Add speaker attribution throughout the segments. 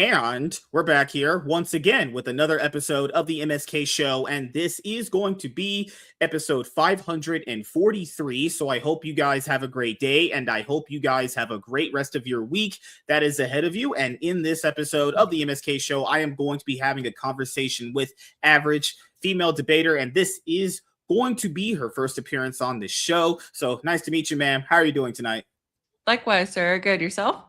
Speaker 1: And we're back here once again with another episode of the MSK Show, and this is going to be episode 543. So I hope you guys have a great day, and I hope you guys have a great rest of your week that is ahead of you. And in this episode of the MSK Show, I am going to be having a conversation with average female debater, and this is going to be her first appearance on this show. So nice to meet you, ma'am. How are you doing tonight?
Speaker 2: Likewise, sir. Good. Yourself?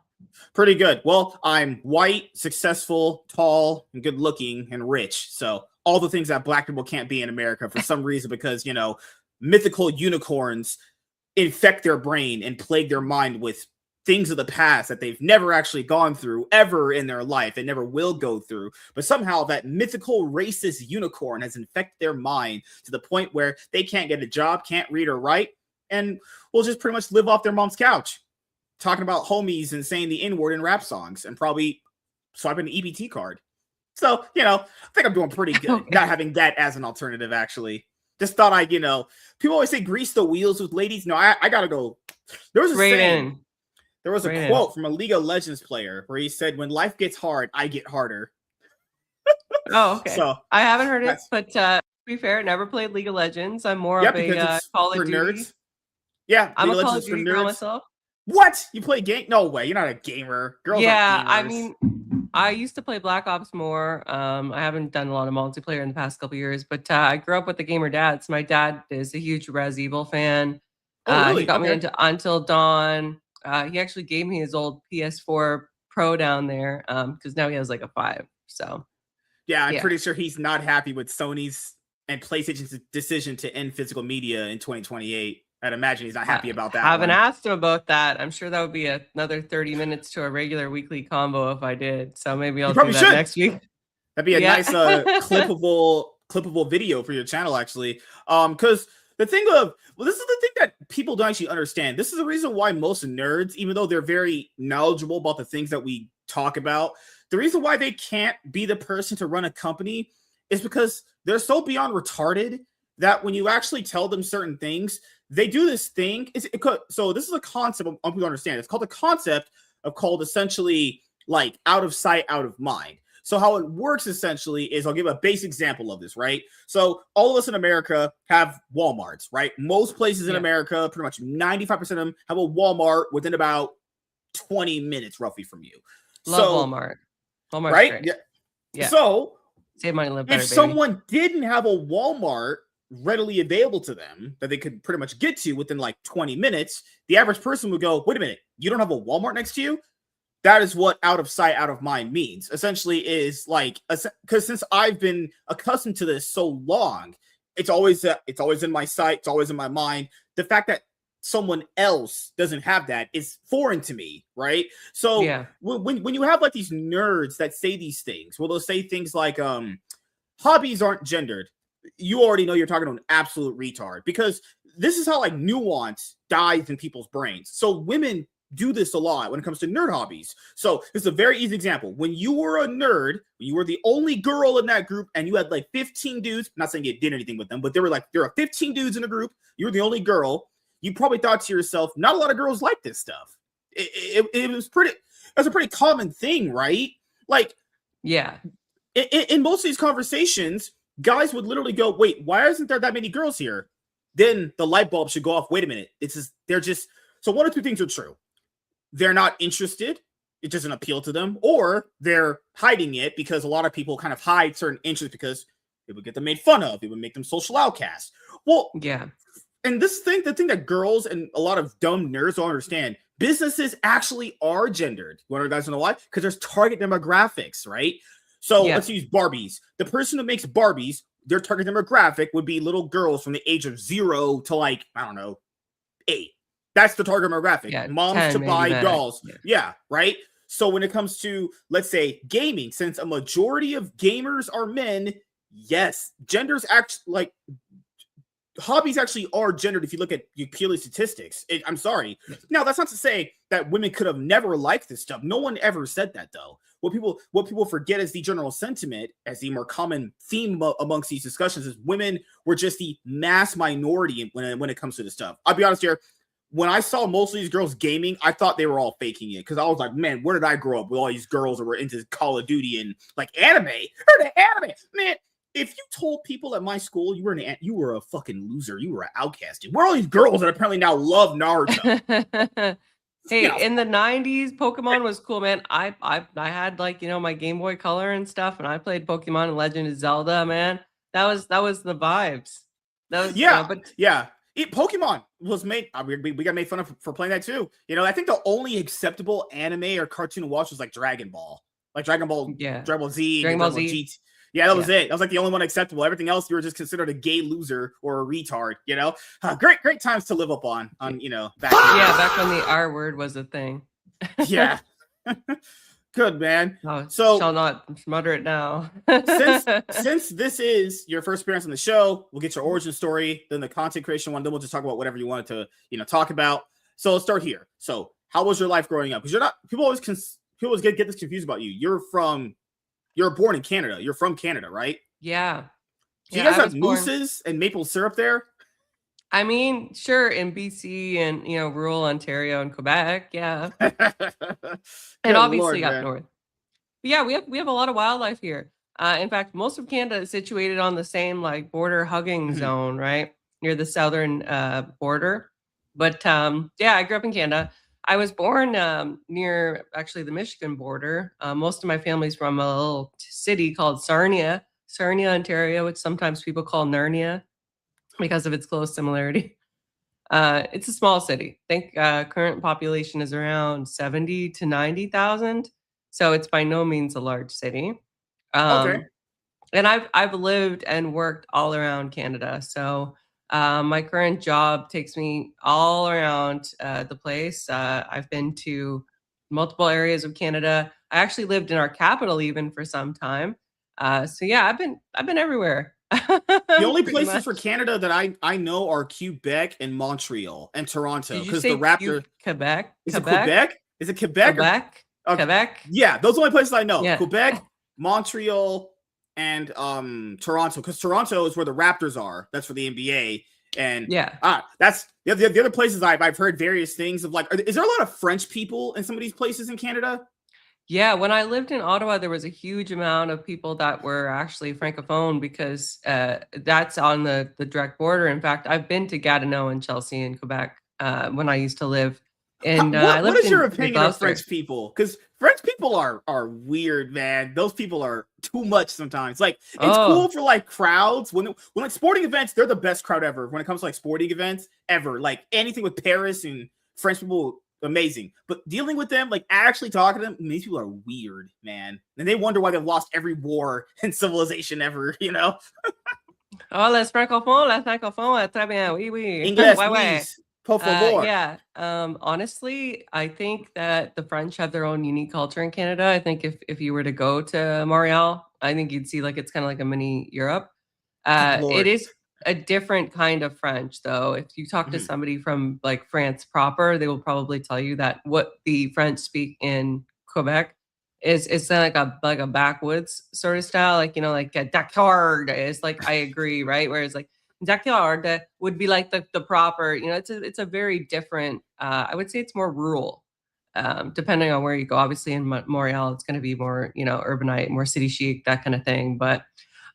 Speaker 1: Pretty good. Well, I'm white, successful, tall, and good looking, and rich. So all the things that black people can't be in America for some reason, because, you know, mythical unicorns infect their brain and plague their mind with things of the past that they've never actually gone through ever in their life and never will go through. But somehow that mythical racist unicorn has infected their mind to the point where they can't get a job, can't read or write, and will just pretty much live off their mom's couch, talking about homies and saying the N-word in rap songs and probably swiping an EBT card. So, you know, I think I'm doing pretty good.
Speaker 2: Okay.
Speaker 1: Not having that as an alternative, actually. Just thought I'd, you know, people always say grease the wheels with ladies. No, I got to go. There was a saying. There was a quote from a League of Legends player where he said, when life gets hard, I get harder.
Speaker 2: Oh, okay.
Speaker 1: So
Speaker 2: I haven't heard it, but to be fair, never played League of Legends. I'm more of a Call of Duty.
Speaker 1: Nerds. Yeah,
Speaker 2: I'm a Call of Duty girl myself.
Speaker 1: What? You play game? No way. You're not a gamer. Girls
Speaker 2: yeah,
Speaker 1: are gamers.
Speaker 2: I mean, I used to play Black Ops more. I haven't done a lot of multiplayer in the past couple of years, but I grew up with the gamer dads. My dad is a huge Res Evil fan.
Speaker 1: Oh, really?
Speaker 2: He got me into Until Dawn. He actually gave me his old PS4 Pro down there because now he has like a 5. So
Speaker 1: yeah, I'm pretty sure he's not happy with Sony's and PlayStation's decision to end physical media in 2028. I'd imagine he's not happy about that.
Speaker 2: I haven't asked him about that. I'm sure that would be another 30 minutes to a regular weekly combo if I did. So maybe I'll do that next week.
Speaker 1: That'd be a nice clippable video for your channel, actually. Because this is the thing that people don't actually understand. This is the reason why most nerds, even though they're very knowledgeable about the things that we talk about, the reason why they can't be the person to run a company is because they're so beyond retarded that when you actually tell them certain things, they do this thing. So this is a concept of people understand. It's called the concept of essentially like out of sight, out of mind. So how it works essentially is, I'll give a basic example of this, right? So all of us in America have Walmarts, right? Most places in America, pretty much 95% of them have a Walmart within about 20 minutes roughly from you.
Speaker 2: Love Walmart. Walmart's
Speaker 1: right?
Speaker 2: Great.
Speaker 1: Yeah. So
Speaker 2: save money, live better,
Speaker 1: if someone didn't have a Walmart readily available to them that they could pretty much get to within like 20 minutes, the average person would go, wait a minute, you don't have a Walmart next to you? That is what out of sight, out of mind means. Essentially is like, because since I've been accustomed to this so long, it's always in my sight, it's always in my mind. The fact that someone else doesn't have that is foreign to me, right? So when you have like these nerds that say these things, well, they'll say things like hobbies aren't gendered. You already know you're talking to an absolute retard, because this is how like nuance dies in people's brains. So women do this a lot when it comes to nerd hobbies. So this is a very easy example. When you were a nerd, when you were the only girl in that group and you had like 15 dudes, I'm not saying you did anything with them, but there are 15 dudes in a group, you were the only girl, you probably thought to yourself, not a lot of girls like this stuff. That's a pretty common thing, right? Like, yeah. In most of these conversations, guys would literally go, wait, why isn't there that many girls here? Then the light bulb should go off. Wait a minute. So one or two things are true. They're not interested. It doesn't appeal to them, or they're hiding it because a lot of people kind of hide certain interests because it would get them made fun of. It would make them social outcasts. Well, yeah. And the thing that girls and a lot of dumb nerds don't understand, businesses actually are gendered. You want to guys know why? Because there's target demographics, right? So let's use Barbies. The person who makes Barbies, their target demographic would be little girls from the age of 0 to like, I don't know, 8. That's the target demographic. Yeah, moms 10, to buy dolls. Yeah, right? So when it comes to, let's say, gaming, since a majority of gamers are men, yes, genders actually, like, hobbies actually are gendered if you look at purely statistics. I'm sorry. Now, that's not to say that women could have never liked this stuff. No one ever said that, though. What people forget is the general sentiment, as the more common theme amongst these discussions, is women were just the mass minority when it comes to this stuff. I'll be honest here. when I saw most of these girls gaming, I thought they were all faking it because I was like, man, where did I grow up with all these girls that were into Call of Duty and like anime? Or the anime, man. If you told people at my school you were a fucking loser, you were an outcast. Where are all these girls that apparently now love Naruto?
Speaker 2: Hey, in the 90s, Pokemon was cool, man. I had like, my Game Boy Color and stuff, and I played Pokemon and Legend of Zelda, man. That was the vibes. That was
Speaker 1: Pokemon was made. We got made fun of for playing that too. I think the only acceptable anime or cartoon to watch was like Dragon Ball, Dragon Ball Z,
Speaker 2: Dragon Ball Z.
Speaker 1: GT. Yeah, that was it. That was like the only one acceptable. Everything else, you were just considered a gay loser or a retard. Great times to live up on.
Speaker 2: Back when the R word was a thing.
Speaker 1: Yeah. Good, man.
Speaker 2: So shall not mutter it now.
Speaker 1: since this is your first appearance on the show, we'll get your origin story, then the content creation one, then we'll just talk about whatever you wanted to talk about. So let's start here. So how was your life growing up? Because people always get this confused about you. You're born in Canada. You're from Canada, right?
Speaker 2: Yeah.
Speaker 1: Do you guys have mooses and maple syrup there?
Speaker 2: I mean, sure, in BC and rural Ontario and Quebec, yeah. And obviously up north. But yeah, we have a lot of wildlife here. In fact, most of Canada is situated on the same like border hugging zone, right? Near the southern border. But I grew up in Canada. I was born near actually the Michigan border. Most of my family's from a little city called Sarnia, Ontario, which sometimes people call Narnia because of its close similarity. It's a small city. I think current population is around 70 to 90,000. So it's by no means a large city.
Speaker 1: Okay.
Speaker 2: And I've lived and worked all around Canada. So my current job takes me all around the place. I've been to multiple areas of Canada. I actually lived in our capital even for some time. So yeah, I've been everywhere.
Speaker 1: The only places for Canada that I know are Quebec and Montreal and Toronto because the Raptor.
Speaker 2: Quebec.
Speaker 1: Is it Quebec? Is it Quebec?
Speaker 2: Quebec. Quebec.
Speaker 1: Yeah, those are the only places I know.
Speaker 2: Yeah.
Speaker 1: Quebec, Montreal, and Toronto, because Toronto is where the Raptors are. That's for the NBA. And that's the other places I've heard various things of. Like, is there a lot of French people in some of these places in Canada?
Speaker 2: Yeah, when I lived in Ottawa, there was a huge amount of people that were actually francophone because that's on the direct border. In fact, I've been to Gatineau and Chelsea in Quebec when I used to live. And
Speaker 1: what is your opinion of French people? Because French people are weird, man. Those people are too much sometimes. Like, it's cool for like crowds. When like sporting events, they're the best crowd ever. When it comes to like sporting events ever, like anything with Paris and French people, amazing. But dealing with them, like actually talking to them, these people are weird, man. And they wonder why they've lost every war and civilization ever,
Speaker 2: Oh, les francophones, très bien, oui, oui.
Speaker 1: English, please. Por favor.
Speaker 2: Honestly, I think that the French have their own unique culture in Canada. I think if you were to go to Montreal, I think you'd see like it's kind of like a mini Europe. It is a different kind of French, though. If you talk to somebody from like France proper, they will probably tell you that what the French speak in Quebec is like a backwoods sort of style, like like d'accord is like I agree, right? Whereas like d'accord would be like the proper, it's a very different. I would say it's more rural, depending on where you go. Obviously, in Montreal, it's going to be more urbanite, more city chic, that kind of thing. But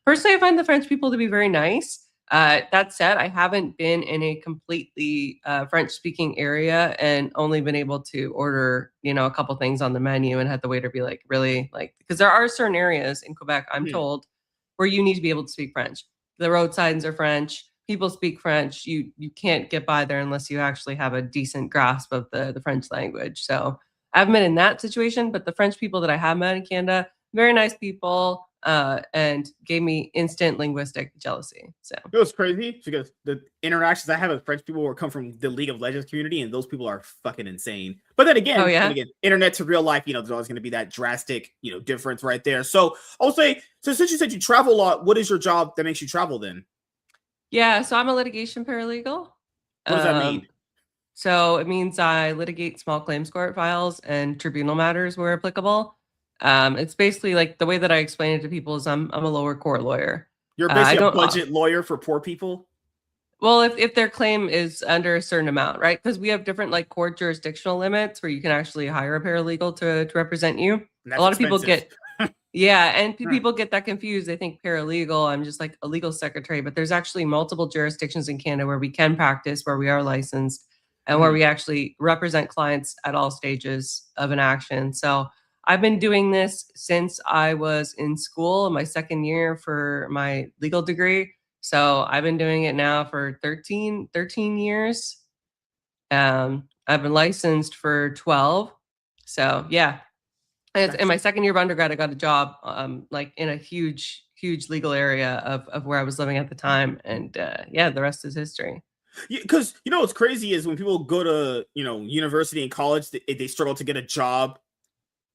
Speaker 2: personally, I find the French people to be very nice. That said, I haven't been in a completely French-speaking area and only been able to order, a couple things on the menu and had the waiter be like, really? Like, because there are certain areas in Quebec, I'm told, where you need to be able to speak French. The road signs are French. People speak French. You can't get by there unless you actually have a decent grasp of the French language. So I haven't been in that situation, but the French people that I have met in Canada, very nice people. And gave me instant linguistic jealousy. So
Speaker 1: it was crazy because the interactions I have with French people come from the League of Legends community, and those people are fucking insane. But then again, internet to real life, there's always going to be that drastic, difference right there. So I'll say, so since you said you travel a lot, what is your job that makes you travel then?
Speaker 2: Yeah, so I'm a litigation paralegal.
Speaker 1: What does that mean?
Speaker 2: So it means I litigate small claims court files and tribunal matters where applicable. It's basically like the way that I explain it to people is I'm a lower court lawyer.
Speaker 1: You're basically a budget lawyer for poor people.
Speaker 2: Well, if their claim is under a certain amount, right? Because we have different like court jurisdictional limits where you can actually hire a paralegal to represent you.
Speaker 1: That's
Speaker 2: A lot of people
Speaker 1: expensive.
Speaker 2: get yeah, and people get that confused. They think paralegal, I'm just like a legal secretary, but there's actually multiple jurisdictions in Canada where we can practice, where we are licensed, and where we actually represent clients at all stages of an action. So I've been doing this since I was in school in my second year for my legal degree. So I've been doing it now for 13 years. I've been licensed for 12. So yeah, in my second year of undergrad, I got a job like in a huge legal area of where I was living at the time. And yeah, the rest is history.
Speaker 1: Yeah, because what's crazy is when people go to university and college, they struggle to get a job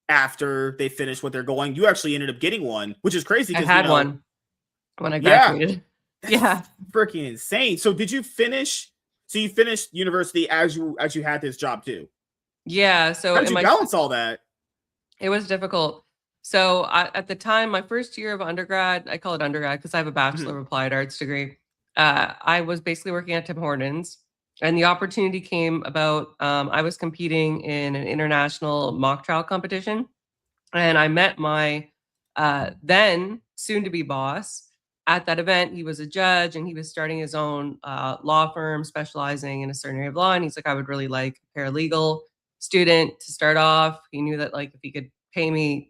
Speaker 1: after they finish what they're going. You actually ended up getting one, which is crazy.
Speaker 2: I had one when I graduated. Yeah,
Speaker 1: freaking insane. So did you finish? So you finished university as you had this job too?
Speaker 2: Yeah. So
Speaker 1: how did you balance all that?
Speaker 2: It was difficult. So at the time, my first year of undergrad, I call it undergrad because I have a Bachelor of Applied Arts degree. I was basically working at Tim Hortons, and the opportunity came about. I was competing in an international mock trial competition, and I met my then soon-to-be boss at that event. He was a judge, and he was starting his own law firm specializing in a certain area of law. And he's like, I would really like a paralegal student to start off. He knew that like if he could pay me,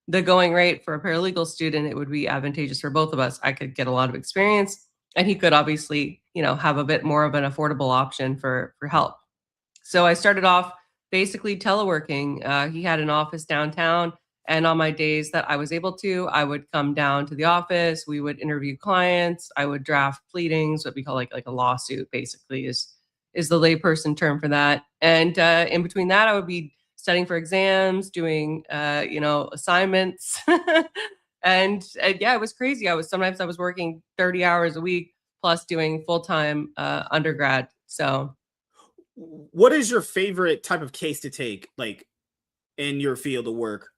Speaker 2: the going rate for a paralegal student, it would be advantageous for both of us. I could get a lot of experience, and he could obviously, have a bit more of an affordable option for help. So I started off basically teleworking. He had an office downtown, and on my days that I was able to, I would come down to the office. We would interview clients. I would draft pleadings, what we call like a lawsuit, basically is the layperson term for that. And in between that, I would be studying for exams, doing assignments, and yeah, it was crazy. Sometimes I was working 30 hours a week plus doing full-time undergrad. So,
Speaker 1: what is your favorite type of case to take, like in your field of work?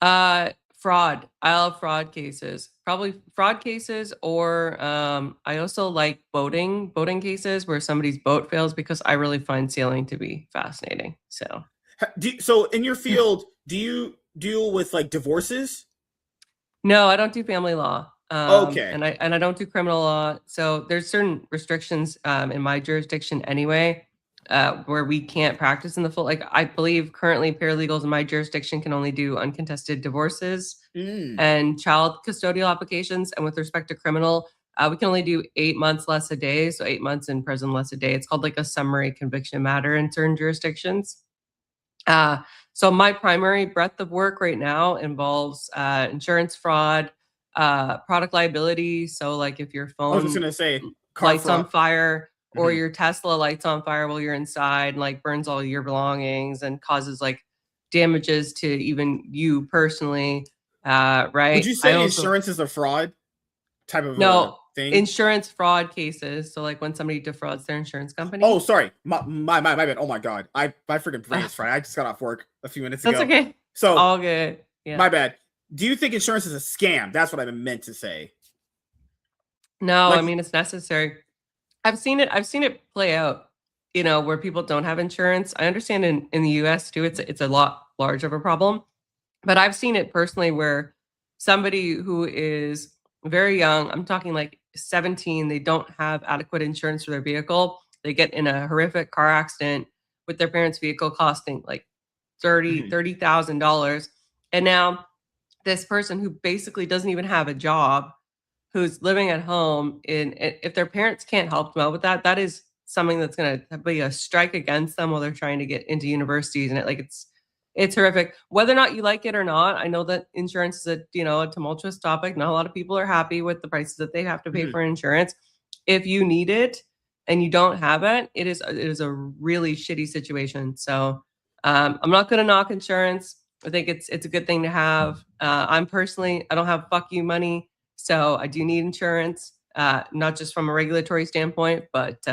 Speaker 2: Fraud. I love fraud cases. Probably fraud cases, or I also like boating cases where somebody's boat fails, because I really find sailing to be fascinating. So,
Speaker 1: so in your field, do you deal with like divorces?
Speaker 2: No, I don't do family law.
Speaker 1: Okay.
Speaker 2: And I don't do criminal law. So there's certain restrictions in my jurisdiction anyway, where we can't practice in the full. Like I believe currently paralegals in my jurisdiction can only do uncontested divorces and child custodial applications. And with respect to criminal, we can only do 8 months less a day. So 8 months in prison less a day. It's called like a summary conviction matter in certain jurisdictions. So my primary breadth of work right now involves insurance fraud, product liability. So like if your phone
Speaker 1: I was just gonna say
Speaker 2: lights on fire, or your Tesla lights on fire while you're inside and like burns all your belongings and causes like damages to even you personally, right?
Speaker 1: Would you say insurance is a fraud type of thing?
Speaker 2: Insurance fraud cases. So like when somebody defrauds their insurance company.
Speaker 1: Oh, sorry. My bad. Oh my God. My freaking brain is fried. I just got off work a few minutes ago.
Speaker 2: That's okay.
Speaker 1: So
Speaker 2: all good. Yeah.
Speaker 1: My bad. Do you think insurance is a scam? That's what I meant to say.
Speaker 2: No, I mean, it's necessary. I've seen it play out, where people don't have insurance. I understand in the US too, it's a lot larger of a problem, but I've seen it personally where somebody who is very young, I'm talking like 17, they don't have adequate insurance for their vehicle. They get in a horrific car accident with their parents' vehicle costing like $30,000. And now this person who basically doesn't even have a job, who's living at home, if their parents can't help them out with that, that is something that's going to be a strike against them while they're trying to get into universities. And it's horrific. Whether or not you like it or not, I know that insurance is a tumultuous topic. Not a lot of people are happy with the prices that they have to pay for insurance. If you need it and you don't have it, it is a really shitty situation. So I'm not going to knock insurance. I think it's a good thing to have. I don't have fuck you money. So I do need insurance, not just from a regulatory standpoint, but
Speaker 1: so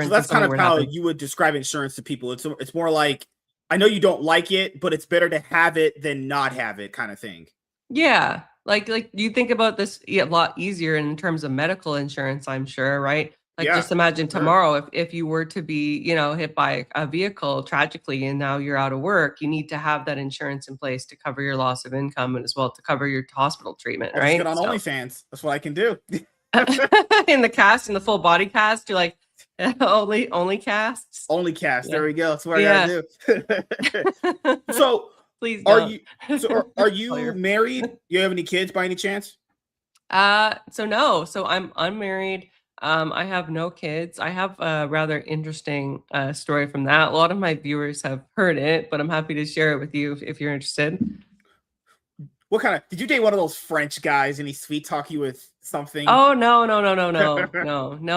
Speaker 1: that's kind of how you would describe insurance to people. It's more like, I know you don't like it, but it's better to have it than not have it, kind of thing.
Speaker 2: Yeah, like you think about this a lot easier in terms of medical insurance, I'm sure, right? Like, just imagine tomorrow if you were to be, hit by a vehicle tragically and now you're out of work, you need to have that insurance in place to cover your loss of income and as well to cover your hospital treatment,
Speaker 1: I'll
Speaker 2: right?
Speaker 1: just get on OnlyFans. That's what I can do.
Speaker 2: In the full body cast, you're like, only casts?
Speaker 1: Only cast. Yeah. There we go. That's what I gotta do. So,
Speaker 2: please
Speaker 1: don't. Are you married? You have any kids by any chance?
Speaker 2: So no. So I'm unmarried. I have no kids. I have a rather interesting story from that. A lot of my viewers have heard it, but I'm happy to share it with you if you're interested.
Speaker 1: What kind of, did you date one of those French guys and he sweet talk you with something?
Speaker 2: Oh, no.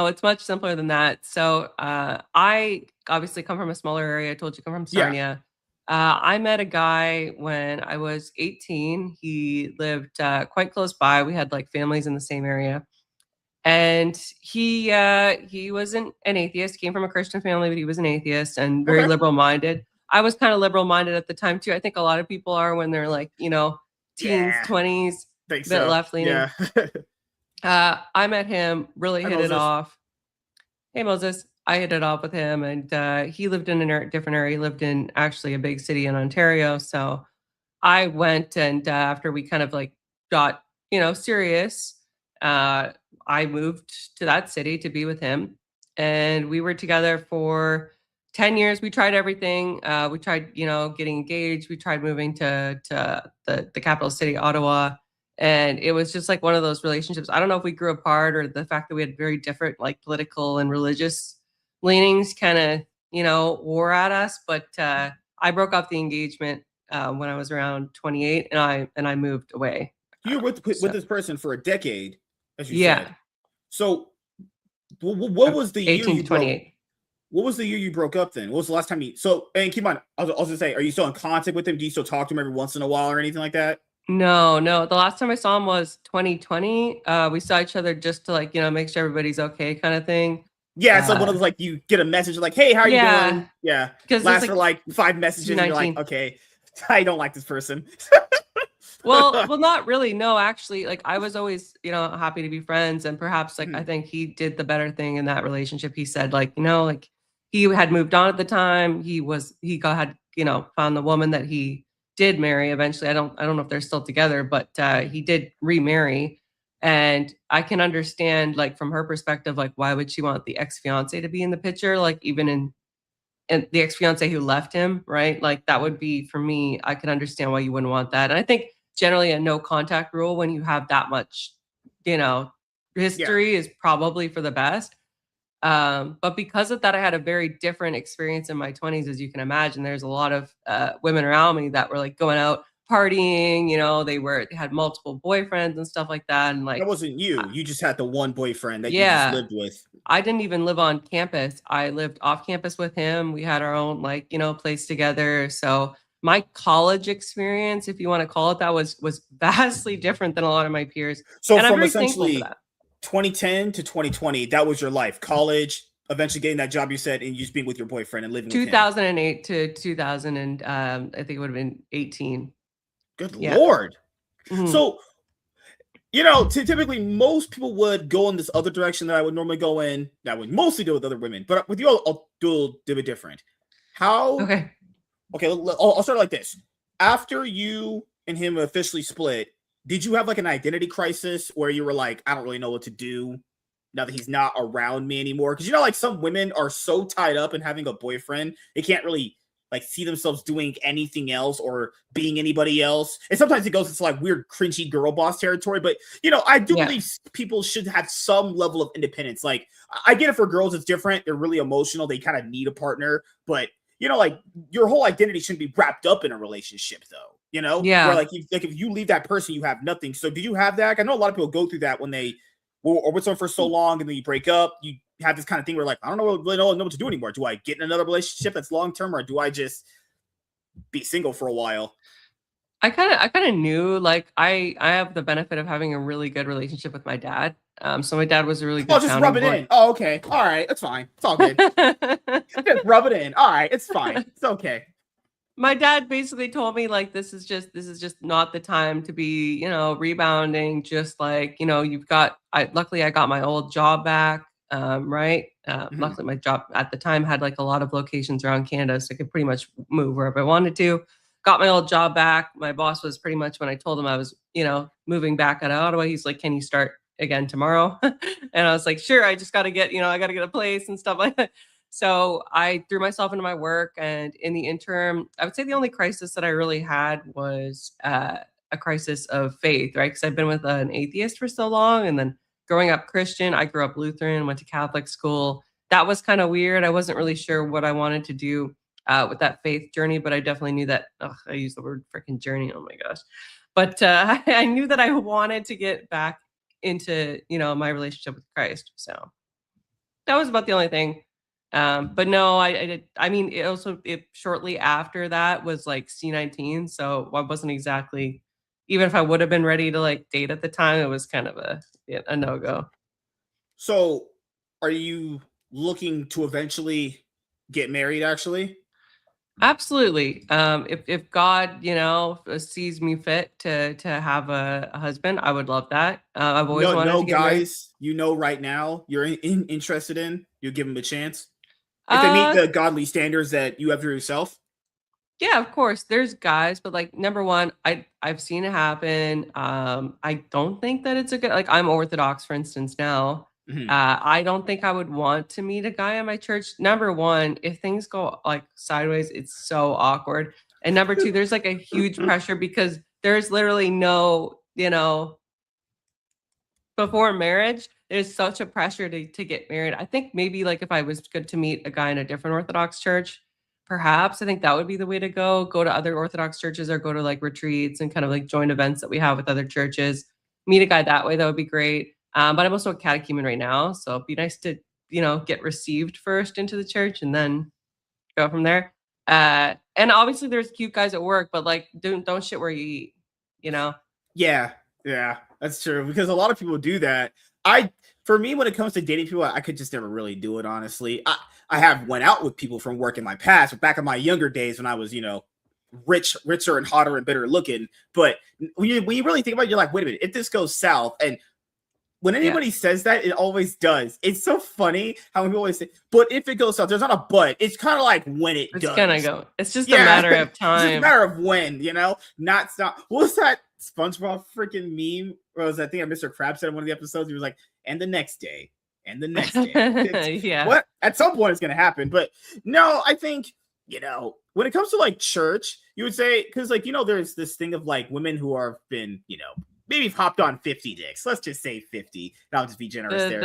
Speaker 2: It's much simpler than that. So I obviously come from a smaller area. I told you I come from Sarnia. I met a guy when I was 18. He lived quite close by. We had like families in the same area. And he wasn't an atheist. He came from a Christian family, but he was an atheist and very liberal-minded. I was kind of liberal-minded at the time too. I think a lot of people are when they're like, teens, 20s, a bit left-leaning. Yeah. I met him, really hit it off. Hey, Moses. I hit it off with him, and he lived in a different area. He lived in actually a big city in Ontario. So I went, and after we kind of like got, serious, I moved to that city to be with him, and we were together for 10 years. We tried everything. We tried, getting engaged. We tried moving to the capital city, Ottawa. And it was just like one of those relationships. I don't know if we grew apart or the fact that we had very different like political and religious leanings kind of, wore at us. But I broke off the engagement when I was around 28 and I moved away.
Speaker 1: You were with this person for a decade, as you said. So what was the
Speaker 2: 18
Speaker 1: year
Speaker 2: to 28?
Speaker 1: What was the year you broke up then? What was the last time you... So, and keep in mind, I was going to say, are you still in contact with him? Do you still talk to him every once in a while or anything like that?
Speaker 2: No. The last time I saw him was 2020. We saw each other just to like, make sure everybody's okay kind of thing.
Speaker 1: Yeah, it's like one of those, like, you get a message like, hey, how are you doing? Yeah. Last for like 5 messages and you're like, okay, I don't like this person.
Speaker 2: well, not really. No, actually, like I was always, happy to be friends. And perhaps like, I think he did the better thing in that relationship. He said like, like he had moved on at the time. He had found the woman that he did marry eventually. I don't know if they're still together, but he did remarry. And I can understand like from her perspective, like why would she want the ex-fiance to be in the picture? Like even in the ex-fiance who left him, right? Like that would be, for me, I can understand why you wouldn't want that. And I think generally a no contact rule when you have that much, history is probably for the best. But because of that, I had a very different experience in my 20s, as you can imagine. There's a lot of women around me that were like going out partying, they had multiple boyfriends and stuff like that. And like,
Speaker 1: that wasn't you. You just had the one boyfriend that you just lived with.
Speaker 2: I didn't even live on campus. I lived off campus with him. We had our own place together. So my college experience, if you want to call it that, was vastly different than a lot of my peers.
Speaker 1: So and from essentially 2010 to 2020, that was your life. College, eventually getting that job you said, and you just being with your boyfriend and living
Speaker 2: 2008 to 2000 and I think it would have been 18.
Speaker 1: Good Lord. Mm-hmm. So, typically most people would go in this other direction that I would normally go in. That would mostly deal with other women, but with you, I'll do a bit different. How? Okay, I'll start like this. After you and him officially split, did you have like an identity crisis where you were like, I don't really know what to do now that he's not around me anymore? Because like some women are so tied up in having a boyfriend, they can't really like see themselves doing anything else or being anybody else. And sometimes it goes into like weird cringy girl boss territory. But I do believe people should have some level of independence. Like I get it, for girls it's different. They're really emotional. They kind of need a partner. But like your whole identity shouldn't be wrapped up in a relationship though. Where like if you leave that person, you have nothing. So do you have that? I know a lot of people go through that when they or with someone for so long and then you break up. You have this kind of thing where like, I don't really know what to do anymore. Do I get in another relationship that's long term, or do I just be single for a while?
Speaker 2: I kind of knew, like I have the benefit of having a really good relationship with my dad. So my dad was a really good.
Speaker 1: Oh, just rub it in. Oh, okay. All right. It's fine. It's all good. Just rub it in. All right. It's fine. It's okay.
Speaker 2: My dad basically told me like, this is just not the time to be, rebounding. Just like, luckily I got my old job back. right? Luckily, my job at the time had like a lot of locations around Canada, so I could pretty much move wherever I wanted to. Got my old job back. My boss was pretty much, when I told him I was, moving back out of Ottawa, he's like, "Can you start again tomorrow?" And I was like, "Sure." I just got to get, I got to get a place and stuff like that. So I threw myself into my work, and in the interim, I would say the only crisis that I really had was a crisis of faith, right? Because I've been with an atheist for so long, and then growing up Christian, I grew up Lutheran, went to Catholic school. That was kind of weird. I wasn't really sure what I wanted to do with that faith journey, but I definitely knew that. I use the word freaking journey. Oh my gosh. But I knew that I wanted to get back into, my relationship with Christ. So that was about the only thing. But no, I did. I mean, it shortly after that was like C19. So I wasn't exactly, even if I would have been ready to like date at the time, it was kind of a no-go.
Speaker 1: So are you looking to eventually get married, actually?
Speaker 2: Absolutely. If God, sees me fit to have a husband, I would love that. I've always wanted to get
Speaker 1: guys,
Speaker 2: married.
Speaker 1: Right now you're interested in, you give them a chance if they meet the godly standards that you have for yourself.
Speaker 2: Yeah, of course. There's guys, but like number one, I've seen it happen. I don't think that it's a good, like, I'm Orthodox, for instance, now. I don't think I would want to meet a guy in my church. Number one, if things go like sideways, it's so awkward. And number two, there's like a huge pressure because there's literally no, before marriage, there's such a pressure to get married. I think maybe like if I was good to meet a guy in a different Orthodox church, perhaps I think that would be the way to go. Go to other Orthodox churches or go to like retreats and kind of like join events that we have with other churches. Meet a guy that way. That would be great. But I'm also a catechumen right now. So it'd be nice to, get received first into the church and then go from there. And obviously there's cute guys at work, but like don't shit where you eat,
Speaker 1: Yeah, that's true. Because a lot of people do that. For me, when it comes to dating people, I could just never really do it, honestly. I have went out with people from work in my past, but back in my younger days when I was, richer and hotter and better looking. But when you really think about it, you're like, wait a minute, if this goes south, and when anybody says that, it always does. It's so funny how people always say, but if it goes south, there's not a but. It's kind of like when it's does.
Speaker 2: It's gonna go. It's just a matter of time.
Speaker 1: It's just a matter of when, not stop. What was that SpongeBob freaking meme? Or was I think Mr. Krabs said in one of the episodes, he was like, and the next day, and the next day.
Speaker 2: Yeah.
Speaker 1: What? At some point it's gonna happen. But no, I think, when it comes to like church, you would say, because like, there's this thing of like women who are been, maybe hopped on 50 dicks. Let's just say 50. I'll just be generous there.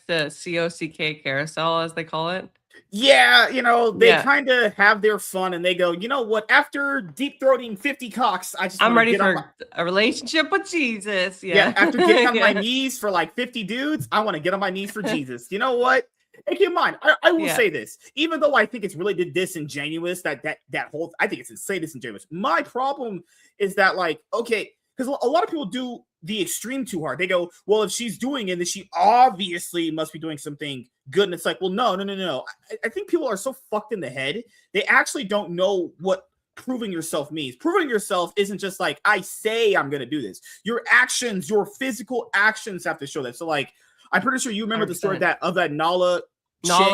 Speaker 2: The COCK carousel, as they call it.
Speaker 1: Yeah, they kind of have their fun and they go, you know what? After deep throating 50 cocks, I'm
Speaker 2: ready for a relationship with Jesus. Yeah.
Speaker 1: After getting on my knees for like 50 dudes, I want to get on my knees for Jesus. You know what? And keep in mind, I will say this, even though I think it's really disingenuous, that whole, I think it's insane disingenuous. My problem is that, like, okay, because a lot of people do the extreme too hard. They go, well, if she's doing it, then she obviously must be doing something good. And it's like, well, no. I think people are so fucked in the head. They actually don't know what proving yourself means. Proving yourself isn't just like, I say I'm going to do this. Your actions, your physical actions have to show that. So like, I'm pretty sure you remember 100%. The story of that Nala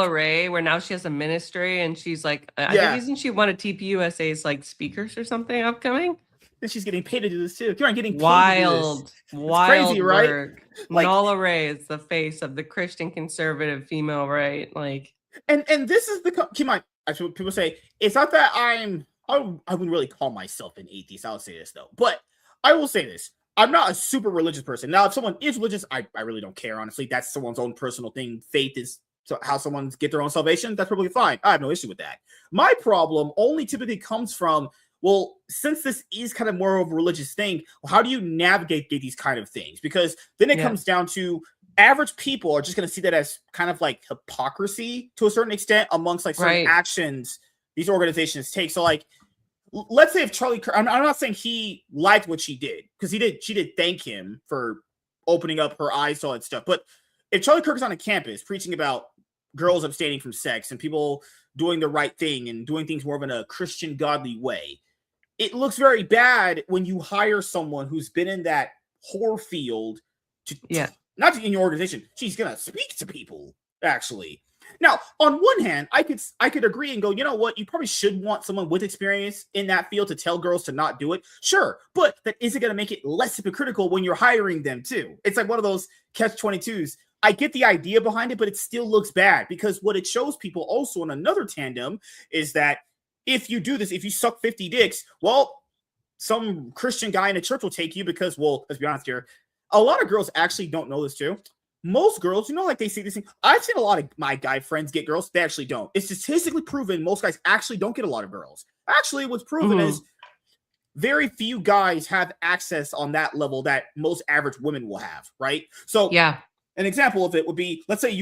Speaker 2: Ray, where now she has a ministry and she's like, I think isn't she one of TPUSA's like speakers or something upcoming?
Speaker 1: And she's getting paid to do this too. You're getting paid
Speaker 2: wild,
Speaker 1: to do this. Crazy, right?
Speaker 2: Work. Like, Nala Ray is the face of the Christian conservative female right. Like,
Speaker 1: and this is keep in mind. Actually, people say it's not that I wouldn't really call myself an atheist. I'll say this though, but I will say this: I'm not a super religious person. Now, if someone is religious, I really don't care. Honestly, that's someone's own personal thing. Faith is how someone get their own salvation. That's probably fine. I have no issue with that. My problem only typically comes from, well, since this is kind of more of a religious thing, how do you navigate these kind of things? Because then it comes down to average people are just going to see that as kind of like hypocrisy to a certain extent amongst like certain actions these organizations take. So like, let's say if Charlie Kirk, I'm not saying he liked what she did, because she did thank him for opening up her eyes to all that stuff. But if Charlie Kirk is on a campus preaching about girls abstaining from sex and people doing the right thing and doing things more of in a Christian godly way, it looks very bad when you hire someone who's been in that whore field to not in your organization. She's gonna speak to people actually. Now, on one hand, I could agree and go, you know what? You probably should want someone with experience in that field to tell girls to not do it. Sure, but that isn't going to make it less hypocritical when you're hiring them too. It's like one of those catch-22s. I get the idea behind it, but it still looks bad because what it shows people also in another tandem is that if you do this, if you suck 50 dicks, well, some Christian guy in a church will take you because, well, let's be honest here, a lot of girls actually don't know this too. Most girls, like they say this thing. I've seen a lot of my guy friends get girls. They actually don't. It's statistically proven most guys actually don't get a lot of girls. Actually, what's proven is very few guys have access on that level that most average women will have, right? So yeah, an example of it would be, let's say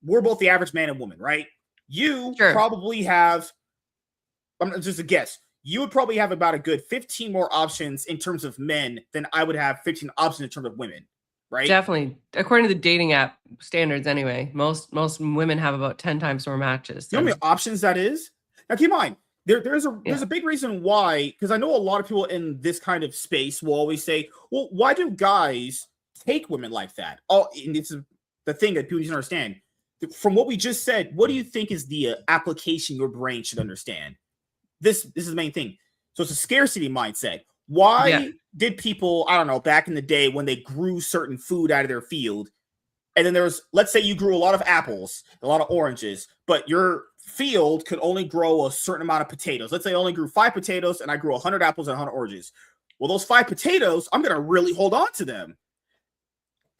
Speaker 1: we're both the average man and woman, right? You probably have, just a guess, you would probably have about a good 15 more options in terms of men than I would have 15 options in terms of women. Right?
Speaker 2: Definitely. According to the dating app standards anyway, most women have about 10 times more matches.
Speaker 1: You know how many options that is? Now keep in mind, there's a big reason why, because I know a lot of people in this kind of space will always say, well, why do guys take women like that? Oh, and it's the thing that people need to understand. From what we just said, what do you think is the application your brain should understand? This is the main thing. So it's a scarcity mindset. Why did people, I don't know, back in the day when they grew certain food out of their field, and then let's say you grew a lot of apples, a lot of oranges, but your field could only grow a certain amount of potatoes. Let's say I only grew 5 potatoes and I grew 100 apples and 100 oranges. Well, those 5 potatoes, I'm going to really hold on to them.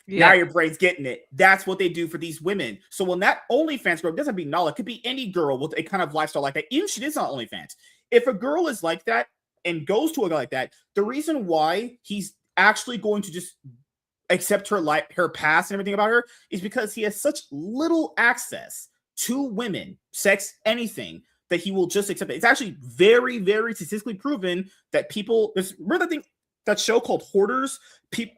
Speaker 1: Yeah. Now your brain's getting it. That's what they do for these women. So when that OnlyFans girl, it doesn't be Nala, it could be any girl with a kind of lifestyle like that. Even if she is on OnlyFans. If a girl is like that, and goes to a guy like that, the reason why he's actually going to just accept her past and everything about her is because he has such little access to women, sex, anything, that he will just accept it. It's actually very, very statistically proven that people, remember that show called Hoarders?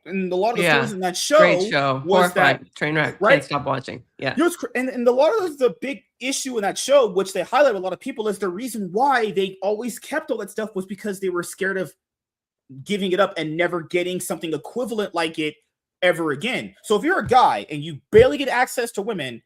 Speaker 1: And a lot of the stories in that show,
Speaker 2: great show.
Speaker 1: Was that
Speaker 2: train wreck.
Speaker 1: Right?
Speaker 2: Can't stop watching. Yeah.
Speaker 1: And a lot of the big issue in that show, which they highlight a lot of people, is the reason why they always kept all that stuff was because they were scared of giving it up and never getting something equivalent like it ever again. So if you're a guy and you barely get access to women,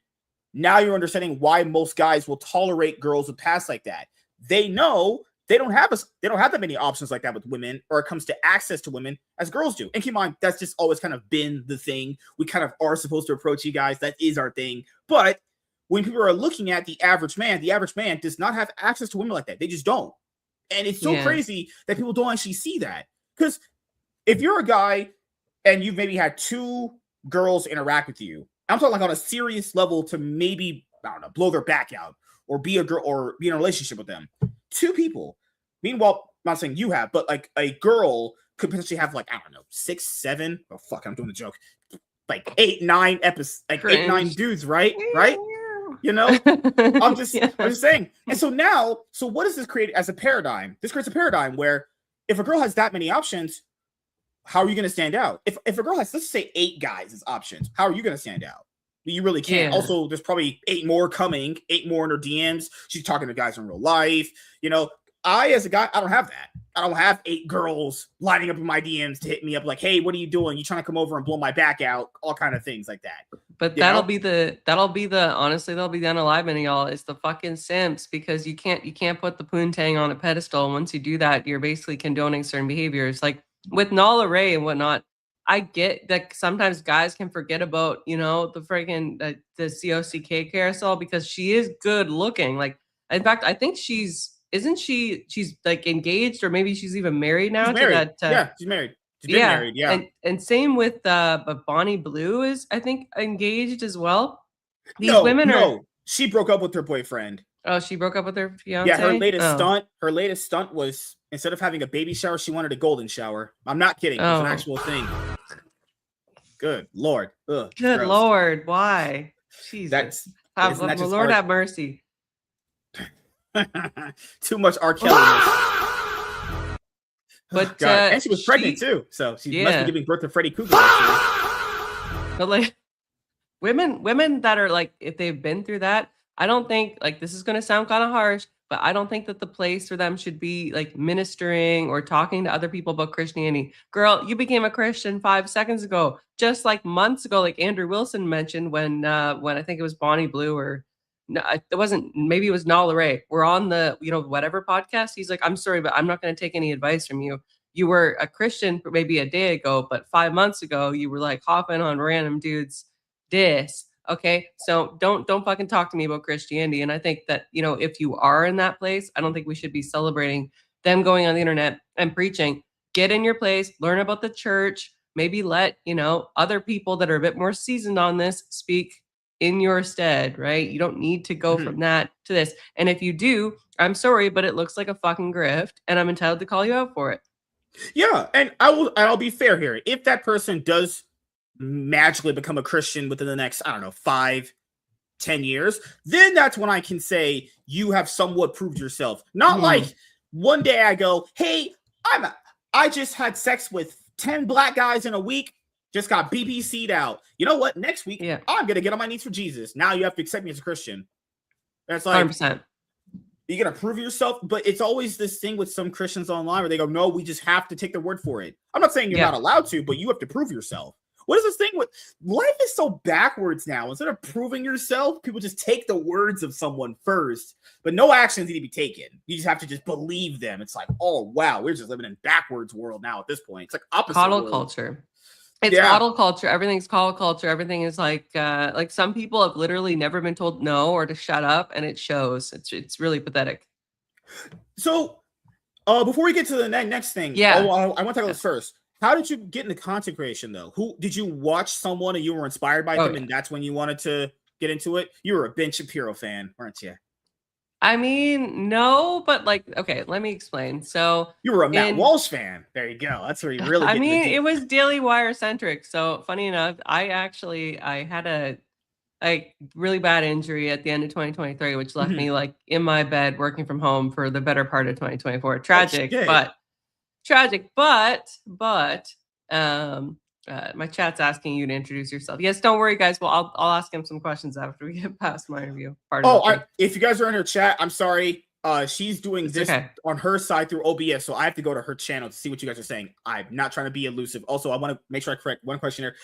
Speaker 1: now you're understanding why most guys will tolerate girls with past like that. They know they don't have that many options like that with women, or it comes to access to women as girls do. And keep in mind, that's just always kind of been the thing. We kind of are supposed to approach you guys. That is our thing. But when people are looking at the average man does not have access to women like that. They just don't. And it's so crazy that people don't actually see that. Because if you're a guy and you've maybe had 2 girls interact with you, I'm talking like on a serious level to maybe, I don't know, blow their back out or be a girl or be in a relationship with them. 2 people. Meanwhile, I'm not saying you have, but like a girl could potentially have like, I don't know, 6, 7. Oh, fuck, I'm doing the joke. Like 8, 9 episodes, like Cringe. 8, 9 dudes, right? Right? I'm just saying. And so what does this create as a paradigm? This creates a paradigm where if a girl has that many options, how are you going to stand out? If a girl has, let's say 8 guys as options, how are you going to stand out? You really can't. Yeah. Also, there's probably 8 more coming, 8 more in her DMs. She's talking to guys in real life. I, as a guy, I don't have that. I don't have 8 girls lining up in my DMs to hit me up like, hey, what are you doing? You trying to come over and blow my back out? All kind of things like that.
Speaker 2: But that'll be the unalignment, y'all. It's the fucking simps, because you can't put the poontang on a pedestal. And once you do that, you're basically condoning certain behaviors. Like with Nala Ray and whatnot, I get that sometimes guys can forget about, the freaking the COCK carousel, because she is good looking. Like, in fact, I think she's like engaged, or maybe she's even married now.
Speaker 1: She's married. She's married. She's been married. Yeah.
Speaker 2: And same with but Bonnie Blue is, I think, engaged as well. These women are.
Speaker 1: She broke up with her boyfriend.
Speaker 2: Oh, she broke up with her fiance?
Speaker 1: Yeah, her latest stunt was, instead of having a baby shower, she wanted a golden shower. I'm not kidding. It's an actual thing. Good Lord. Ugh,
Speaker 2: Good gross. Lord. Why? Jesus. Lord have mercy.
Speaker 1: Too much R. Kelly.
Speaker 2: But
Speaker 1: and she was pregnant too, so she must be giving birth to Freddy Krueger.
Speaker 2: But like women that are like, if they've been through that, I don't think, like, this is going to sound kind of harsh, but I don't think that the place for them should be like ministering or talking to other people about Christianity. Girl, you became a Christian 5 seconds ago, just like months ago, like Andrew Wilson mentioned when I think it was Bonnie Blue or no, it wasn't, maybe it was Nala Ray. We're on the, whatever podcast. He's like, I'm sorry, but I'm not going to take any advice from you. You were a Christian maybe a day ago, but 5 months ago, you were like hopping on random dudes' dis. Okay. So don't fucking talk to me about Christianity. And I think that, if you are in that place, I don't think we should be celebrating them going on the internet and preaching. Get in your place, learn about the church, maybe let, other people that are a bit more seasoned on this speak in your stead, right? You don't need to go from that to this. And if you do, I'm sorry, but it looks like a fucking grift and I'm entitled to call you out for it.
Speaker 1: Yeah. And I'll be fair here. If that person does magically become a Christian within the next, 5-10 years, then that's when I can say you have somewhat proved yourself. Not like one day I go, hey, I just had sex with 10 black guys in a week. Just got BBC'd out. You know what? Next week, I'm going to get on my knees for Jesus. Now you have to accept me as a Christian. That's like,
Speaker 2: 100%.
Speaker 1: You're going to prove yourself. But it's always this thing with some Christians online where they go, no, we just have to take their word for it. I'm not saying you're not allowed to, but you have to prove yourself. What is this thing with life is so backwards now? Instead of proving yourself, people just take the words of someone first, but no actions need to be taken. You just have to just believe them. It's like, oh, wow, we're just living in backwards world now at this point. It's like opposite
Speaker 2: coddle
Speaker 1: world.
Speaker 2: Culture. It's coddle culture. Everything's coddle culture. Everything is like some people have literally never been told no or to shut up, and it shows. It's really pathetic.
Speaker 1: So, before we get to the next thing, I want to talk about this first. How did you get into content creation, though? Who did you watch someone and you were inspired by them, and that's when you wanted to get into it? You were a Ben Shapiro fan, weren't you?
Speaker 2: I mean, no, but okay, let me explain. So
Speaker 1: you were a Matt Walsh fan. There you go. That's where you really.
Speaker 2: It was Daily Wire centric. So funny enough, I had a really bad injury at the end of 2023, which left me in my bed working from home for the better part of 2024. Tragic, but my chat's asking you to introduce yourself. Yes, don't worry, guys. Well, I'll ask him some questions after we get past my interview.
Speaker 1: If you guys are in her chat, I'm sorry. She's doing this on her side through OBS, so I have to go to her channel to see what you guys are saying. I'm not trying to be elusive. Also, I want to make sure I correct one question here.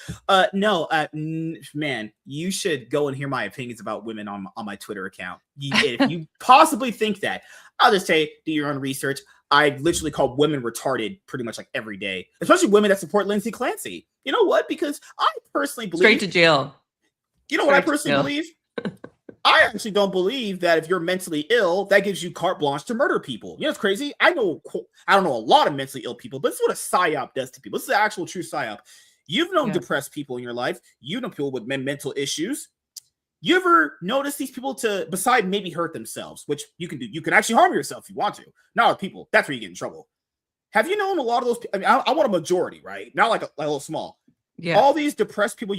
Speaker 1: Man, you should go and hear my opinions about women on my Twitter account. If you possibly think that, I'll just say, do your own research. I literally call women retarded pretty much like every day, especially women that support Lindsay Clancy. You know what? Because I personally believe
Speaker 2: straight to jail.
Speaker 1: You know what I personally believe? I actually don't believe that if you're mentally ill, that gives you carte blanche to murder people. You know, it's crazy. I don't know a lot of mentally ill people, but this is what a psyop does to people. This is the actual true psyop. You've known depressed people in your life. You know people with mental issues. You ever notice these people beside maybe hurt themselves, which you can do. You can actually harm yourself if you want to. Not with people. That's where you get in trouble. Have you known a lot of those? I mean, I want a majority, right? Not like a little small. Yeah. All these depressed people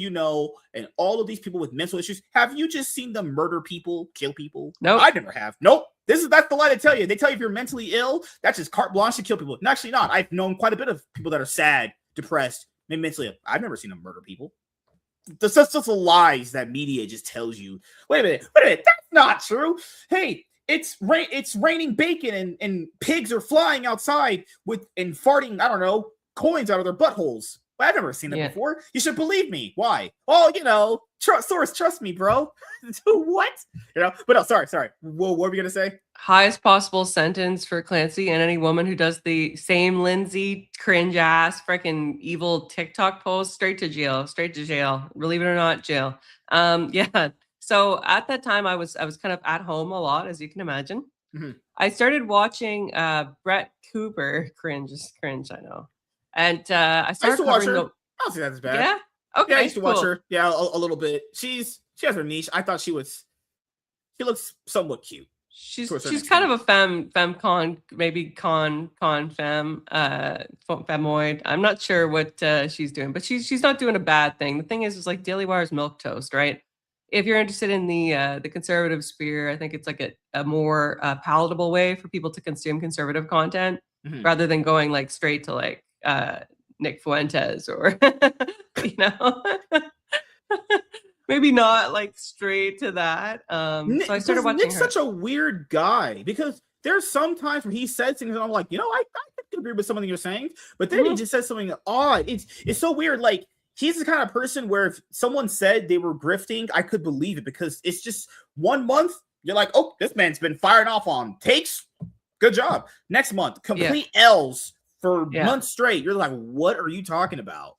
Speaker 1: and all of these people with mental issues, have you just seen them murder people, kill people?
Speaker 2: No,
Speaker 1: I never have. Nope. That's the lie they tell you. They tell you if you're mentally ill, that's just carte blanche to kill people. And actually not. I've known quite a bit of people that are sad, depressed, maybe mentally ill. I've never seen them murder people. That's just the lies that media just tells you. Wait a minute. That's not true. Hey, it's raining bacon and pigs are flying outside and farting, I don't know, coins out of their buttholes. Well, I've never seen that before. You should believe me. Why? Oh, trust me, bro. What? But no, sorry. What were we gonna say?
Speaker 2: Highest possible sentence for Clancy and any woman who does the same Lindsay cringe ass freaking evil TikTok post, straight to jail. Believe it or not, jail. So at that time, I was kind of at home a lot, as you can imagine. Mm-hmm. I started watching Brett Cooper. Cringe, I know. And I started
Speaker 1: to watch her. I don't think that's bad.
Speaker 2: Yeah. Okay.
Speaker 1: Yeah, I used to watch her. Yeah, a little bit. She has her niche. I thought she looks somewhat cute.
Speaker 2: She's kind of a femcon, maybe con femme, femoid. I'm not sure what she's doing, but she's not doing a bad thing. The thing is like Daily Wire's milquetoast, right? If you're interested in the conservative sphere, I think it's like a more palatable way for people to consume conservative content rather than going like straight to like Nick Fuentes or maybe maybe not like straight to that. So I started watching
Speaker 1: Nick's
Speaker 2: her.
Speaker 1: such a weird guy because there's some times where he says things and I'm like, I can agree with something you're saying, but then he just says something odd. It's so weird. Like, he's the kind of person where if someone said they were grifting, I could believe it because it's just 1 month. You're like, oh, this man's been firing off on takes. Good job. Next month, complete L's for months straight. You're like, what are you talking about?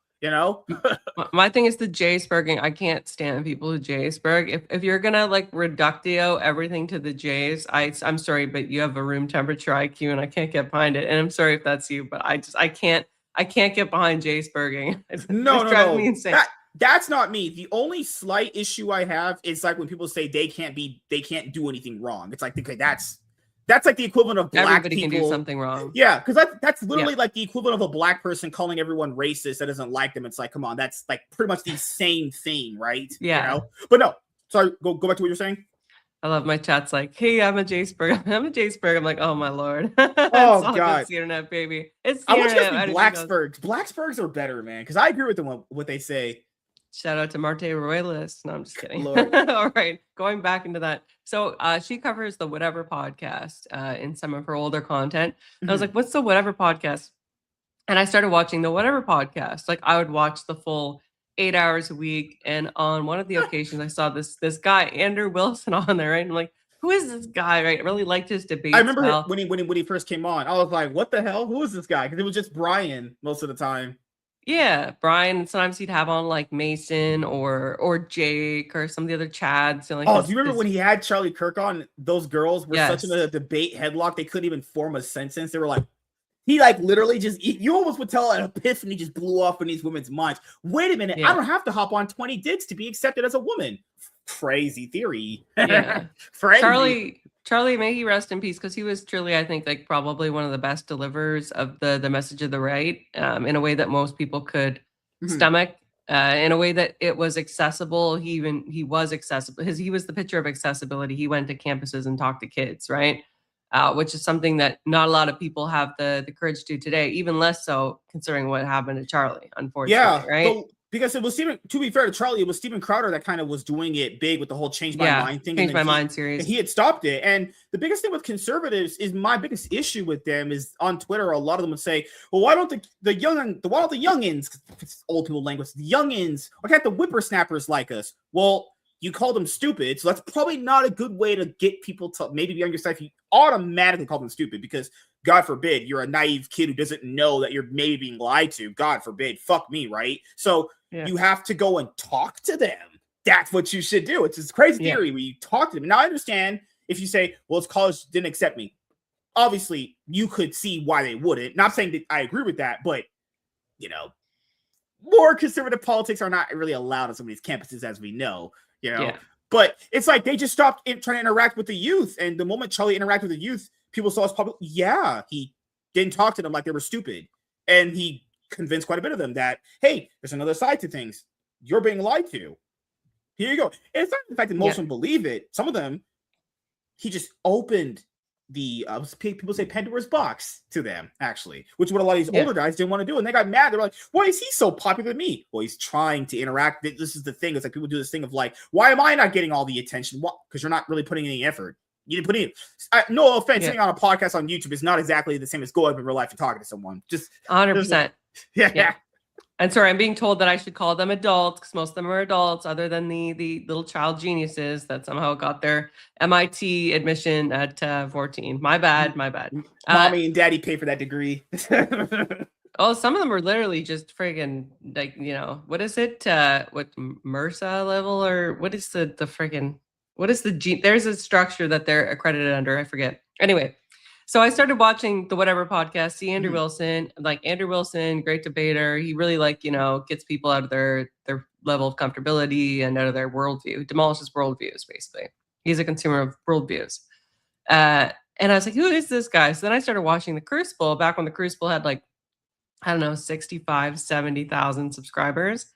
Speaker 2: My thing is the J-spurging. I can't stand people who J-spurg. If you're gonna like reductio everything to the J's, I'm sorry, but you have a room temperature IQ and I can't get behind it. And I'm sorry if that's you, but I can't get behind J-spurging.
Speaker 1: No.
Speaker 2: Me insane.
Speaker 1: That's not me. The only slight issue I have is like when people say they can't do anything wrong. It's like, okay, that's like the equivalent of black
Speaker 2: everybody
Speaker 1: people
Speaker 2: can do something wrong.
Speaker 1: Yeah, because that's literally like the equivalent of a black person calling everyone racist that doesn't like them. It's like, come on, that's like pretty much the same thing, right?
Speaker 2: Yeah.
Speaker 1: But no, sorry, go back to what you're saying.
Speaker 2: I love my chats like, hey, I'm a J-spurg. I'm like, oh my lord.
Speaker 1: Oh God,
Speaker 2: it's the internet, baby. It's the
Speaker 1: I want you
Speaker 2: internet.
Speaker 1: to be black spurgs. Black spurgs are better, man, because I agree with them what they say.
Speaker 2: Shout out to Marte Royalist. No, I'm just kidding. All right. Going back into that. So she covers the Whatever podcast in some of her older content. I was like, what's the Whatever podcast? And I started watching the Whatever podcast. Like I would watch the full 8 hours a week. And on one of the occasions, I saw this guy, Andrew Wilson, on there, right? And I'm like, who is this guy? Right? I really liked his debate.
Speaker 1: I remember when he first came on, I was like, what the hell? Who is this guy? Because it was just Brian most of the time.
Speaker 2: Yeah, Brian. Sometimes he'd have on like Mason or Jake or some of the other Chads. And like,
Speaker 1: do you remember when he had Charlie Kirk on? Those girls were such in a debate headlock they couldn't even form a sentence. They were like, he like literally just you almost would tell an epiphany just blew off in these women's minds. Wait a minute, I don't have to hop on 20 dicks to be accepted as a woman. Crazy theory.
Speaker 2: Yeah, Charlie, may he rest in peace, because he was truly, I think, like probably one of the best deliverers of the message of the right in a way that most people could stomach, in a way that it was accessible. He was accessible because he was the picture of accessibility. He went to campuses and talked to kids, right? Which is something that not a lot of people have the courage to do today, even less so considering what happened to Charlie, unfortunately, right?
Speaker 1: So, because it was to be fair to Charlie, it was Steven Crowder that kind of was doing it big with the whole Change My Mind thing.
Speaker 2: Change My Mind series.
Speaker 1: And he had stopped it. And the biggest thing with conservatives is my biggest issue with them is on Twitter, a lot of them would say, well, why don't the youngins, old people language, the youngins, why can't the whippersnappers like us? Well, you call them stupid, so that's probably not a good way to get people to maybe be on your side. If you automatically call them stupid because, God forbid, you're a naive kid who doesn't know that you're maybe being lied to. God forbid, fuck me, right? So you have to go and talk to them. That's what you should do. It's this crazy theory where you talk to them. Now, I understand if you say, well, it's college didn't accept me. Obviously, you could see why they wouldn't. Not saying that I agree with that, but, more conservative politics are not really allowed on some of these campuses, as we know. But it's like they just stopped trying to interact with the youth. And the moment Charlie interacted with the youth, people saw his public. Yeah, he didn't talk to them like they were stupid. And he convinced quite a bit of them that, hey, there's another side to things. You're being lied to. Here you go. And it's not the fact that most of them believe it. Some of them, he just opened the people say Pandora's box to them, actually, which is what a lot of these older guys didn't want to do. And they got mad. They're like, why is he so popular to me? Well, he's trying to interact. This is the thing. It's like people do this thing of like, why am I not getting all the attention? What? Because you're not really putting any effort. You didn't put in. No offense, sitting on a podcast on YouTube is not exactly the same as going up in real life and talking to someone. Just
Speaker 2: 100%.
Speaker 1: Yeah.
Speaker 2: And sorry, I'm being told that I should call them adults because most of them are adults, other than the little child geniuses that somehow got their MIT admission at 14. My bad.
Speaker 1: Mommy and daddy pay for that degree.
Speaker 2: Oh, some of them are literally just friggin' like, what is it? What MRSA level, or what is the friggin', what is there's a structure that they're accredited under. I forget. Anyway. So I started watching the Whatever podcast, see Andrew Wilson, like Andrew Wilson, great debater. He really gets people out of their level of comfortability and out of their worldview, demolishes worldviews, basically. He's a consumer of worldviews. And I was like, who is this guy? So then I started watching the Crucible back when the Crucible had 65, 70,000 subscribers.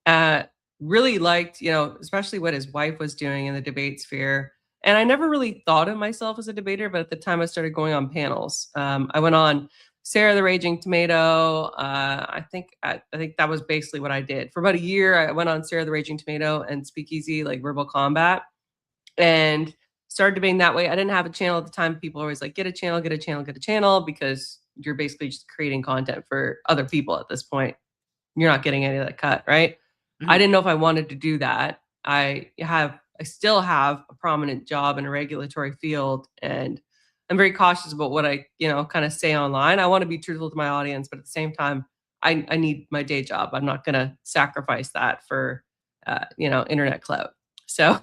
Speaker 2: Really liked, especially what his wife was doing in the debate sphere. And I never really thought of myself as a debater, but at the time I started going on panels. I went on Sarah the Raging Tomato. I think that was basically what I did for about a year. I went on Sarah the Raging Tomato and Speakeasy, like Verbal Combat, and started debating that way. I didn't have a channel at the time. People are always like, get a channel, because you're basically just creating content for other people at this point. You're not getting any of that cut, right? Mm-hmm. I didn't know if I wanted to do that. I still have a prominent job in a regulatory field, and I'm very cautious about what I, kind of say online. I want to be truthful to my audience, but at the same time, I need my day job. I'm not going to sacrifice that for, internet clout. So,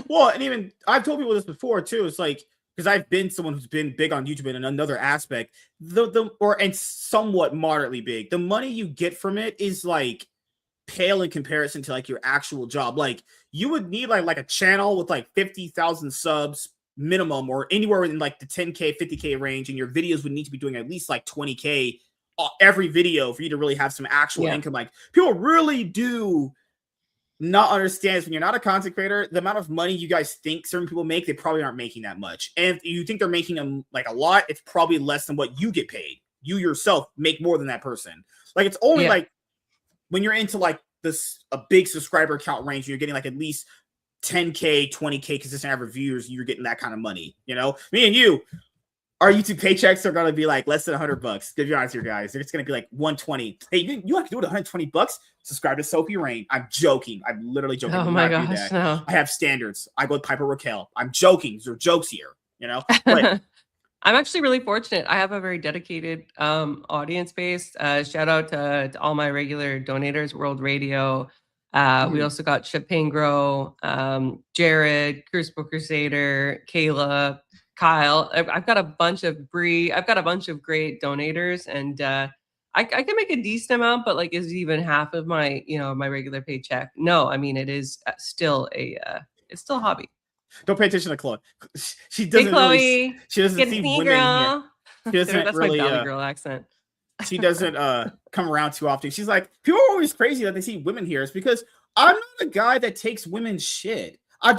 Speaker 1: well, and even I've told people this before too. It's like, because I've been someone who's been big on YouTube in another aspect, and somewhat moderately big. The money you get from it is like pale in comparison to like your actual job. Like you would need like a channel with like 50,000 subs minimum, or anywhere in like the 10K, 50K range, and your videos would need to be doing at least like 20K every video for you to really have some actual income. Like people really do not understand is when you're not a content creator, the amount of money you guys think certain people make, they probably aren't making that much. And if you think they're making them like a lot, it's probably less than what you get paid. You yourself make more than that person. Like it's only like when you're into like a big subscriber count range, you're getting like at least 10K, 20K consistent average viewers, you're getting that kind of money. Me and you, our YouTube paychecks are going to be like less than $100. To be honest here, guys, it's going to be like 120. Hey, you have to do it $120. Subscribe to Sophie Rain. I'm joking. I'm literally joking.
Speaker 2: Oh my gosh, no.
Speaker 1: I have standards. I go with Piper Raquel. I'm joking. There are jokes here, But
Speaker 2: I'm actually really fortunate. I have a very dedicated audience base. Shout out to all my regular donators, World Radio. We also got Champagne Grow, Jared, Crucible Crusader, Kayla, Kyle. I've got a bunch of Bree. I've got a bunch of great donators, and I can make a decent amount, but like, is it even half of my, my regular paycheck? No, I mean, it is still it's still a hobby.
Speaker 1: Don't pay attention to Chloe. She doesn't really. She doesn't see women here. She doesn't
Speaker 2: That's
Speaker 1: really.
Speaker 2: My Valley Girl accent.
Speaker 1: She doesn't come around too often. She's like, people are always crazy that they see women here. It's because I'm not a guy that takes women's shit. I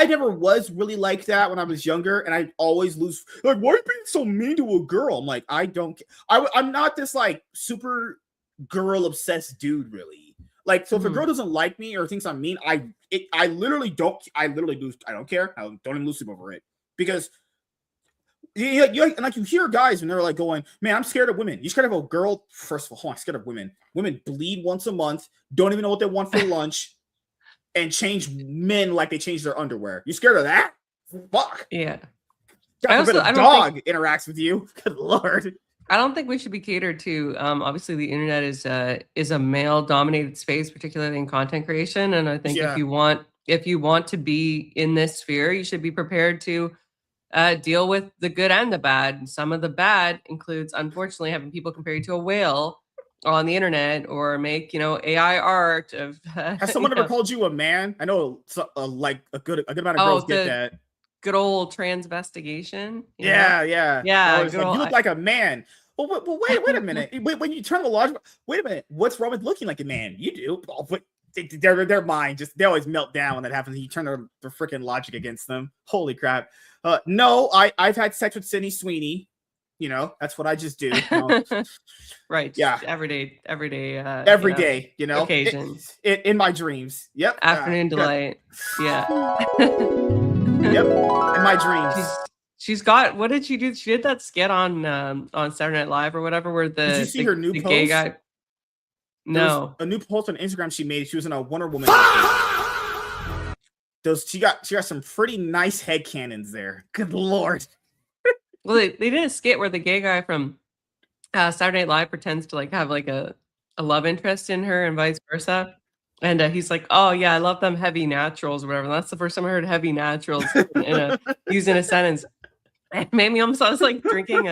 Speaker 1: never was really like that when I was younger, and I always lose. Like, why are you being so mean to a girl? I'm like, I'm not this like super girl obsessed dude, really. Like, so if a girl doesn't like me or thinks I'm mean, I literally don't. I don't care. I don't even lose sleep over it, because you hear guys when they're like going, man, I'm scared of women. You're scared of a girl. First of all, I'm scared of women. Women bleed once a month, don't even know what they want for lunch, and change men like they change their underwear. You scared of that? Fuck.
Speaker 2: Yeah.
Speaker 1: A dog interacts with you. Good Lord.
Speaker 2: I don't think we should be catered to. Obviously, the internet is a male-dominated space, particularly in content creation. And I think if you want to be in this sphere, you should be prepared to deal with the good and the bad. And some of the bad includes, unfortunately, having people compare you to a whale on the internet, or make AI art of.
Speaker 1: Has someone ever called you a man? I know, like a good amount of girls get that.
Speaker 2: Good old transvestigation.
Speaker 1: Yeah.
Speaker 2: Like,
Speaker 1: you look like a man. Well, wait a minute. When you turn the logic, wait a minute. What's wrong with looking like a man? You do. But their mind they always melt down when that happens. You turn their freaking logic against them. Holy crap. No, I've had sex with Sydney Sweeney. That's what I just do.
Speaker 2: Right.
Speaker 1: Yeah.
Speaker 2: Every day.
Speaker 1: Every day.
Speaker 2: Occasions.
Speaker 1: In my dreams. Yep.
Speaker 2: Afternoon delight. Yeah.
Speaker 1: Yep. In my dreams.
Speaker 2: She's got. What did she do? She did that skit on Saturday Night Live or whatever, where
Speaker 1: did you see her new post?
Speaker 2: Gay guy. No.
Speaker 1: A new post on Instagram she made. She was in a Wonder Woman. She got some pretty nice headcanons there. Good Lord.
Speaker 2: Well, they did a skit where the gay guy from Saturday Night Live pretends to like have like a love interest in her and vice versa. And he's like, oh yeah, I love them heavy naturals or whatever. And that's the first time I heard heavy naturals used in a sentence. It made me almost, I was like drinking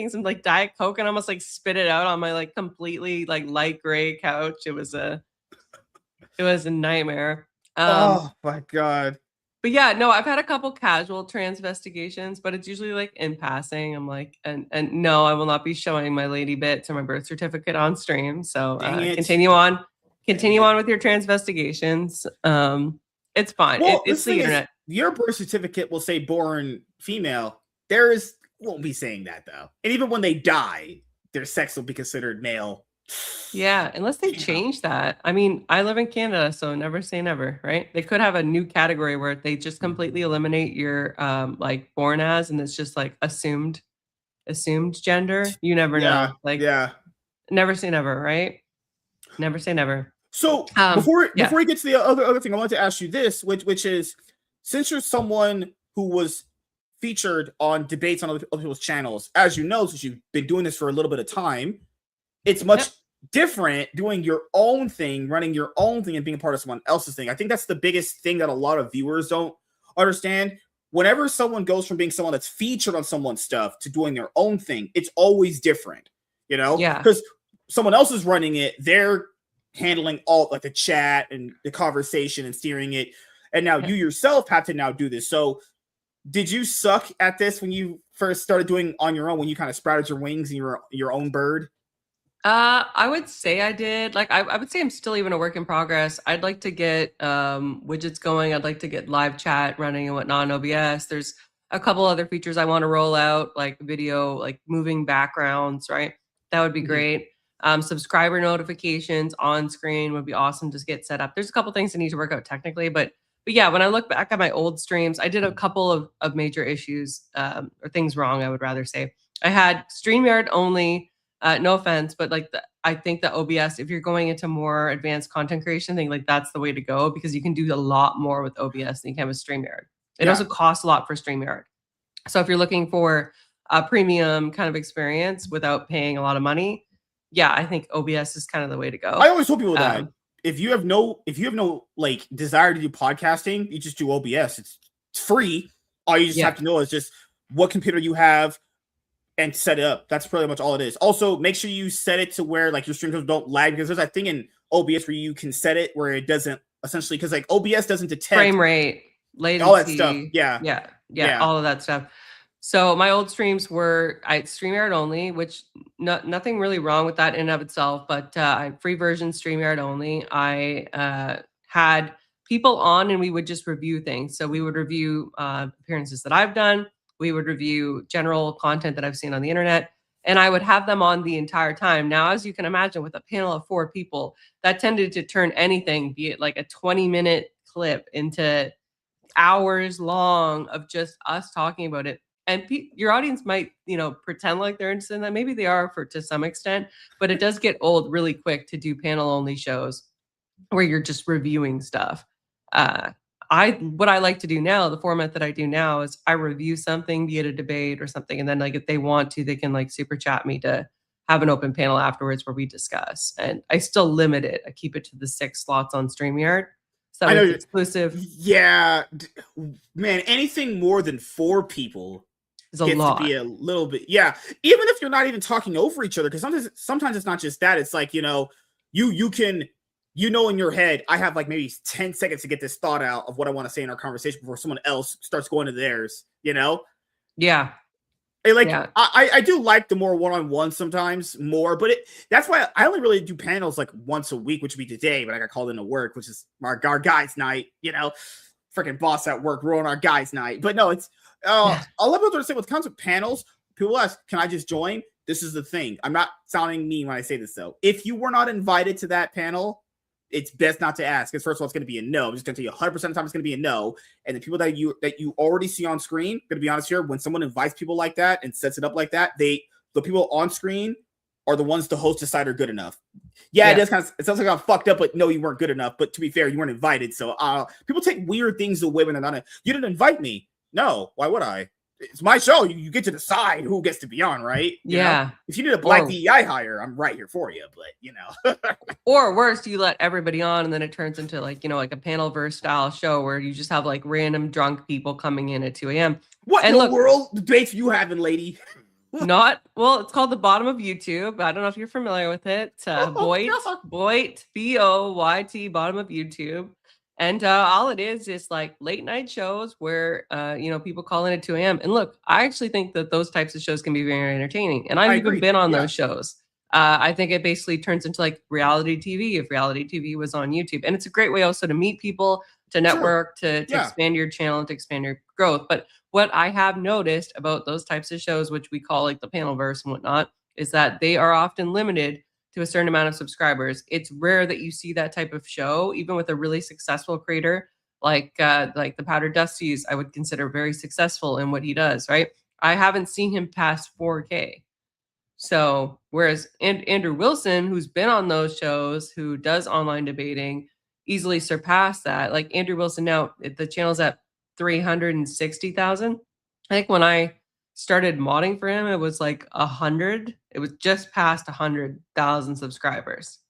Speaker 2: some like Diet Coke and almost like spit it out on my like completely like light gray couch. It was a nightmare.
Speaker 1: Oh my God.
Speaker 2: But yeah, no, I've had a couple casual transvestigations, but it's usually like in passing. I'm like, and no, I will not be showing my lady bits or my birth certificate on stream. So continue on with your transvestigations. It's fine.
Speaker 1: Well,
Speaker 2: it's the internet.
Speaker 1: Your birth certificate will say born female. There is won't be saying that though. And even when they die, their sex will be considered male.
Speaker 2: Yeah, unless they change that. I mean, I live in Canada, so never say never, right? They could have a new category where they just completely eliminate your like born as, and it's just like assumed gender. You never know. Like, never say never, right? Never say never.
Speaker 1: So before we get to the other thing, I wanted to ask you this, which is, since you're someone who was featured on debates on other people's channels, as you know, since you've been doing this for a little bit of time, it's much different doing your own thing, running your own thing, and being a part of someone else's thing. I think that's the biggest thing that a lot of viewers don't understand. Whenever someone goes from being someone that's featured on someone's stuff to doing their own thing, it's always different, you know?
Speaker 2: Yeah.
Speaker 1: Because someone else is running it, they're handling all like the chat and the conversation and steering it. And now you yourself have to now do this. So did you suck at this when you first started doing on your own, when you kind of sprouted your wings and your own bird?
Speaker 2: I would say I did. Like, I would say I'm still even a work in progress. I'd like to get widgets going. I'd like to get live chat running and whatnot on OBS. There's a couple other features I want to roll out, like video, like moving backgrounds, right? That would be great. Subscriber notifications on screen would be awesome to get set up. There's a couple things I need to work out technically, but yeah, when I look back at my old streams, I did a couple of major issues or things wrong, I would rather say. I had StreamYard only. No offense, but like I think that OBS, if you're going into more advanced content creation thing, like that's the way to go, because you can do a lot more with OBS than you can with StreamYard. It also costs a lot for StreamYard. So if you're looking for a premium kind of experience without paying a lot of money, yeah, I think OBS is kind of the way to go.
Speaker 1: I always tell people that if you have no like desire to do podcasting, you just do OBS. It's free. All you just have to know is just what computer you have and set it up. That's pretty much all it is. Also, make sure you set it to where like your streams don't lag, because there's that thing in OBS where you can set it where it doesn't, essentially, because like OBS doesn't detect
Speaker 2: frame rate, latency,
Speaker 1: all that stuff. Yeah,
Speaker 2: all of that stuff. So my old streams were StreamYard only, which nothing really wrong with that in and of itself, but free version StreamYard only. I had people on and we would just review things. So we would review appearances that I've done. We would review general content that I've seen on the internet, and I would have them on the entire time. Now, as you can imagine, with a panel of 4 people, that tended to turn anything, be it like a 20-minute clip, into hours long of just us talking about it. And your audience might, pretend like they're interested in that. Maybe they are to some extent, but it does get old really quick to do panel only shows where you're just reviewing stuff. What I like to do now, the format that I do now, is I review something, be it a debate or something, and then like if they want to, they can like super chat me to have an open panel afterwards where we discuss. And I still limit it. I keep it to the 6 slots on StreamYard. So it's exclusive.
Speaker 1: Yeah, man, anything more than 4 people
Speaker 2: is a lot.
Speaker 1: To be a little bit. Yeah, even if you're not even talking over each other, because sometimes it's not just that. It's like, you can. In your head, I have like maybe 10 seconds to get this thought out of what I want to say in our conversation before someone else starts going to theirs,
Speaker 2: Yeah.
Speaker 1: I do like the more one-on-one sometimes more, but that's why I only really do panels like once a week, which would be today, but I got called into work, which is our guys' night, freaking boss at work ruin our guys' night. But no, it's, I love what they're saying with comes with panels. People ask, can I just join? This is the thing. I'm not sounding mean when I say this though. If you were not invited to that panel, it's best not to ask, because first of all, it's going to be a no. I'm just going to tell you 100% of the time it's going to be a no. And the people that you already see on screen, going to be honest here, when someone invites people like that and sets it up like that, the people on screen are the ones the host decide are good enough. Yeah, it sounds like I'm fucked up, but no, you weren't good enough. But to be fair, you weren't invited. So people take weird things away when they're not. You didn't invite me. No, why would I? It's my show. You get to decide who gets to be on, right? You know? If you need a black DEI hire, I'm right here for you. But
Speaker 2: or worse, you let everybody on, and then it turns into like a panel verse style show where you just have like random drunk people coming in at 2 a.m.
Speaker 1: What in the world debates you having, lady?
Speaker 2: It's called The Bottom of YouTube. I don't know if you're familiar with it. Boyt, Boyt, Bottom of YouTube. And all it is like late night shows where, people call in at 2 a.m. And look, I actually think that those types of shows can be very entertaining. And I've even been on those shows. I think it basically turns into like reality TV if reality TV was on YouTube. And it's a great way also to meet people, to network, to expand your channel, to expand your growth. But what I have noticed about those types of shows, which we call like the Panelverse and whatnot, is that they are often limited to a certain amount of subscribers. It's rare that you see that type of show, even with a really successful creator like the Powder Dusties. I would consider very successful in what he does, right? I haven't seen him past 4K. So whereas Andrew Wilson, who's been on those shows, who does online debating, easily surpassed that. Like Andrew Wilson now, the channel's at 360,000. I think when I started modding for him, it was like 100. It was just past 100,000 subscribers.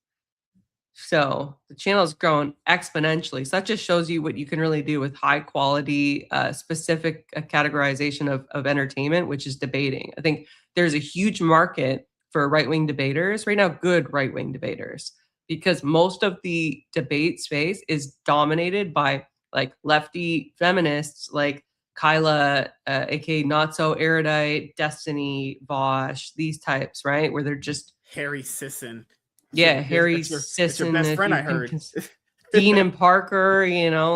Speaker 2: So the channel has grown exponentially. So that just shows you what you can really do with high quality, specific categorization of entertainment, which is debating. I think there's a huge market for right-wing debaters right now, good right-wing debaters, because most of the debate space is dominated by like lefty feminists like Kyla, aka Not So Erudite, Destiny, Vosh, these types, right? Where they're just
Speaker 1: Harry Sisson.
Speaker 2: Yeah, Harry Sisson,
Speaker 1: your best friend, I heard.
Speaker 2: Dean and Parker,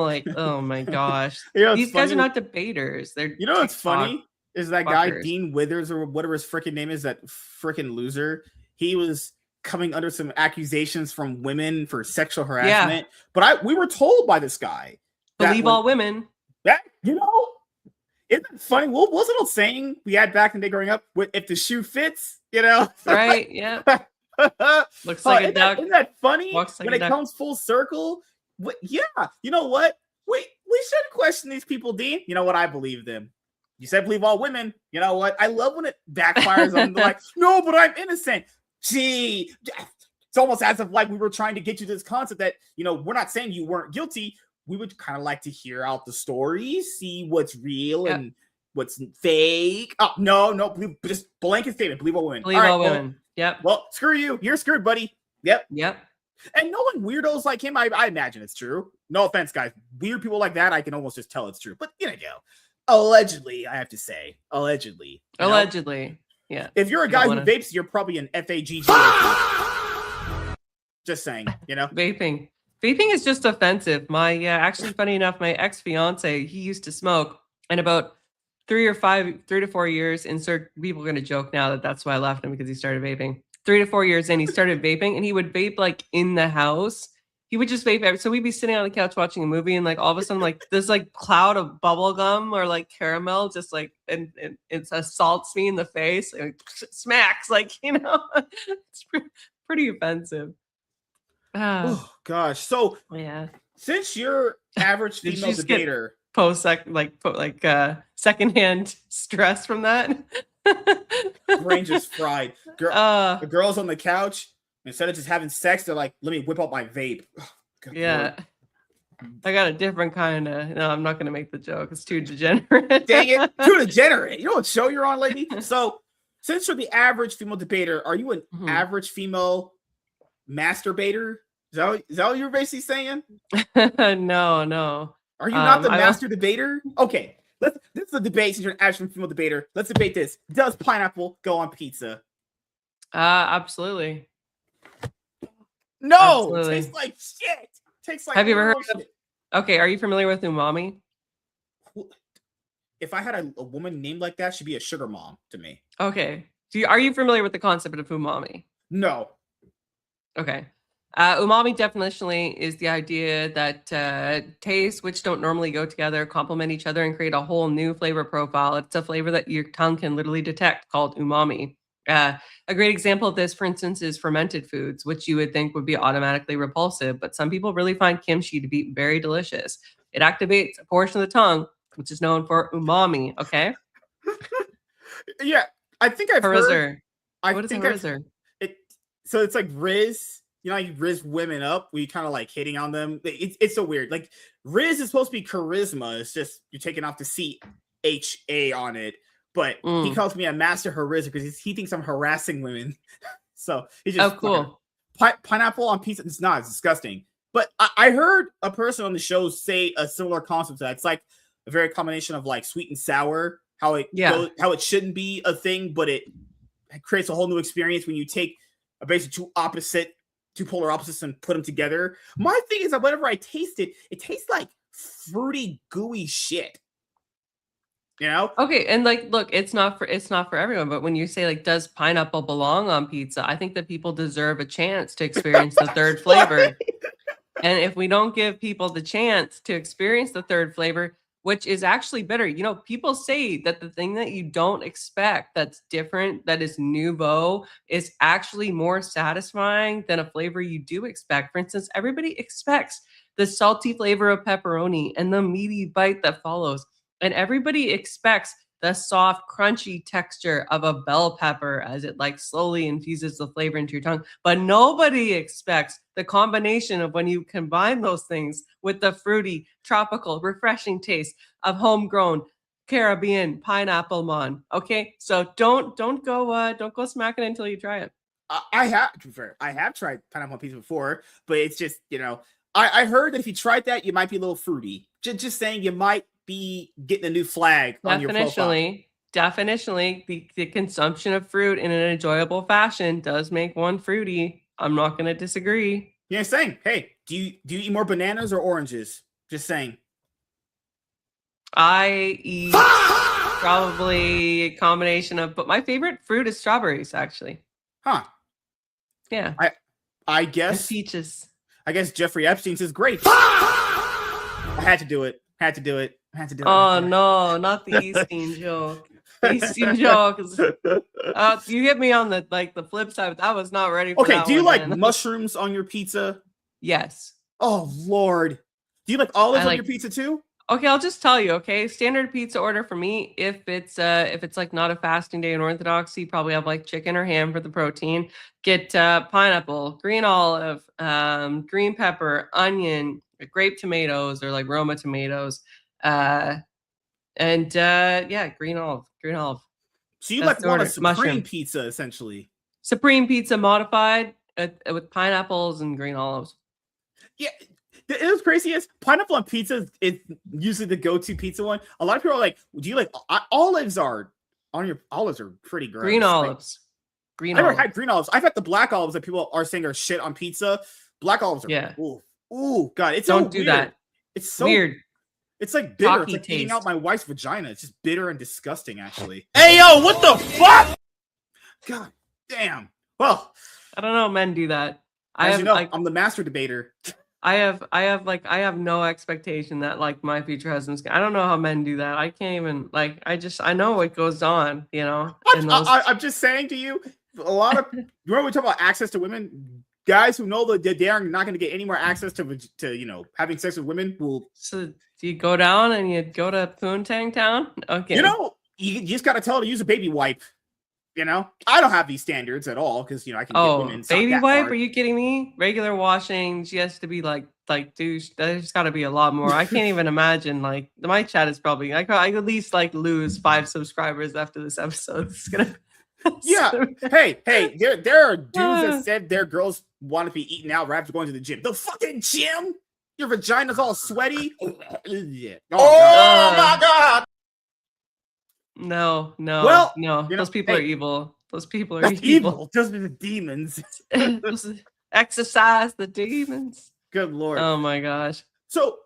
Speaker 2: like, oh my gosh. These guys are not debaters. They're
Speaker 1: what's funny is that guy, Dean Withers, or whatever his freaking name is, that freaking loser. He was coming under some accusations from women for sexual harassment. Yeah. But we were told by this guy.
Speaker 2: Believe all women.
Speaker 1: That, isn't it funny? What was an old saying we had back in the day growing up? If the shoe fits,
Speaker 2: Right, yeah. Looks like a duck.
Speaker 1: Isn't that funny? When it comes full circle? Yeah. You know what? We should question these people, Dean. You know what? I believe them. You said believe all women. You know what? I love when it backfires on them. Like, no, but I'm innocent. Gee, it's almost as if like we were trying to get you to this concept that, we're not saying you weren't guilty. We would kind of like to hear out the story, see what's real and what's fake. Oh, no, just blanket statement. Believe all women.
Speaker 2: Believe all women. Yep.
Speaker 1: Well, screw you. You're screwed, buddy. Yep.
Speaker 2: Yep.
Speaker 1: And knowing weirdos like him, I imagine it's true. No offense, guys. Weird people like that, I can almost just tell it's true. But, allegedly, I have to say. Allegedly.
Speaker 2: Yeah.
Speaker 1: If you're a guy who vapes, you're probably an FAGG. Just saying,
Speaker 2: Vaping is just offensive. Actually, funny enough, my ex-fiance, he used to smoke. And about 3 to 4 years, and people are going to joke now that that's why I left him, because he started vaping. 3 to 4 years in, he started vaping, and he would vape like in the house. He would just vape. So we'd be sitting on the couch watching a movie, and like all of a sudden, like this like cloud of bubble gum or like caramel, just like and it assaults me in the face, and smacks, like it's pretty offensive.
Speaker 1: Oh gosh. So since you're average female debater,
Speaker 2: secondhand stress from that.
Speaker 1: Brain just fried. The girls on the couch, instead of just having sex, they're like, let me whip out my vape.
Speaker 2: Lord. I got a different kind of. No, I'm not gonna make the joke. It's too degenerate.
Speaker 1: Dang it, too degenerate. You know what show you're on, lady? So since you're the average female debater, are you an average female masturbator? Is that what you're basically saying?
Speaker 2: No.
Speaker 1: Are you not the master debater? Okay, this is a debate. Since you're an average female debater, let's debate this. Does pineapple go on pizza?
Speaker 2: Absolutely.
Speaker 1: No, absolutely. It tastes like shit. Tastes like.
Speaker 2: Have you ever heard of? Okay, are you familiar with umami?
Speaker 1: If I had a woman named like that, she'd be a sugar mom to me.
Speaker 2: Okay. Are you familiar with the concept of umami?
Speaker 1: No.
Speaker 2: Okay. Umami definitionally is the idea that tastes, which don't normally go together, complement each other and create a whole new flavor profile. It's a flavor that your tongue can literally detect, called umami. A great example of this, for instance, is fermented foods, which you would think would be automatically repulsive, but some people really find kimchi to be very delicious. It activates a portion of the tongue, which is known for umami. Okay.
Speaker 1: Yeah, I think I've heard.
Speaker 2: What is a Rizzer?
Speaker 1: So it's like Riz. You Riz women up. We kind of like hitting on them. It's so weird. Like Riz is supposed to be charisma. It's just you're taking off the CHA on it. But he calls me a master harizzer because he thinks I'm harassing women. So he just
Speaker 2: cool.
Speaker 1: Pineapple on pizza. It's not. It's disgusting. But I heard a person on the show say a similar concept to that. It's like a very combination of like sweet and sour. How it shouldn't be a thing, but it creates a whole new experience when you take basically two polar opposites and put them together. My thing is that whenever I taste it, it tastes like fruity, gooey shit. You know?
Speaker 2: Okay, and like, look, it's not for everyone. But when you say like, does pineapple belong on pizza? I think that people deserve a chance to experience the third flavor. And if we don't give people the chance to experience the third flavor, which is actually better, you know, people say that the thing that you don't expect, that's different, that is nouveau, is actually more satisfying than a flavor you do expect. For instance, everybody expects the salty flavor of pepperoni and the meaty bite that follows. And everybody expects the soft, crunchy texture of a bell pepper as it like slowly infuses the flavor into your tongue. But nobody expects the combination of when you combine those things with the fruity, tropical, refreshing taste of homegrown Caribbean pineapple mon. Okay, so don't go smacking until you try it.
Speaker 1: I have tried pineapple on pizza before, but it's just, you know, I heard that if you tried that, you might be a little fruity. Just saying, you might be getting a new flag on your profile.
Speaker 2: Definitionally, the consumption of fruit in an enjoyable fashion does make one fruity. I'm not going to disagree.
Speaker 1: Yeah, saying, hey, do you eat more bananas or oranges? Just saying.
Speaker 2: I eat probably a combination of, but my favorite fruit is strawberries, actually.
Speaker 1: Huh.
Speaker 2: Yeah.
Speaker 1: I guess.
Speaker 2: And peaches.
Speaker 1: I guess Jeffrey Epstein says great. I had to do it.
Speaker 2: Oh no, not the Easting joke. Easting joke. You hit me on the flip side, but I was not ready for that.
Speaker 1: Okay, do you like mushrooms on your pizza?
Speaker 2: Yes.
Speaker 1: Oh Lord. Do you like olives on your pizza too?
Speaker 2: Okay, I'll just tell you, okay? Standard pizza order for me, if it's like not a fasting day in Orthodoxy, probably have like chicken or ham for the protein. Get pineapple, green olive, green pepper, onion, grape tomatoes or like Roma tomatoes, and green olive.
Speaker 1: So you want a supreme pizza essentially?
Speaker 2: Supreme pizza modified with pineapples and green olives.
Speaker 1: Yeah. It was crazy. Is pineapple on pizza is usually the go-to pizza one. A lot of people are like, "Do you like olives? Are pretty gross."
Speaker 2: Green olives.
Speaker 1: I've never had green olives. I've had the black olives that people are saying are shit on pizza. Black olives are ooh, God, it's
Speaker 2: don't do that.
Speaker 1: It's so
Speaker 2: weird.
Speaker 1: It's like bitter. It's like eating out my wife's vagina. It's just bitter and disgusting, actually.
Speaker 3: Hey yo, what the fuck?
Speaker 1: God damn. Well,
Speaker 2: I don't know. Men do that.
Speaker 1: I'm the master debater.
Speaker 2: I have no expectation that like my future husband's. I don't know how men do that. I can't even I know what goes on, you know.
Speaker 1: I'm just saying to you, a lot of remember we talk about access to women. Guys who know that they are not going to get any more access to you know having sex with women will.
Speaker 2: So do you go down and you go to Poontang Town? Okay.
Speaker 1: You know, you just got to tell her to use a baby wipe. You know, I don't have these standards at all because you know I can get women.
Speaker 2: Baby wipe? Hard. Are you kidding me? Regular washing, she has to be like douche. There's got to be a lot more. I can't even imagine. Like my chat is probably I at least like lose 5 subscribers after this episode. It's gonna.
Speaker 1: Yeah. Hey, there are dudes that said their girls want to be eating out right after going to the gym. The fucking gym? Your vagina's all sweaty. Oh
Speaker 3: my God.
Speaker 2: No.
Speaker 1: Well,
Speaker 2: no. Those people are evil. Those people are evil.
Speaker 1: Those are the demons.
Speaker 2: Exercise the demons.
Speaker 1: Good Lord.
Speaker 2: Oh my gosh.
Speaker 1: So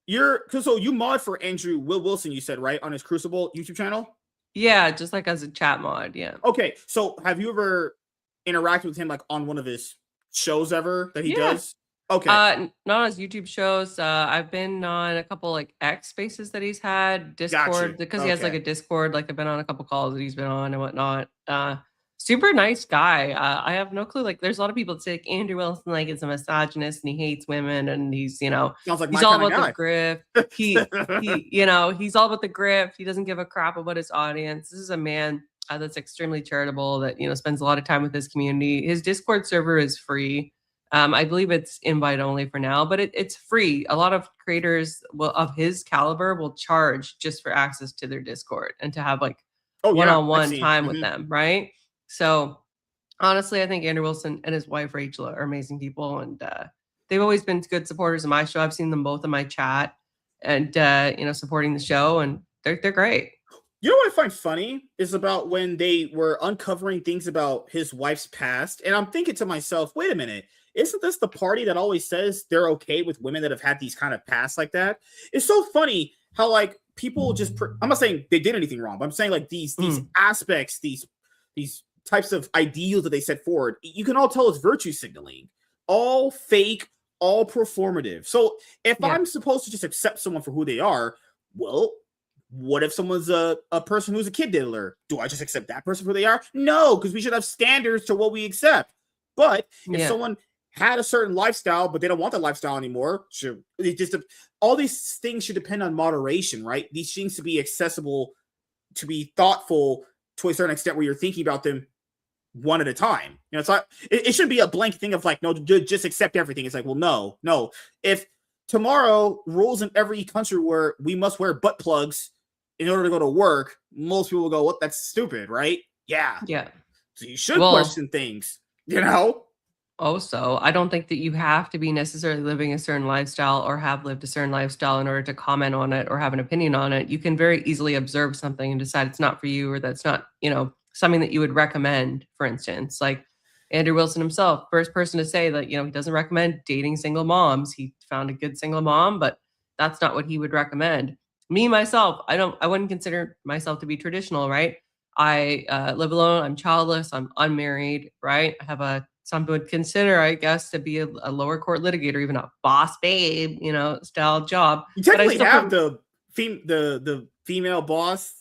Speaker 1: you mod for Andrew Will Wilson, you said, right? On his Crucible YouTube channel?
Speaker 2: Yeah, just like as a chat mod, yeah.
Speaker 1: Okay. So have you ever interacted with him like on one of his shows ever that he does? Okay.
Speaker 2: Not on his YouTube shows. I've been on a couple like X spaces that he's had, Discord, because he has like a Discord. Like I've been on a couple calls that he's been on and whatnot. Super nice guy. I have no clue. Like there's a lot of people that say like, Andrew Wilson like is a misogynist and he hates women and he's, you know, he's all about the grift. He you know, he's all about the grift. He doesn't give a crap about his audience. This is a man that's extremely charitable that, you know, spends a lot of time with his community. His Discord server is free. I believe it's invite only for now, but it's free. A lot of creators of his caliber will charge just for access to their Discord and to have like one-on-one time with them, right? So honestly, I think Andrew Wilson and his wife Rachel are amazing people, and they've always been good supporters of my show. I've seen them both in my chat, and you know, supporting the show, and they're great.
Speaker 1: You know what I find funny is about when they were uncovering things about his wife's past, and I'm thinking to myself, wait a minute, isn't this the party that always says they're okay with women that have had these kind of pasts like that? It's so funny how like people just I'm not saying they did anything wrong, but I'm saying like these aspects, these types of ideals that they set forward, you can all tell it's virtue signaling, all fake, all performative. So if I'm supposed to just accept someone for who they are, well, what if someone's a person who's a kid diddler? Do I just accept that person for who they are? No, because we should have standards to what we accept. But if someone had a certain lifestyle, but they don't want that lifestyle anymore, all these things should depend on moderation, right? These things to be accessible, to be thoughtful to a certain extent where you're thinking about them one at a time. You know, it's not, it shouldn't be a blanket thing of like, no, just accept everything. It's like, well, no. If tomorrow rules in every country where we must wear butt plugs in order to go to work, most people will go, what? That's stupid, right? Yeah. So you should question things, you know?
Speaker 2: Also, I don't think that you have to be necessarily living a certain lifestyle or have lived a certain lifestyle in order to comment on it or have an opinion on it. You can very easily observe something and decide it's not for you, or that's not, something that you would recommend, for instance. Like Andrew Wilson himself, first person to say that, he doesn't recommend dating single moms. He found a good single mom, but that's not what he would recommend. Me, myself, I wouldn't consider myself to be traditional, right? I live alone. I'm childless. I'm unmarried, right? I have some would consider, I guess, to be a lower court litigator, even a boss babe, style job.
Speaker 1: You technically have the female boss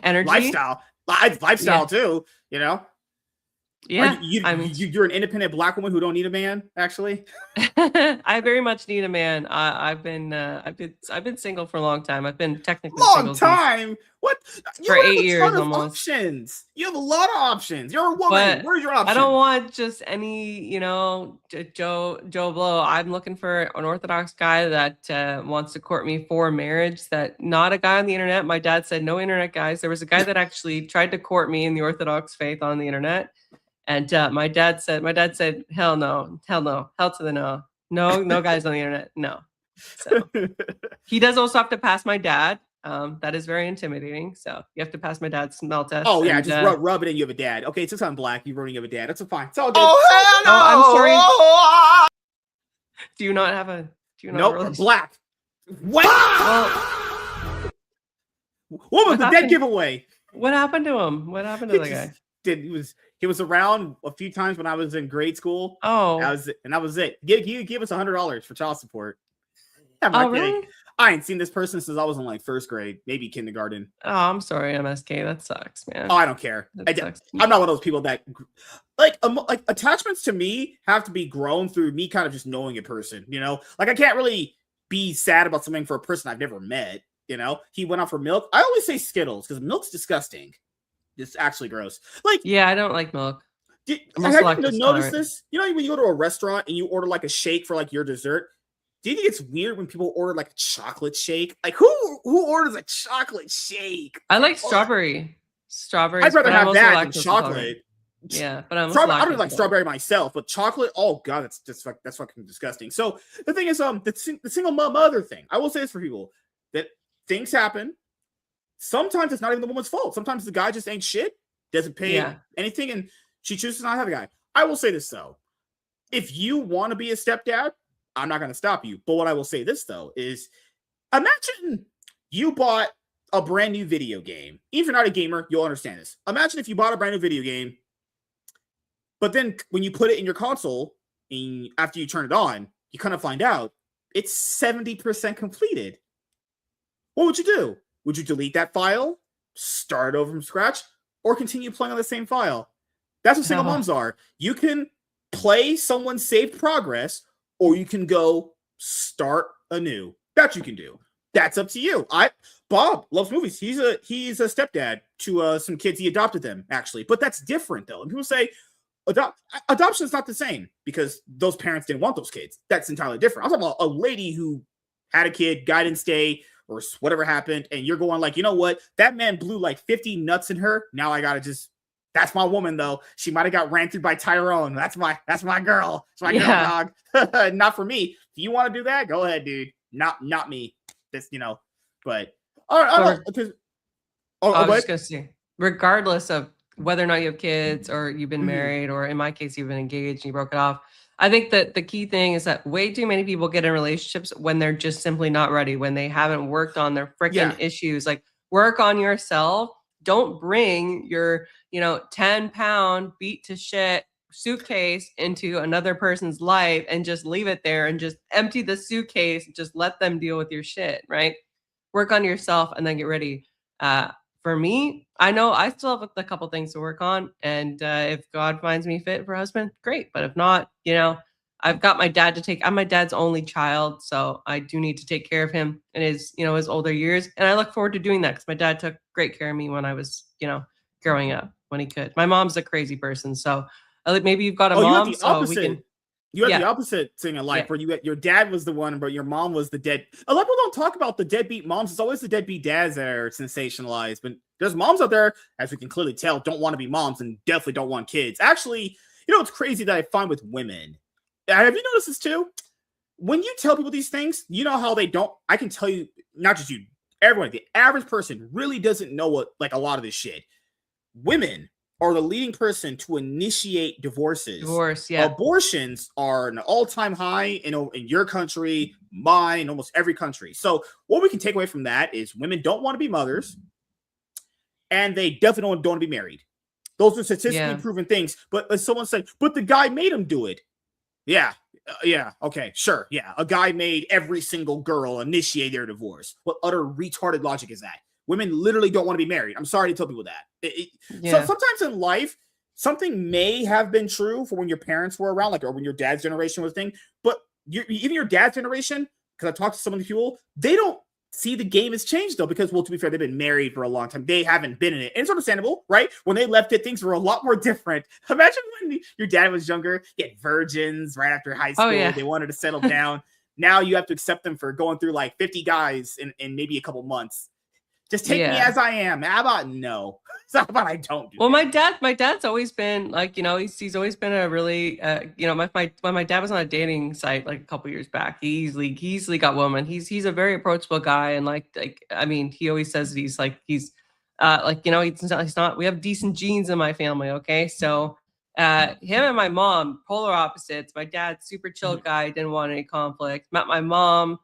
Speaker 2: energy
Speaker 1: lifestyle too,
Speaker 2: Yeah,
Speaker 1: you're an independent Black woman who don't need a man. Actually,
Speaker 2: I very much need a man. I've been single for a long time. I've been technically
Speaker 1: long time. What?
Speaker 2: For 8 years almost.
Speaker 1: Options. You have a lot of options. You're a woman.
Speaker 2: But
Speaker 1: where's your option?
Speaker 2: I don't want just any, Joe Blow. I'm looking for an Orthodox guy that wants to court me for marriage. That not a guy on the internet. My dad said no internet guys. There was a guy that actually tried to court me in the Orthodox faith on the internet. And my dad said, hell no, hell to the no guys on the internet, no. So he does also have to pass my dad. That is very intimidating. So you have to pass my dad's smell test.
Speaker 1: Oh yeah, just rub it in. You have a dad. Okay, since I'm Black, you're running of a dad. That's fine. It's all good.
Speaker 3: Oh hell no!
Speaker 2: I'm sorry. Do you not have a? Do you not?
Speaker 1: Nope, really... Black. What? What was the dead giveaway?
Speaker 2: What happened to him? What happened to the guy?
Speaker 1: He was around a few times when I was in grade school.
Speaker 2: Oh,
Speaker 1: that was it. He gave us $100 for child support.
Speaker 2: Really?
Speaker 1: I ain't seen this person since I was in like first grade, maybe kindergarten.
Speaker 2: Oh, I'm sorry, MSK. That sucks, man.
Speaker 1: Oh, I don't care. I'm not one of those people that like attachments to me have to be grown through me kind of just knowing a person. Like I can't really be sad about something for a person I've never met. He went out for milk. I always say Skittles because milk's disgusting. It's actually gross. Like,
Speaker 2: yeah, I don't like milk.
Speaker 1: Have you noticed this? When you go to a restaurant and you order like a shake for like your dessert, do you think it's weird when people order like a chocolate shake? Like, who orders a chocolate shake?
Speaker 2: I like strawberry. Strawberry.
Speaker 1: I'd rather have that than chocolate.
Speaker 2: Yeah, but I
Speaker 1: don't like strawberry myself, but chocolate. Oh god, that's fucking disgusting. So the thing is, the single mother thing. I will say this for people that things happen. Sometimes it's not even the woman's fault. Sometimes the guy just ain't shit, doesn't pay anything, and she chooses not to have a guy. I will say this, though. If you want to be a stepdad, I'm not going to stop you. But what I will say this, though, is imagine you bought a brand new video game. Even if you're not a gamer, you'll understand this. Imagine if you bought a brand new video game, but then when you put it in your console, and after you turn it on, you kind of find out it's 70% completed. What would you do? Would you delete that file, start over from scratch, or continue playing on the same file? That's what single moms are. You can play someone's saved progress, or you can go start anew. That you can do. That's up to you. Bob loves movies. He's a stepdad to some kids. He adopted them, actually. But that's different, though. And people say adoption is not the same because those parents didn't want those kids. That's entirely different. I'm talking about a lady who had a kid, guy didn't stay, or whatever happened, and you're going like, you know what? That man blew like 50 nuts in her. Now I gotta that's my woman though. She might have got ran through by Tyrone. That's my girl. It's my girl, dog. Not for me. If you want to do that, go ahead, dude. Not me. That's but I don't know.
Speaker 2: I was just gonna say, regardless of whether or not you have kids or you've been married, or in my case, you've been engaged and you broke it off. I think that the key thing is that way too many people get in relationships when they're just simply not ready, when they haven't worked on their freaking issues. Like, work on yourself. Don't bring your, 10-pound beat to shit suitcase into another person's life and just leave it there and just empty the suitcase. Just let them deal with your shit, right? Work on yourself and then get ready. For me, I know I still have a couple things to work on, and if God finds me fit for a husband, great. But if not, I've got my dad to take. I'm my dad's only child, so I do need to take care of him in his, his older years, and I look forward to doing that because my dad took great care of me when I was, growing up when he could. My mom's a crazy person, so maybe you've got a mom,
Speaker 1: you
Speaker 2: so we can.
Speaker 1: You had the opposite thing in life where your dad was the one, but your mom was the dead. A lot of people don't talk about the deadbeat moms. It's always the deadbeat dads that are sensationalized. But there's moms out there, as we can clearly tell, don't want to be moms and definitely don't want kids. Actually, it's crazy that I find with women. Have you noticed this too? When you tell people these things, you know how they don't. I can tell you, not just you, everyone, the average person really doesn't know what, like, a lot of this shit. Women are the leading person to initiate divorces. Abortions are an all-time high in your country, mine, almost every country. So what we can take away from that is women don't want to be mothers, and they definitely don't want to be married. Those are statistically proven things. But someone said, but the guy made him do it. Yeah, okay, sure, yeah. A guy made every single girl initiate their divorce. What utter retarded logic is that? Women literally don't want to be married. I'm sorry to tell people that. So sometimes in life, something may have been true for when your parents were around, or when your dad's generation was a thing. But even your dad's generation, because I talked to some of the people, they don't see the game has changed, though, because, well, to be fair, they've been married for a long time. They haven't been in it. And it's understandable, right? When they left it, things were a lot more different. Imagine when your dad was younger, you had virgins right after high school. They wanted to settle down. Now you have to accept them for going through like 50 guys in maybe a couple months. Just take me as I am. How about no? How about I don't do that?
Speaker 2: My dad's always been like, he's always been a really, when my dad was on a dating site like a couple years back, he easily got women. He's a very approachable guy. And he always says that he's not, we have decent genes in my family. Okay. So, him and my mom, polar opposites. My dad's super chill guy, didn't want any conflict. Met my mom,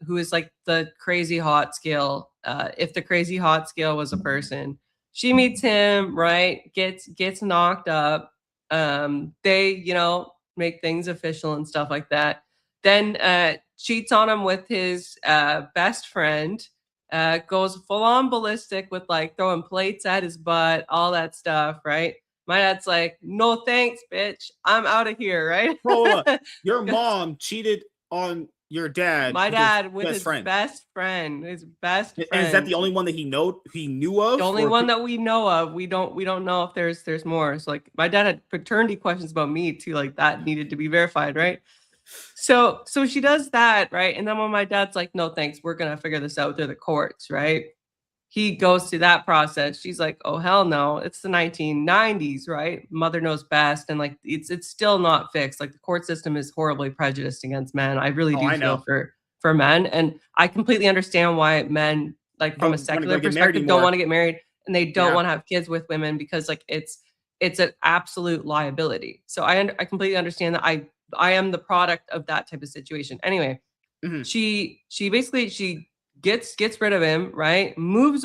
Speaker 2: who is like the crazy hot scale. If the crazy hot scale was a person, she meets him, right? Gets knocked up. They, make things official and stuff like that. Then cheats on him with his best friend. Goes full on ballistic with like throwing plates at his butt, all that stuff, right? My dad's like, no thanks, bitch. I'm out of here, right?
Speaker 1: Bro, your mom cheated on your dad.
Speaker 2: My dad with his best friend. His best friend.
Speaker 1: And is that the only one that he knew of?
Speaker 2: The only one that we know of. We don't know if there's more. So like my dad had paternity questions about me too. Like that needed to be verified, right? So she does that, right? And then when my dad's like, no thanks, we're gonna figure this out through the courts, right? He goes through that process. She's like, oh hell no, it's the 1990s, right? Mother knows best, and like it's still not fixed. Like the court system is horribly prejudiced against men. I really do feel for men, and I completely understand why men, like from a secular perspective, don't want to get married and they don't want to have kids with women because like it's an absolute liability. So I completely understand that. I am the product of that type of situation. Anyway, she basically gets rid of him, right? Moves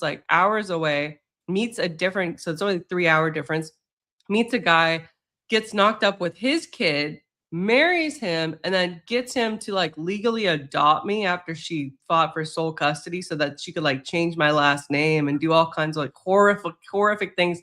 Speaker 2: like hours away, meets a different, so it's only a 3-hour difference, meets a guy, gets knocked up with his kid, marries him, and then gets him to like legally adopt me after she fought for sole custody so that she could like change my last name and do all kinds of like horrific things.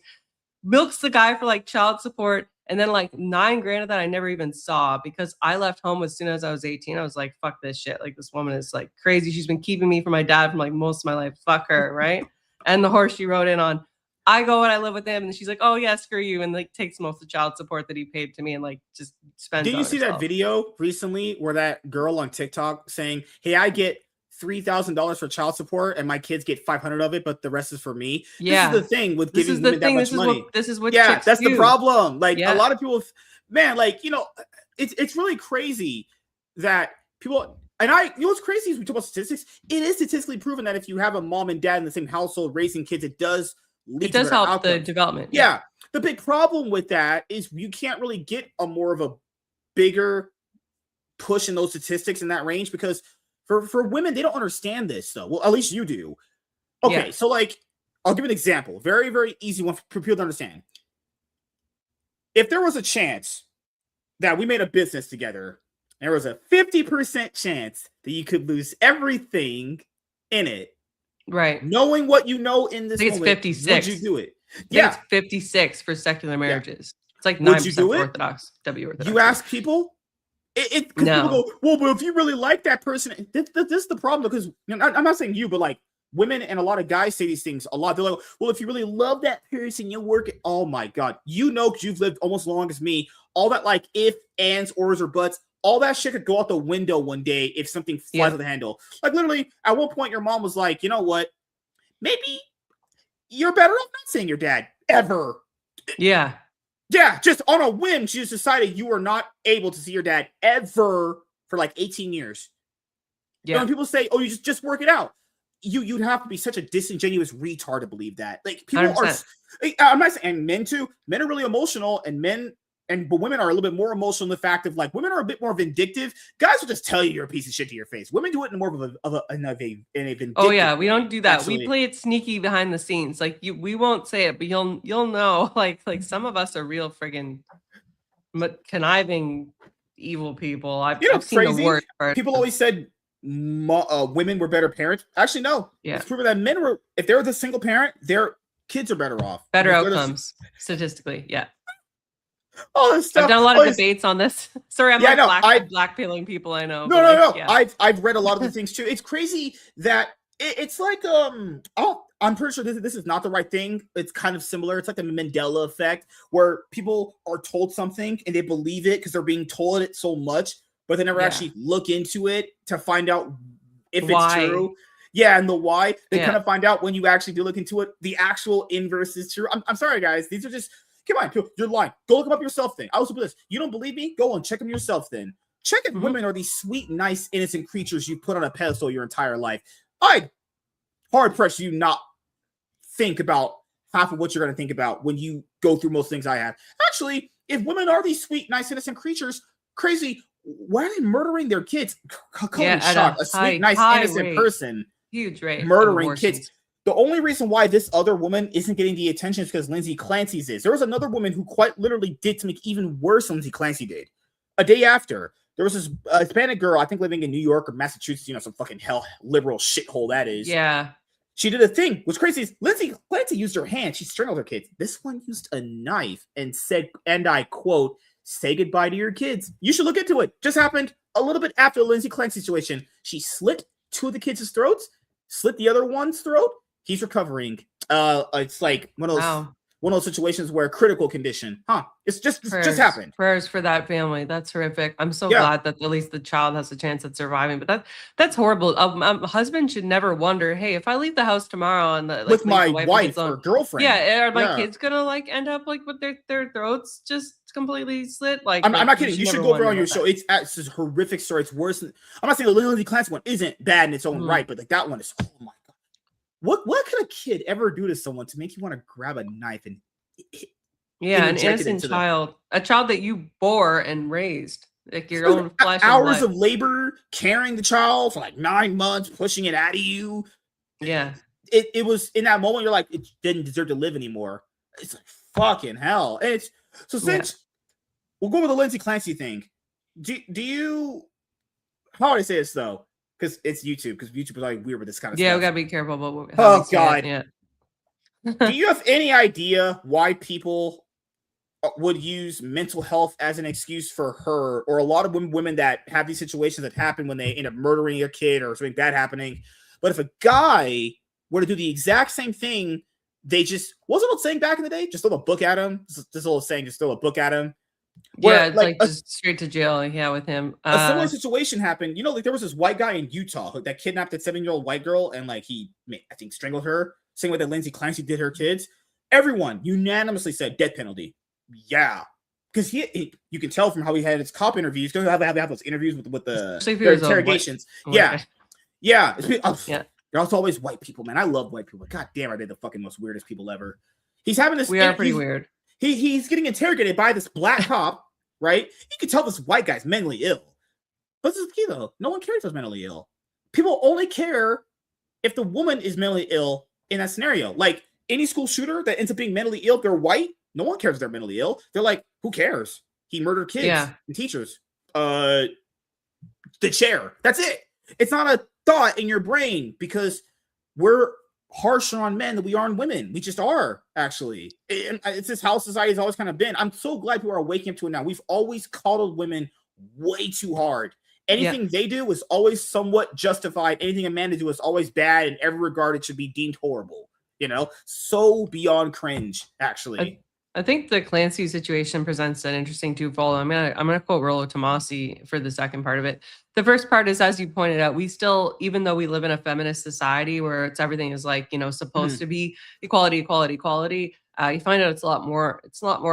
Speaker 2: Milks the guy for like child support. And then like $9,000 of that I never even saw because I left home as soon as I was 18. I was like, fuck this shit. Like this woman is like crazy. She's been keeping me from my dad from like most of my life. Fuck her, right? And the horse she rode in on. I go and I live with him, and she's like, "Oh yeah, screw you," and like takes most of the child support that he paid to me, and like just spends.
Speaker 1: Did you see that video recently where that girl on TikTok saying, "Hey, I get $3,000 for child support, and my kids get 500 of it, but the rest is for me."
Speaker 2: Yeah,
Speaker 1: this is the thing with giving women that much money.
Speaker 2: This is what.
Speaker 1: Yeah, that's the problem. Like a lot of people, man, like it's really crazy that people. And what's crazy is we talk about statistics. It is statistically proven that if you have a mom and dad in the same household raising kids, it does lead to better
Speaker 2: help
Speaker 1: outcomes.
Speaker 2: the development.
Speaker 1: Yeah. The big problem with that is you can't really get a more of a bigger push in those statistics in that range because for women, they don't understand this though. Well, at least you do. Okay, so like, I'll give an example. Very, very easy one for people to understand. If there was a chance that we made a business together, there was a 50% chance that you could lose everything in it.
Speaker 2: Right.
Speaker 1: Knowing what you know in this
Speaker 2: moment,
Speaker 1: it's 56. Would you do it? Yeah.
Speaker 2: It's 56 for secular marriages. It's like 9% for Orthodox, W-Orthodox.
Speaker 1: You ask people?
Speaker 2: No.
Speaker 1: People go, well, but if you really like that person, this is the problem because I'm not saying you, but like women and a lot of guys say these things a lot. They're like, well, if you really love that person, you'll work it. Oh my God. You know, because you've lived almost as long as me. All that like if, ands, ors, or buts, all that shit could go out the window one day if something flies with the handle. Like literally, at one point, your mom was like, you know what? Maybe you're better off not seeing your dad ever.
Speaker 2: Yeah.
Speaker 1: Yeah, just on a whim, she just decided you were not able to see your dad ever for like 18 years. Yeah. And when people say, oh, you just work it out. You'd have to be such a disingenuous retard to believe that. Like people 100%. I'm not saying, and men too. Men are really emotional, but women are a little bit more emotional in the fact of like women are a bit more vindictive. Guys will just tell you you're a piece of shit to your face. Women do it in more of a vindictive.
Speaker 2: Oh yeah, we don't do that.
Speaker 1: Actually.
Speaker 2: We play it sneaky behind the scenes. Like we won't say it, but you'll know. Like some of us are real friggin' conniving evil people. I've seen the worst part.
Speaker 1: People always said women were better parents. Actually, no.
Speaker 2: Yeah.
Speaker 1: It's proven that men were. If they're the single parent, their kids are better off.
Speaker 2: Better outcomes statistically. Yeah.
Speaker 1: All this stuff.
Speaker 2: I've done a lot of debates on this. Sorry, I'm blackpilling people. I know.
Speaker 1: No. Yeah. I've read a lot of the things too. It's crazy that it's like I'm pretty sure this is not the right thing. It's kind of similar. It's like the Mandela effect where people are told something and they believe it because they're being told it so much, but they never actually look into it to find out if it's true. Yeah, and the why they kind of find out when you actually do look into it. The actual inverse is true. I'm sorry, guys. These are just. Come on, you're lying. Go look them up yourself then. I also put this. You don't believe me? Go and check them yourself then. Check if women are these sweet, nice, innocent creatures you put on a pedestal your entire life. I'd hard press you not think about half of what you're going to think about when you go through most things I have. Actually, if women are these sweet, nice, innocent creatures, crazy, why are they murdering their kids? A sweet, nice, innocent person.
Speaker 2: Huge rate.
Speaker 1: Murdering kids. The only reason why this other woman isn't getting the attention is because Lindsay Clancy's is. There was another woman who quite literally did something even worse than Lindsay Clancy did. A day after, there was this Hispanic girl, I think living in New York or Massachusetts, some fucking hell liberal shithole that is.
Speaker 2: Yeah.
Speaker 1: She did a thing. What's crazy is Lindsay Clancy used her hand. She strangled her kids. This one used a knife and said, and I quote, say goodbye to your kids. You should look into it. Just happened a little bit after the Lindsay Clancy situation. She slit two of the kids' throats, slit the other one's throat. He's recovering. It's like one of those situations where critical condition. It's just happened.
Speaker 2: Prayers for that family. That's horrific. I'm so glad that at least the child has a chance at surviving. But that's horrible. A husband should never wonder, hey, if I leave the house tomorrow and
Speaker 1: with my wife or girlfriend,
Speaker 2: are my kids gonna end up with their throats just completely slit?
Speaker 1: I'm not kidding. You should go over on your show. It's a horrific story. It's worse than. I'm not saying the Lindsay Clancy one isn't bad in its own right, but that one is. Oh my. What could a kid ever do to someone to make you want to grab a knife and
Speaker 2: an innocent child, a child that you bore and raised, like your own flesh
Speaker 1: hours of labor carrying the child for like 9 months, pushing it out of you.
Speaker 2: Yeah,
Speaker 1: it was in that moment you're like, it didn't deserve to live anymore. It's like fucking hell. And it's so since we'll go with the Lindsay Clancy thing. Do you? How would I say this though? Because it's YouTube. Because YouTube is like weird with this kind of stuff.
Speaker 2: Yeah, we gotta be careful about.
Speaker 1: Oh God. Do you have any idea why people would use mental health as an excuse for her, or a lot of women that have these situations that happen when they end up murdering a kid or something bad happening? But if a guy were to do the exact same thing, they just wasn't it saying back in the day, just throw a book at him. This old saying, just throw a book at him.
Speaker 2: Where, it's like just straight to jail. Yeah, with him.
Speaker 1: A similar situation happened. Like there was this white guy in Utah that kidnapped a 7-year-old white girl and he, I think, strangled her. Same way that Lindsay Clancy did her kids. Everyone unanimously said death penalty. Yeah. because you can tell from how he had his cop interviews, because have those interviews with the interrogations. Yeah. They're also always white people, man. I love white people. God damn, are they the fucking most weirdest people ever? He's having this.
Speaker 2: We are pretty weird.
Speaker 1: He's getting interrogated by this black cop, right? You can tell this white guy's mentally ill. But this is the key, though. No one cares if he's mentally ill. People only care if the woman is mentally ill in that scenario. Like any school shooter that ends up being mentally ill, if they're white, no one cares if they're mentally ill. They're like, who cares? He murdered kids and teachers. The chair. That's it. It's not a thought in your brain because we're harsher on men than we are on women. We just are, actually. It's just how society's always kind of been. I'm so glad people are waking up to it now. We've always coddled women way too hard. Anything they do is always somewhat justified. Anything a man to do is always bad. In every regard, it should be deemed horrible. You know, so beyond cringe, actually.
Speaker 2: I think the Clancy situation presents an interesting twofold. I'm gonna quote Rollo Tomasi for the second part of it. The first part is, as you pointed out, we still, even though we live in a feminist society where everything is like, supposed to be equality, you find out it's a lot more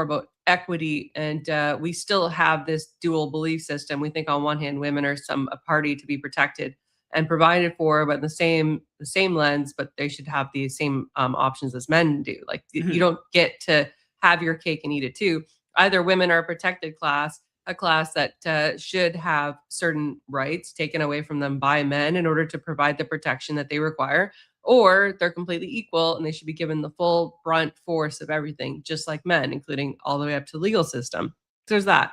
Speaker 2: about equity, and we still have this dual belief system. We think on one hand women are a party to be protected and provided for, but in the same lens, but they should have the same options as men do. Like you don't get to have your cake and eat it too. Either women are a protected class, a class that should have certain rights taken away from them by men in order to provide the protection that they require, or they're completely equal and they should be given the full brunt force of everything, just like men, including all the way up to the legal system. So there's that.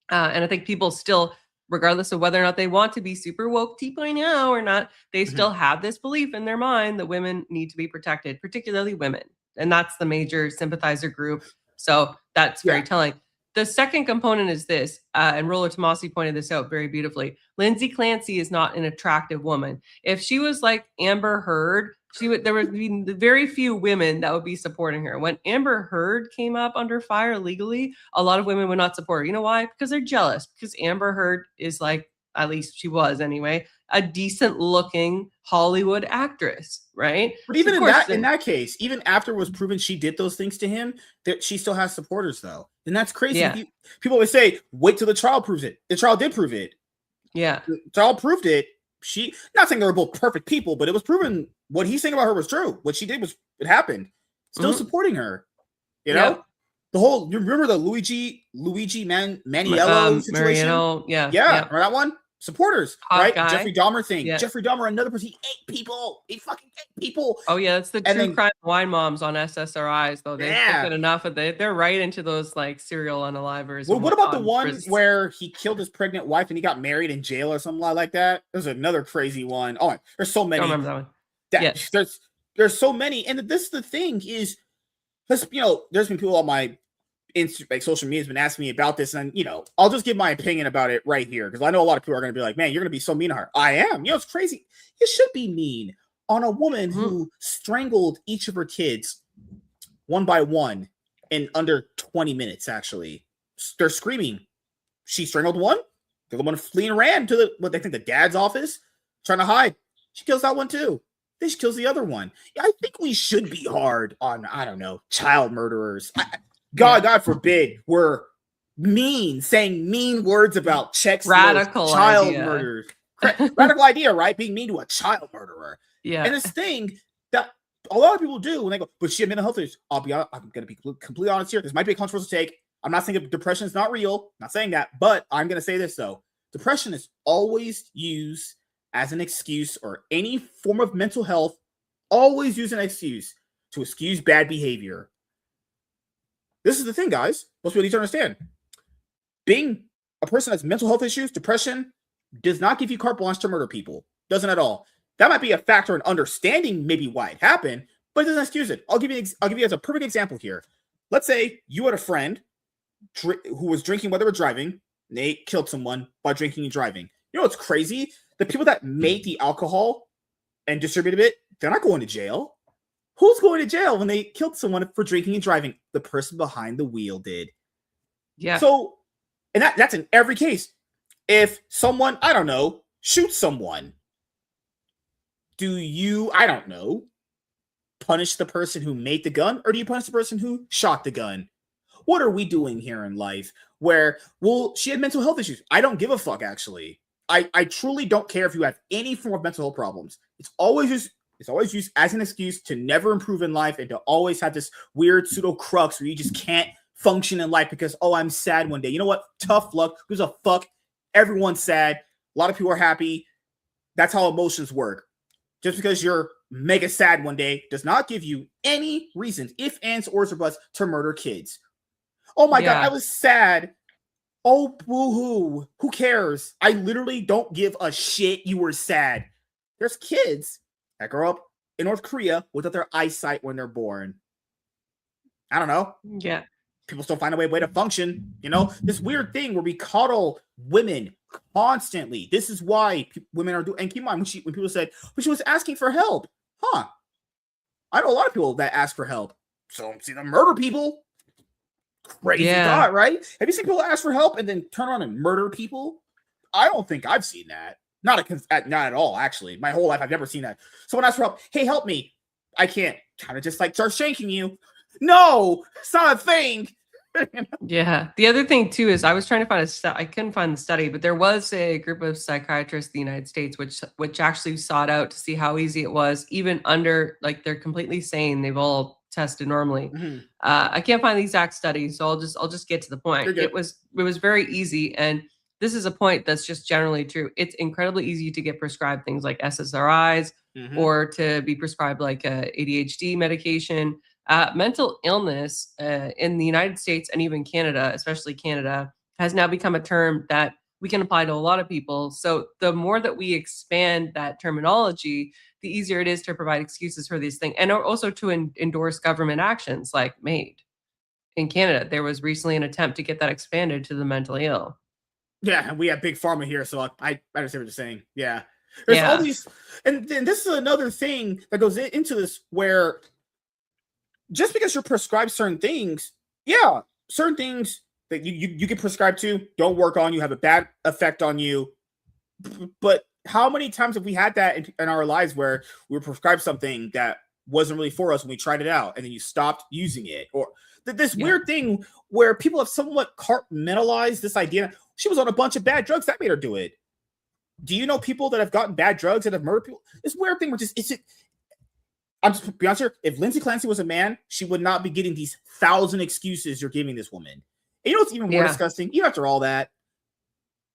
Speaker 2: And I think people still, regardless of whether or not they want to be super woke by now or not, they still have this belief in their mind that women need to be protected, particularly women. And that's the major sympathizer group. So that's very telling. The second component is this, and Rollo Tomasi pointed this out very beautifully. Lindsay Clancy is not an attractive woman. If she was like Amber Heard, there would be very few women that would be supporting her. When Amber Heard came up under fire legally, a lot of women would not support her. You know why? Because they're jealous. Because Amber Heard is like, at least she was anyway, a decent looking Hollywood actress, right?
Speaker 1: But even in that case, even after it was proven she did those things to him, that she still has supporters though. And that's crazy.
Speaker 2: Yeah.
Speaker 1: People always say, wait till the trial proves it. The trial did prove it.
Speaker 2: Yeah.
Speaker 1: The trial proved it. Not saying they were both perfect people, but it was proven what he's saying about her was true. What she did it happened. Still supporting her. You know? You remember the Luigi Maniello situation?
Speaker 2: Mariano, yeah.
Speaker 1: Remember that one? Supporters, right?
Speaker 2: Guy.
Speaker 1: Jeffrey Dahmer thing. Yeah. Jeffrey Dahmer, another person, he ate people. He fucking ate people.
Speaker 2: Oh yeah, that's the true crime wine moms on SSRIs though. They've taken enough of it. They're right into those like serial unalivers.
Speaker 1: Well, what about the one where he killed his pregnant wife and he got married in jail or something like that? There's another crazy one. Oh, there's so many.
Speaker 2: I don't remember that one.
Speaker 1: There's so many, and this is the thing is, there's been people on my social media has been asking me about this, and I'll just give my opinion about it right here because I know a lot of people are going to be like, "Man, you're going to be so mean to her." I am. It's crazy. You should be mean on a woman who strangled each of her kids one by one in under 20 minutes. Actually, they're screaming. She strangled one. The other one fleeing ran to what they think the dad's office, trying to hide. She kills that one too. Then she kills the other one. I think we should be hard on, I don't know, child murderers. God forbid we're saying mean words about
Speaker 2: radical
Speaker 1: child murderers. Radical idea, right? Being mean to a child murderer.
Speaker 2: Yeah.
Speaker 1: And this thing that a lot of people do when they go, but she had mental health issues. I'm going to be completely honest here. This might be a controversial take. I'm not saying depression is not real. I'm not saying that, but I'm going to say this though. Depression is always used as an excuse, or any form of mental health, always use an excuse to excuse bad behavior. This is the thing, guys. Most people need to understand. Being a person that has mental health issues, depression, does not give you carte blanche to murder people. Doesn't at all. That might be a factor in understanding maybe why it happened, but it doesn't excuse it. I'll give you as a perfect example here. Let's say you had a friend who was drinking while they were driving, and they killed someone by drinking and driving. You know what's crazy? The people that made the alcohol and distributed it, they're not going to jail. Who's going to jail when they killed someone for drinking and driving? The person behind the wheel did.
Speaker 2: Yeah.
Speaker 1: So, and that's in every case. If someone, I don't know, shoots someone, do you, I don't know, punish the person who made the gun, or do you punish the person who shot the gun? what are we doing here in life? Where, well, she had mental health issues. I don't give a fuck, actually. I truly don't care if you have any form of mental health problems. It's always used as an excuse to never improve in life and to always have this weird pseudo crux where you just can't function in life because, oh, I'm sad one day. You know what? Tough luck. Who's a fuck? Everyone's sad. A lot of people are happy. That's how emotions work. Just because you're mega sad one day does not give you any reasons, if, ands, ors, or buts, to murder kids. Oh my God, I was sad. Oh, boo-hoo. Who cares? I literally don't give a shit you were sad. There's kids that grow up in North Korea without their eyesight when they're born. I don't know.
Speaker 2: Yeah.
Speaker 1: People still find a way to function. You know, this weird thing where we coddle women constantly. This is why women are doing. And keep in mind, when people said, when she was asking for help, I know a lot of people that ask for help. So see them murder people. Crazy thought, right? Have you seen people ask for help and then turn around and murder people? I don't think I've seen that. Not at all, actually. My whole life, I've never seen that. Someone asks for help. Hey, help me. I can't. Kind of just like start shanking you. No, it's not a thing.
Speaker 2: Yeah. The other thing too is I was trying to find I couldn't find the study, but there was a group of psychiatrists in the United States which actually sought out to see how easy it was, even under, like, they're completely sane. They've all tested normally.
Speaker 1: Mm-hmm.
Speaker 2: I can't find the exact study, so I'll just get to the point. It was very easy, and this is a point that's just generally true. It's incredibly easy to get prescribed things like SSRIs or to be prescribed like ADHD medication. Mental illness in the United States and even Canada, especially Canada, has now become a term that we can apply to a lot of people. So the more that we expand that terminology, the easier it is to provide excuses for these things, and also to endorse government actions like MAID. In Canada, there was recently an attempt to get that expanded to the mentally ill.
Speaker 1: Yeah, and we have Big Pharma here, so I understand what you're saying. Yeah. There's all these, and then this is another thing that goes into this, where just because you're prescribed certain things, certain things that you get prescribed to don't work on you, have a bad effect on you. But how many times have we had that in our lives where we were prescribed something that wasn't really for us when we tried it out and then you stopped using it? Or this weird thing where people have somewhat compartmentalized this idea. She was on a bunch of bad drugs that made her do it. Do you know people that have gotten bad drugs that have murdered people? This weird thing where I'm just be honest here. If Lindsay Clancy was a man, she would not be getting these 1,000 excuses you're giving this woman. And you know what's even more disgusting? Even after all that,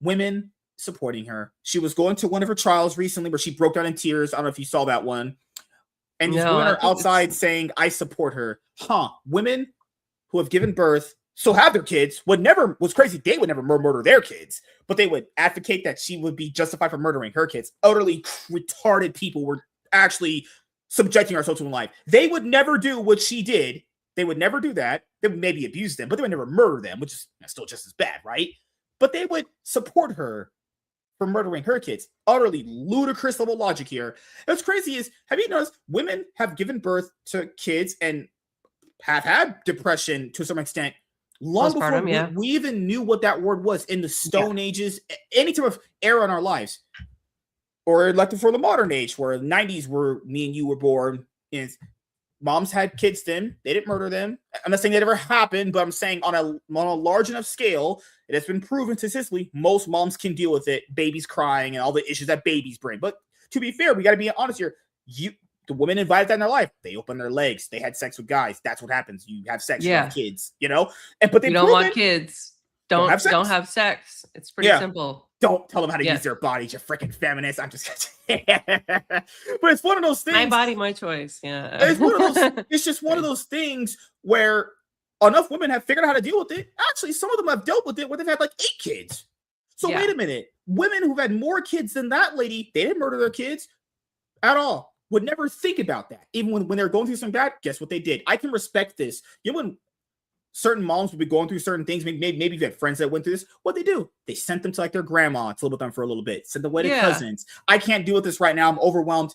Speaker 1: women supporting her. She was going to one of her trials recently where she broke down in tears. I don't know if you saw that one. And these women are outside saying, I support her. Women who have given birth, so have their kids, was crazy. They would never murder their kids, but they would advocate that she would be justified for murdering her kids. Utterly retarded people were actually subjecting ourselves to life. They would never do what she did. They would never do that. They would maybe abuse them, but they would never murder them, which is still just as bad, right? But they would support her for murdering her kids. Utterly ludicrous level logic here. And what's crazy is, have you noticed women have given birth to kids and have had depression to some extent long before we even knew what that word was in the Stone Ages, any type of era in our lives? Or like before the modern age, where the 90s where me and you were born, is moms had kids then. They didn't murder them. I'm not saying that ever happened, but I'm saying on a large enough scale, it has been proven statistically, most moms can deal with it, babies crying and all the issues that babies bring. But to be fair, we got to be honest here. The women invited that in their life. They opened their legs. They had sex with guys. That's what happens. You have sex with kids, you know? But they
Speaker 2: don't want kids. Don't have sex. It's pretty simple.
Speaker 1: Don't tell them how to use their bodies, you freaking feminist. I'm just but it's one of those things.
Speaker 2: My body, my choice. Yeah.
Speaker 1: It's one of those, it's just one of those things where enough women have figured out how to deal with it. Actually, some of them have dealt with it where they've had like 8 kids. So wait a minute. Women who've had more kids than that lady, they didn't murder their kids at all. Would never think about that. Even when they're going through something bad, guess what they did? I can respect this. You know, when certain moms would be going through certain things, maybe you had friends that went through this, what they do? They sent them to like their grandma to live with them for a little bit. Sent them away to cousins. I can't deal with this right now. I'm overwhelmed.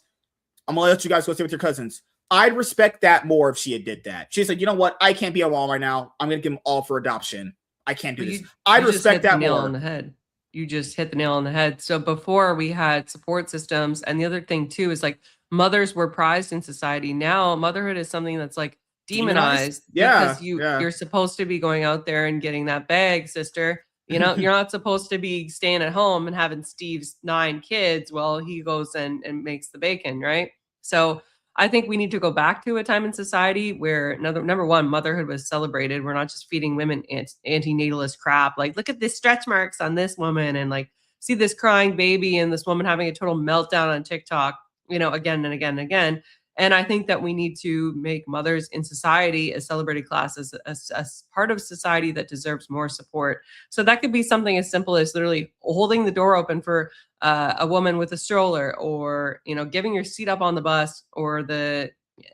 Speaker 1: I'm going to let you guys go stay with your cousins. I'd respect that more if she had did that. She's like, you know what? I can't be a mom right now. I'm going to give them all for adoption. I can't do this. I'd respect that more.
Speaker 2: On the head. You just hit the nail on the head. So before we had support systems, and the other thing too is like mothers were prized in society. Now motherhood is something that's like demonized because you're supposed to be going out there and getting that bag, sister. You know, you're not supposed to be staying at home and having Steve's 9 kids while he goes and makes the bacon, right? So I think we need to go back to a time in society where number one, motherhood was celebrated. We're not just feeding women antinatalist crap. Like, look at this stretch marks on this woman, and like, see this crying baby and this woman having a total meltdown on TikTok, you know, again and again and again. And I think that we need to make mothers in society a celebrated class, as part of society that deserves more support. So that could be something as simple as literally holding the door open for a woman with a stroller, or, you know, giving your seat up on the bus, or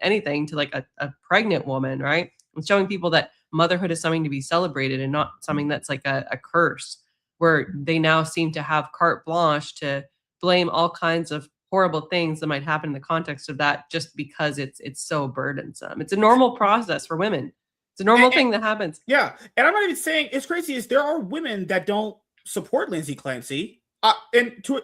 Speaker 2: anything to like a pregnant woman, right? And showing people that motherhood is something to be celebrated and not something that's like a curse, where they now seem to have carte blanche to blame all kinds of horrible things that might happen in the context of that, just because it's so burdensome. It's a normal process for women. It's a normal thing that happens.
Speaker 1: Yeah. And I'm not even saying it's crazy. Is there are women that don't support Lindsay Clancy. I'm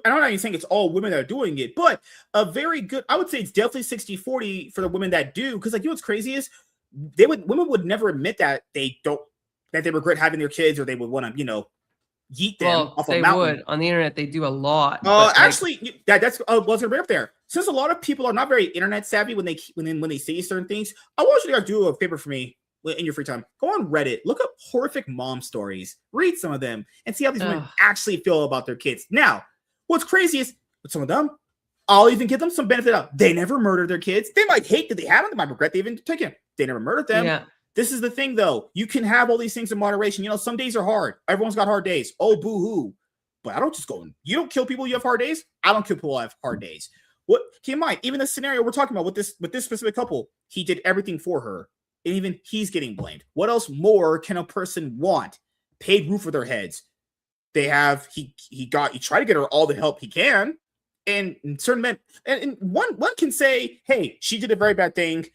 Speaker 1: not even saying it's all women that are doing it, but a very good, I would say it's definitely 60-40 for the women that do. Because like, you know what's crazy is women would never admit that they regret having their kids, or they would want to, you know, yeet them off a mountain.
Speaker 2: Would on the internet. They do a lot.
Speaker 1: Actually, that's what's gonna bring up there. Since a lot of people are not very internet savvy when they see certain things, I want you to do a favor for me in your free time. Go on Reddit, look up horrific mom stories, read some of them, and see how these women actually feel about their kids. Now, what's crazy is with some of them, I'll even give them some benefit of they never murdered their kids. They might hate that they had them. They might regret they even took it. They never murdered them.
Speaker 2: Yeah.
Speaker 1: This is the thing, though. You can have all these things in moderation. You know, some days are hard. Everyone's got hard days. Oh, boo-hoo. But I don't just go, you don't kill people you have hard days. I don't kill people who have hard days. What, keep in mind, even the scenario we're talking about with this specific couple, he did everything for her. And even he's getting blamed. What else more can a person want? Paid roof over their heads. He tried to get her all the help he can. And certain men, and one can say, hey, she did a very bad thing.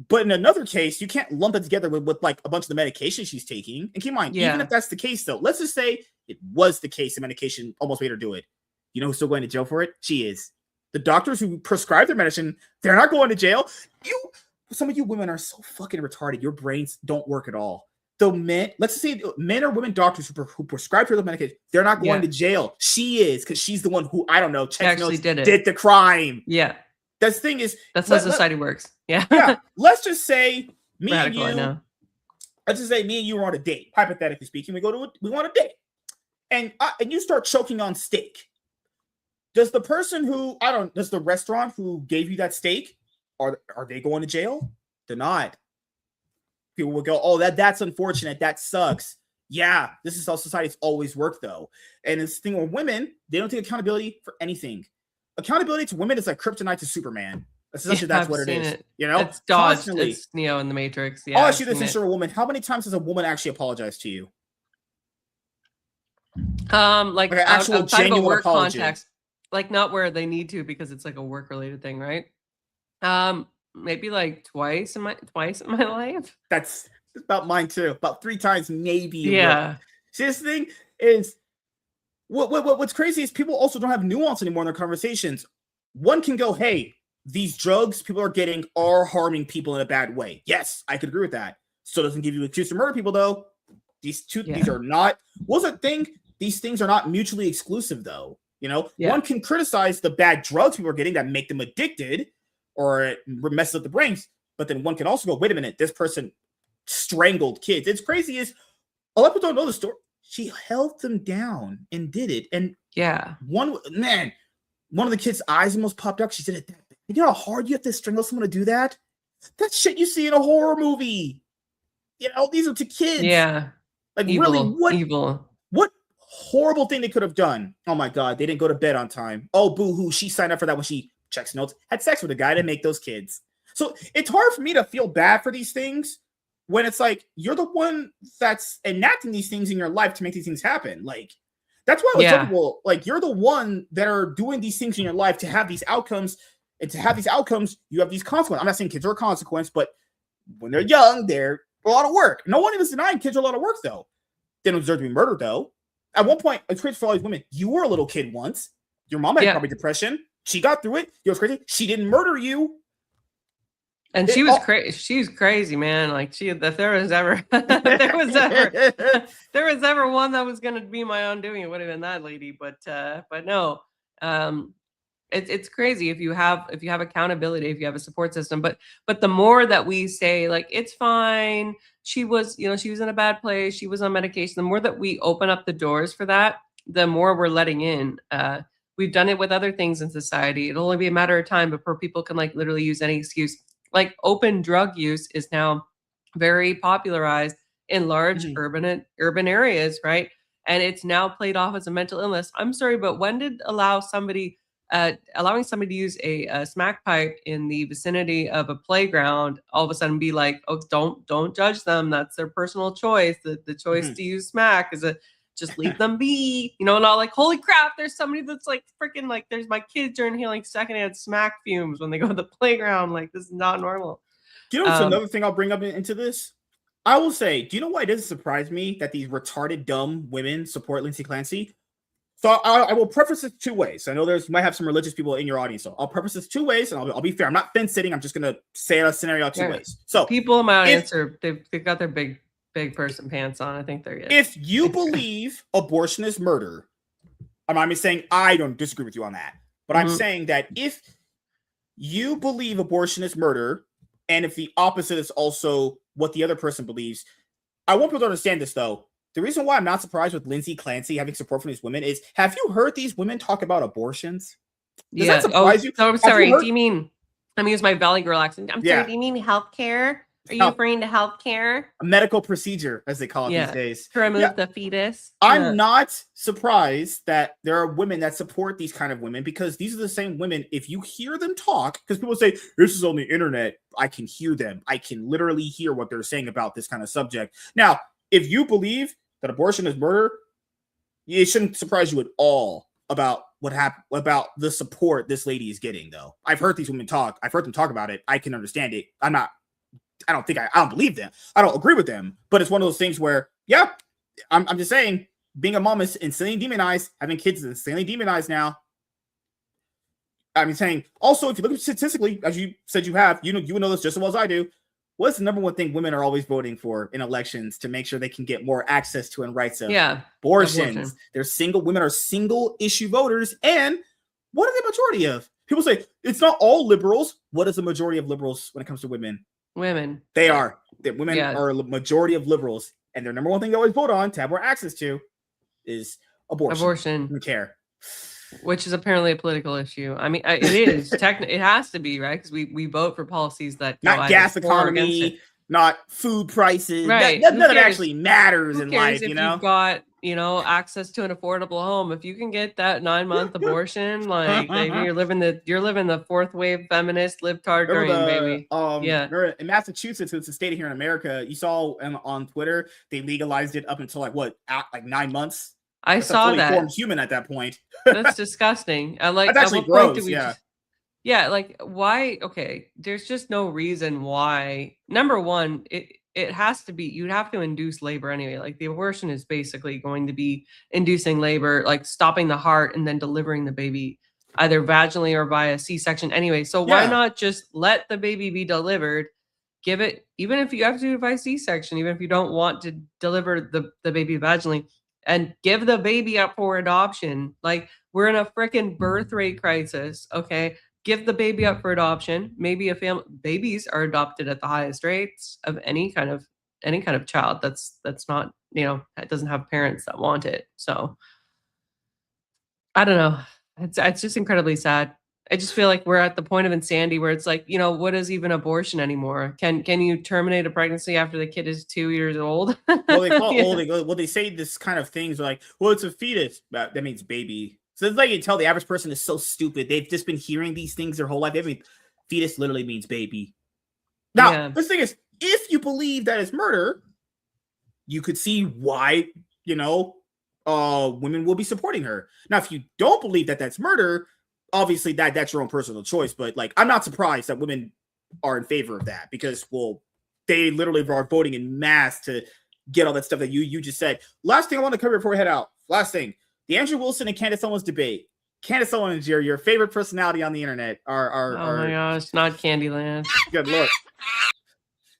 Speaker 1: But in another case, you can't lump it together with like a bunch of the medication she's taking. And keep in mind, even if that's the case, though, let's just say it was the case, the medication almost made her do it. You know who's still going to jail for it? She is. The doctors who prescribe their medicine, they're not going to jail. Some of you women are so fucking retarded. Your brains don't work at all. The men, let's just say men or women doctors who prescribe her the medication, they're not going to jail. She is, because she's the one who, I don't know, did the crime.
Speaker 2: Yeah.
Speaker 1: That's the thing is,
Speaker 2: that's how society works. Yeah.
Speaker 1: Yeah. Let's just say me and you.
Speaker 2: Let's
Speaker 1: just say me and you are on a date. Hypothetically speaking, we want a date, and you start choking on steak. Does the person does the restaurant who gave you that steak, are they going to jail? They're not. People will go, oh, that's unfortunate. That sucks. Yeah, this is how society's always worked, though. And this thing with women, they don't take accountability for anything. Accountability to women is like kryptonite to Superman. Essentially, that's what it is. You know,
Speaker 2: it's Dodge. It's Neo in the Matrix. Yeah,
Speaker 1: I'll ask you this: since you're a woman, how many times has a woman actually apologized to you?
Speaker 2: Like
Speaker 1: an actual genuine
Speaker 2: work
Speaker 1: apology.
Speaker 2: context, like not where they need to, because it's like a work related thing, right? Maybe like twice in my life.
Speaker 1: That's about mine too. About 3 times, maybe.
Speaker 2: Yeah.
Speaker 1: See, this thing is what's crazy is people also don't have nuance anymore in their conversations. One can go, hey, these drugs people are getting are harming people in a bad way. Yes, I could agree with that. Still doesn't give you an excuse to murder people, though. These are not. What's the thing? These things are not mutually exclusive, though. You know, one can criticize the bad drugs people are getting that make them addicted or messes up the brains, but then one can also go, wait a minute, this person strangled kids. It's crazy. Is a lot of people don't know the story. She held them down and did it. And one of the kids' eyes almost popped out. She said, you know how hard you have to strangle someone to do that? That's shit you see in a horror movie. You know, these are to kids.
Speaker 2: Yeah.
Speaker 1: Like,
Speaker 2: evil,
Speaker 1: really, what horrible thing they could have done? Oh my God, they didn't go to bed on time. Oh, boo-hoo, she signed up for that when she checks notes, had sex with a guy to make those kids. So it's hard for me to feel bad for these things when it's like, you're the one that's enacting these things in your life to make these things happen. Like, that's why I tell people, like, you're the one that are doing these things in your life to have these outcomes. And to have these outcomes, you have these consequences. I'm not saying kids are a consequence, but when they're young, they're a lot of work. No one is denying kids are a lot of work, though. They don't deserve to be murdered, though. At one point, it's crazy for all these women. You were a little kid once. Your mom had probably depression. She got through it. You know what's crazy? She didn't murder you.
Speaker 2: And she was crazy. She's crazy, man. Like if there was ever there was ever one that was gonna be my undoing, it would have been that lady. But no. It's crazy if you have accountability, if you have a support system. But the more that we say like it's fine, she was in a bad place, she was on medication, the more that we open up the doors for that, the more we're letting in. We've done it with other things in society. It'll only be a matter of time before people can like literally use any excuse. Like open drug use is now very popularized in large urban areas, right? And it's now played off as a mental illness. I'm sorry, but when did allowing somebody to use a smack pipe in the vicinity of a playground all of a sudden be like, oh, don't judge them, that's their personal choice. The choice to use smack is just leave them be, not like, holy crap, there's somebody that's like freaking like, there's my kids are inhaling secondhand smack fumes when they go to the playground. Like, this is not normal.
Speaker 1: What's another thing I'll bring up into this? I will say, do you know why it doesn't surprise me that these retarded, dumb women support Lindsay Clancy? So I will preface this two ways. I know you might have some religious people in your audience, so I'll preface this two ways, and I'll be fair. I'm not fence sitting. I'm just gonna say a scenario two ways. So
Speaker 2: people in my audience they've got their big person pants on. I think they're good.
Speaker 1: If you believe abortion is murder, I'm saying I don't disagree with you on that, but I'm saying that if you believe abortion is murder, and if the opposite is also what the other person believes, I want people to understand this though. The reason why I'm not surprised with Lindsay Clancy having support from these women is, have you heard these women talk about abortions? Does that surprise you?
Speaker 2: Oh, sorry. Do you mean, let me use my Valley Girl accent. I'm sorry, do you mean healthcare? Are you referring to healthcare?
Speaker 1: A medical procedure, as they call it these days.
Speaker 2: To remove the fetus.
Speaker 1: I'm not surprised that there are women that support these kind of women, because these are the same women, if you hear them talk, because people say, this is on the internet, I can hear them. I can literally hear what they're saying about this kind of subject. Now, if you believe that abortion is murder, it shouldn't surprise you at all about what happened, about the support this lady is getting, though. I've heard these women talk. I've heard them talk about it. I can understand it. I don't believe them. I don't agree with them. But it's one of those things where, I'm just saying, being a mom is insanely demonized. Having kids is insanely demonized now. I'm saying, also, if you look at statistically, as you said you have, you would know this just as well as I do. What's the number one thing women are always voting for in elections to make sure they can get more access to and rights of? Abortions. Women are single issue voters. And what are the majority of? People say it's not all liberals. What is the majority of liberals when it comes to women?
Speaker 2: Women.
Speaker 1: They are. Women are a majority of liberals. And their number one thing they always vote on to have more access to is abortion. Don't care.
Speaker 2: Which is apparently a political issue. I mean, it is. It has to be, right? Because we vote for policies that
Speaker 1: not gas economy, not food prices.
Speaker 2: Right.
Speaker 1: None that actually matters in life.
Speaker 2: If you've got access to an affordable home, if you can get that 9-month abortion, like you're living the fourth wave feminist libtard dream, baby.
Speaker 1: Remember in Massachusetts, it's a state here in America. You saw on Twitter they legalized it up until like 9 months.
Speaker 2: I saw that.
Speaker 1: Formed human at that point.
Speaker 2: That's disgusting. That's
Speaker 1: actually gross.
Speaker 2: Like why? Okay, there's just no reason why. Number one, it has to be. You'd have to induce labor anyway. Like the abortion is basically going to be inducing labor, like stopping the heart and then delivering the baby either vaginally or via C-section anyway. So why not just let the baby be delivered? Give it, even if you have to do it by C-section, even if you don't want to deliver the baby vaginally, and give the baby up for adoption. Like, we're in a freaking birth rate crisis. Okay. Give the baby up for adoption. Maybe babies are adopted at the highest rates of any kind of child that's not, that doesn't have parents that want it. So I don't know. It's just incredibly sad. I just feel like we're at the point of insanity where it's like, what is even abortion anymore? Can you terminate a pregnancy after the kid is 2 years old?
Speaker 1: Well, they call they say this kind of things like, well, it's a fetus. That means baby. So it's like you tell the average person is so stupid. They've just been hearing these things their whole life. Fetus literally means baby. Now, this thing is, if you believe that it's murder, you could see why, women will be supporting her. Now, if you don't believe that that's murder, obviously that's your own personal choice, but like, I'm not surprised that women are in favor of that because, well, they literally are voting in mass to get all that stuff that you just said. Last thing I want to cover before we head out. Last thing, the Andrew Wilson and Candace Owens debate. Candace Owens, your favorite personality on the internet.
Speaker 2: Oh my gosh, not Candyland.
Speaker 1: Good Lord.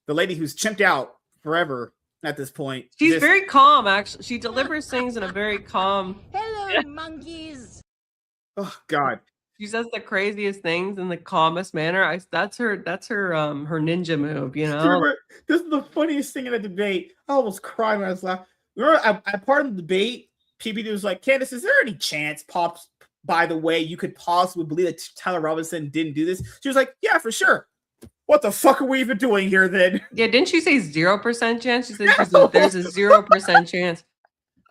Speaker 1: The lady who's chimped out forever at this point.
Speaker 2: She's very calm, actually. She delivers things in a very calm.
Speaker 4: Hello, monkeys.
Speaker 1: Oh God.
Speaker 2: She says the craziest things in the calmest manner. That's her ninja move, you know.
Speaker 1: Remember, this is the funniest thing in the debate. I almost cried when I was laughing. Remember, at part of the debate, PPD was like, Candace, is there any chance, Pops, by the way, you could possibly believe that Tyler Robinson didn't do this? She was like, yeah, for sure. What the fuck are we even doing here then?
Speaker 2: Yeah, didn't she say 0% chance? She said there's a 0% chance,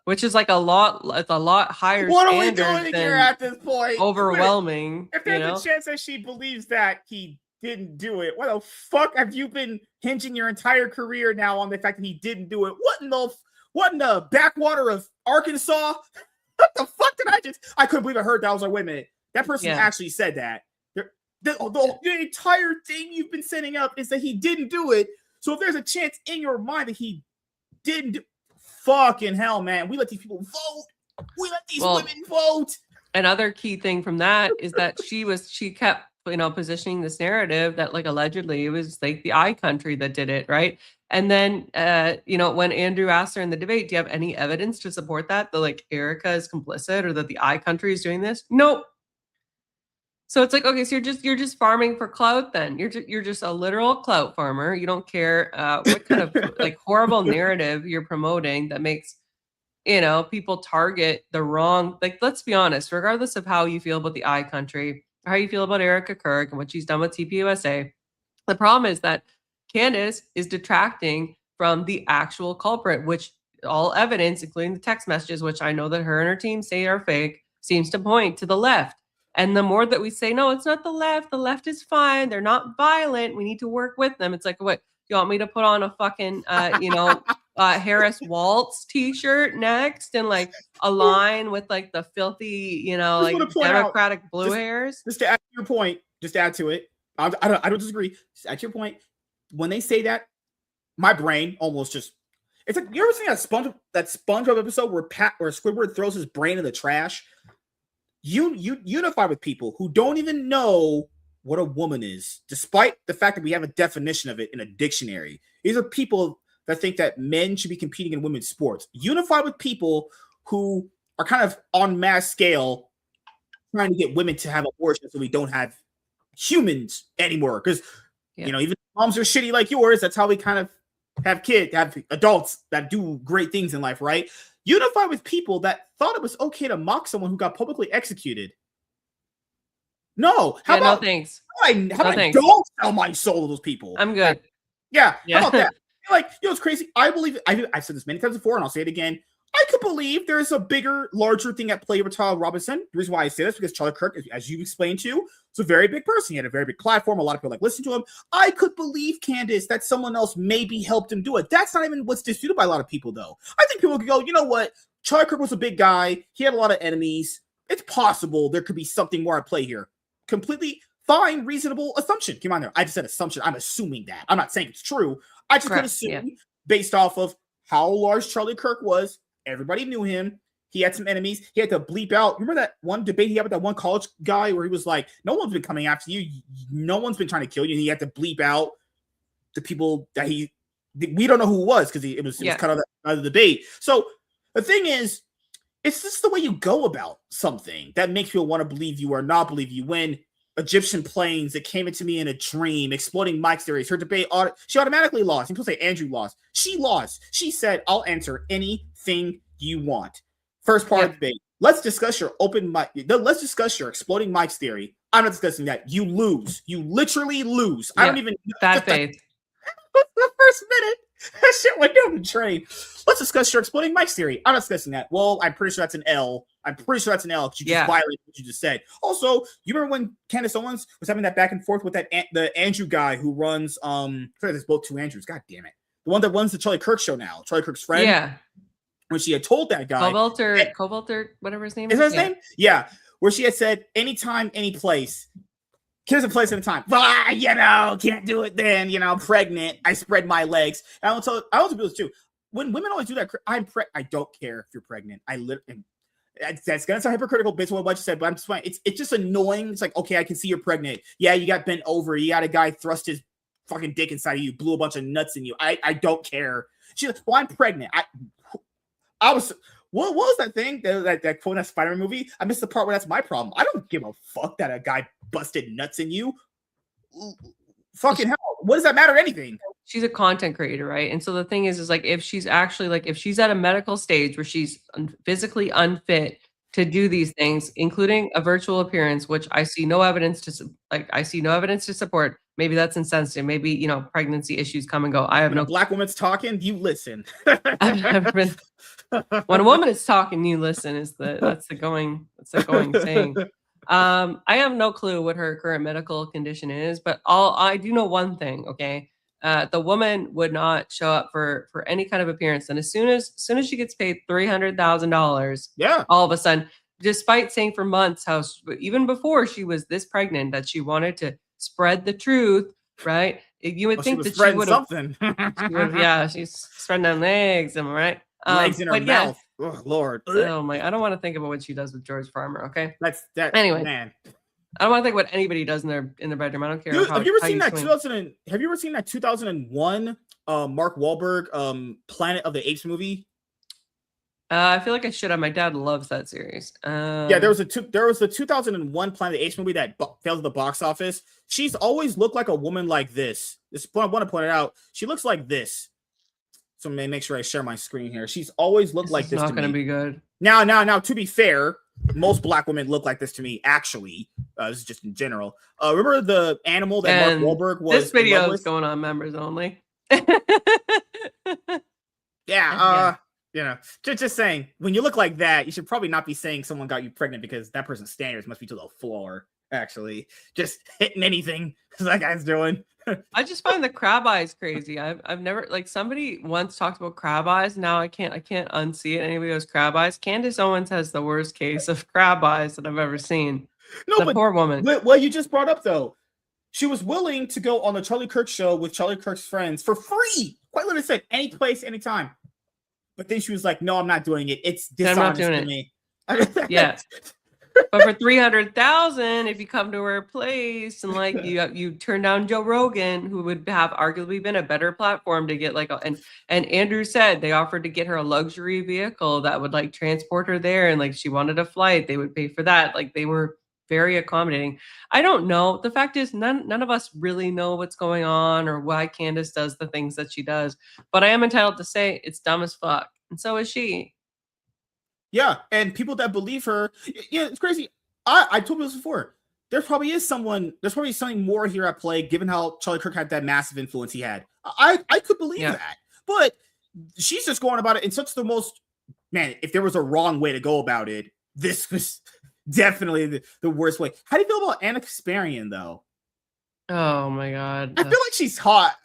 Speaker 2: which is like a lot higher.
Speaker 1: What are we doing here at this point?
Speaker 2: Overwhelming.
Speaker 1: If there's a chance that she believes that he didn't do it, what the fuck have you been hinging your entire career now on the fact that he didn't do it? What in the backwater of Arkansas? What the fuck did I couldn't believe I heard that. I was like, wait a minute. That person actually said that. The entire thing you've been setting up is that he didn't do it. So if there's a chance in your mind that he didn't do, fucking hell, man. We let these people vote. We let these women vote.
Speaker 2: Another key thing from that is that she kept, positioning this narrative that like allegedly it was like the I country that did it, right? And then, when Andrew asked her in the debate, do you have any evidence to support that like Erica is complicit or that the I country is doing this? Nope. So it's like, okay, so you're just farming for clout then. You're just a literal clout farmer. You don't care what kind of like horrible narrative you're promoting that makes, people target the wrong, like, let's be honest, regardless of how you feel about the I country, how you feel about Erica Kirk and what she's done with TPUSA, the problem is that Candace is detracting from the actual culprit, which all evidence, including the text messages, which I know that her and her team say are fake, seems to point to the left. And the more that we say, no, it's not the left is fine. They're not violent. We need to work with them. It's like, what, you want me to put on a fucking, Harris Waltz t-shirt next and like a line with like the filthy, like Democratic blue hairs? Just
Speaker 1: to add to your point, just to add to it. I don't disagree. Just add to your point. When they say that, my brain almost just, it's like, you ever seen that SpongeBob episode where Squidward throws his brain in the trash? You unify with people who don't even know what a woman is, despite the fact that we have a definition of it in a dictionary. These are people that think that men should be competing in women's sports. Unify with people who are kind of on mass scale trying to get women to have abortions so we don't have humans anymore. Because, even moms are shitty like yours. That's how we kind of have adults that do great things in life, right? Unify with people that thought it was okay to mock someone who got publicly executed. No. How about
Speaker 2: no thanks.
Speaker 1: How about I don't sell my soul to those people?
Speaker 2: I'm good.
Speaker 1: Yeah. How about that? Like, it's crazy. I believe I've said this many times before, and I'll say it again. I could believe there's a larger thing at play with Tyler Robinson. The reason why I say this is because Charlie Kirk, as you explained to, is a very big person. He had a very big platform. A lot of people listen to him. I could believe, Candace, that someone else maybe helped him do it. That's not even what's disputed by a lot of people, though. I think people could go, you know what? Charlie Kirk was a big guy. He had a lot of enemies. It's possible there could be something more at play here. Completely fine, reasonable assumption. Come on there. I just said assumption. I'm assuming that. I'm not saying it's true. I just could assume based off of how large Charlie Kirk was. Everybody knew him. He had some enemies. He had to bleep out. Remember that one debate he had with that one college guy where he was like, no one's been coming after you. No one's been trying to kill you. And he had to bleep out the people that we don't know who it was because it was cut out of the debate. So the thing is, it's just the way you go about something that makes people want to believe you or not believe you. When Egyptian planes that came into me in a dream, exploding Mike's theories, her debate, she automatically lost. People say Andrew lost. She lost. She said, I'll answer anything you want. First part of the debate. Let's discuss your open mic. Let's discuss your exploding Mike's theory. I'm not discussing that. You lose. You literally lose. I don't even.
Speaker 2: Bad faith.
Speaker 1: The first minute, that shit went down the train. Let's discuss your exploding Mike's theory. I'm not discussing that. Well, I'm pretty sure that's an L. Because you just violated what you just said. Also, you remember when Candace Owens was having that back and forth with the Andrew guy who runs there's both two Andrews. God damn it. The one that runs the Charlie Kirk show now. Charlie Kirk's friend.
Speaker 2: Yeah.
Speaker 1: When she had told that guy.
Speaker 2: Cobalt, whatever his name is.
Speaker 1: Is that his name? Yeah. Where she had said, anytime, any place. Here's a place and a time. Can't do it then. Pregnant. I spread my legs. And I also tell people this too. When women always do that, I don't care if you're pregnant. That's gonna sound hypocritical based on what you said, but I'm just fine. It's just annoying. It's like, okay, I can see you're pregnant. Yeah, you got bent over. You got a guy thrust his fucking dick inside of you, blew a bunch of nuts in you. I don't care. She's like, well, I'm pregnant. I was. What was that thing? That quote in that Spider-Man movie? I missed the part where that's my problem. I don't give a fuck that a guy busted nuts in you. Fucking hell. What does that matter to anything?
Speaker 2: She's a content creator, right? And so the thing is like, if she's actually like, if she's at a medical stage where she's physically unfit to do these things, including a virtual appearance, which I see no evidence to support. Maybe that's insensitive. Maybe, you know, pregnancy issues come and go. I have
Speaker 1: when
Speaker 2: no.
Speaker 1: A black woman's talking, you listen.
Speaker 2: I've never been. When a woman is talking, you listen. That's the going saying. I have no clue what her current medical condition is, but I do know one thing. Okay, the woman would not show up for any kind of appearance, and as soon as she gets paid $300,000,
Speaker 1: yeah,
Speaker 2: all of a sudden, despite saying for months how even before she was this pregnant that she wanted to spread the truth, right? You would think that she would have something. Yeah, she's spreading them legs, am I right?
Speaker 1: Legs in her mouth. Oh Lord.
Speaker 2: Oh my! I don't want to think about what she does with George Farmer. Okay.
Speaker 1: That's
Speaker 2: anyway.
Speaker 1: Man.
Speaker 2: I don't want to think what anybody does in their bedroom. I don't care.
Speaker 1: Dude, have you ever seen that 2001 Mark Wahlberg Planet of the Apes movie?
Speaker 2: I feel like I should have. My dad loves that series.
Speaker 1: Yeah, there was the 2001 Planet of the Apes movie that failed at the box office. She's always looked like a woman like this. I want to point it out. She looks like this. So let me make sure I share my screen here. She's always looked like this. It's
Speaker 2: not going to be good.
Speaker 1: Now, to be fair, most black women look like this to me. Actually, this is just in general. Remember the animal that Mark Wahlberg was?
Speaker 2: This video is going on members only.
Speaker 1: Yeah. You know, just saying. When you look like that, you should probably not be saying someone got you pregnant because that person's standards must be to the floor. Actually, just hitting anything that guy's doing.
Speaker 2: I just find the crab eyes crazy. I've never, like, somebody once talked about crab eyes. Now I can't unsee it. Anybody has crab eyes. Candace Owens has the worst case of crab eyes that I've ever seen. No, but poor woman.
Speaker 1: What you just brought up though, she was willing to go on the Charlie Kirk show with Charlie Kirk's friends for free. Quite literally said any place, anytime. But then she was like, "No, I'm not doing it. It's dishonest to me."
Speaker 2: Yeah. But for $300,000, if you come to her place and like you turn down Joe Rogan, who would have arguably been a better platform to get like and Andrew said they offered to get her a luxury vehicle that would like transport her there, and like she wanted a flight, they would pay for that. Like they were very accommodating. I don't know. The fact is none of us really know what's going on or why Candace does the things that she does. But I am entitled to say it's dumb as fuck. And so is she.
Speaker 1: Yeah, and people that believe her, yeah, it's crazy. I told you this before. There's probably something more here at play, given how Charlie Kirk had that massive influence he had. I could believe that, but she's just going about it in such the most, man, if there was a wrong way to go about it, this was definitely the worst way. How do you feel about Anna Kasparian, though?
Speaker 2: Oh my God.
Speaker 1: I feel like she's hot.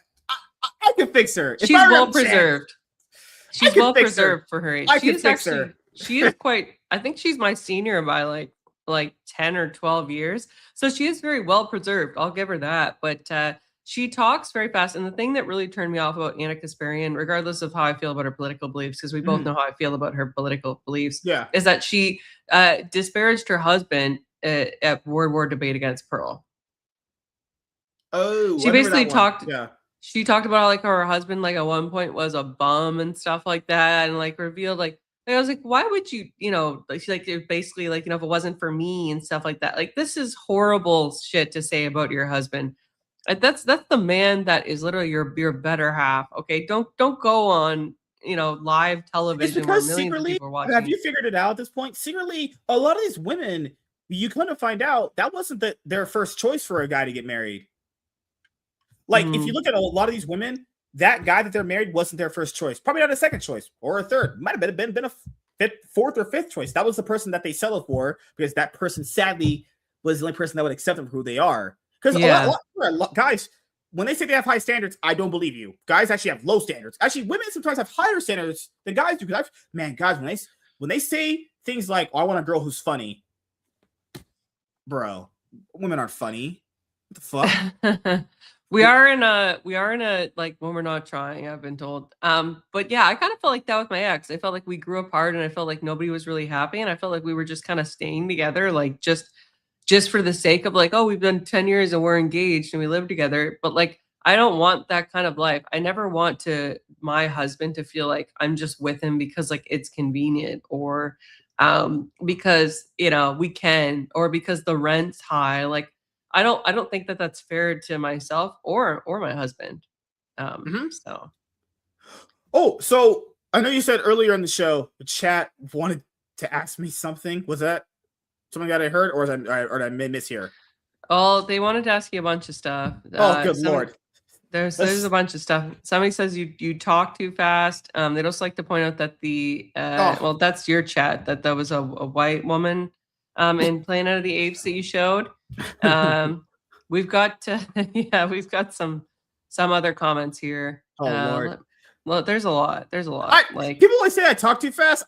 Speaker 1: I can fix her.
Speaker 2: She's well preserved. She's well preserved for her age.
Speaker 1: I can fix her.
Speaker 2: She is quite, I think she's my senior by like 10 or 12 years. So she is very well preserved. I'll give her that. But she talks very fast. And the thing that really turned me off about Anna Kasparian, regardless of how I feel about her political beliefs, because we both know how I feel about her political beliefs, is that she disparaged her husband at World War debate against Pearl.
Speaker 1: Oh,
Speaker 2: she basically talked. Yeah. She talked about like how her husband, like at one point, was a bum and stuff like that, and like revealed like I was like, why would you, she's like basically like, if it wasn't for me and stuff like that. Like this is horrible shit to say about your husband. That's the man that is literally your better half. Okay, don't go on live television.
Speaker 1: It's because secretly, have you figured it out at this point? Secretly, a lot of these women, you kind of find out that wasn't their first choice for a guy to get married. Like, if you look at a lot of these women, that guy that they're married wasn't their first choice. Probably not a second choice or a third. Might have been a fourth or fifth choice. That was the person that they settled for because that person, sadly, was the only person that would accept them for who they are. Because a lot guys, when they say they have high standards, I don't believe you. Guys actually have low standards. Actually, women sometimes have higher standards than guys do. Because guys, when they say things like, "Oh, I want a girl who's funny," bro, women aren't funny. What the fuck?
Speaker 2: we are in a like when we're not trying, I've been told. But yeah, I kind of felt like that with my ex. I felt like we grew apart and I felt like nobody was really happy. And I felt like we were just kind of staying together, like just for the sake of like, oh, we've been 10 years and we're engaged and we live together. But like, I don't want that kind of life. I never want my husband to feel like I'm just with him because like it's convenient or because we can, or because the rent's high. Like I don't think that that's fair to myself or my husband. So.
Speaker 1: Oh, so I know you said earlier in the show the chat wanted to ask me something. Was that something that I heard, or did I miss here?
Speaker 2: Oh, they wanted to ask you a bunch of stuff.
Speaker 1: Good Lord.
Speaker 2: There's a bunch of stuff. Somebody says you talk too fast. They'd also like to point out that well, that's your chat, that was a white woman in Planet of the Apes that you showed. We've got we've got some other comments here.
Speaker 1: Oh Lord.
Speaker 2: Well, there's a lot. Like
Speaker 1: people always say I talk too fast.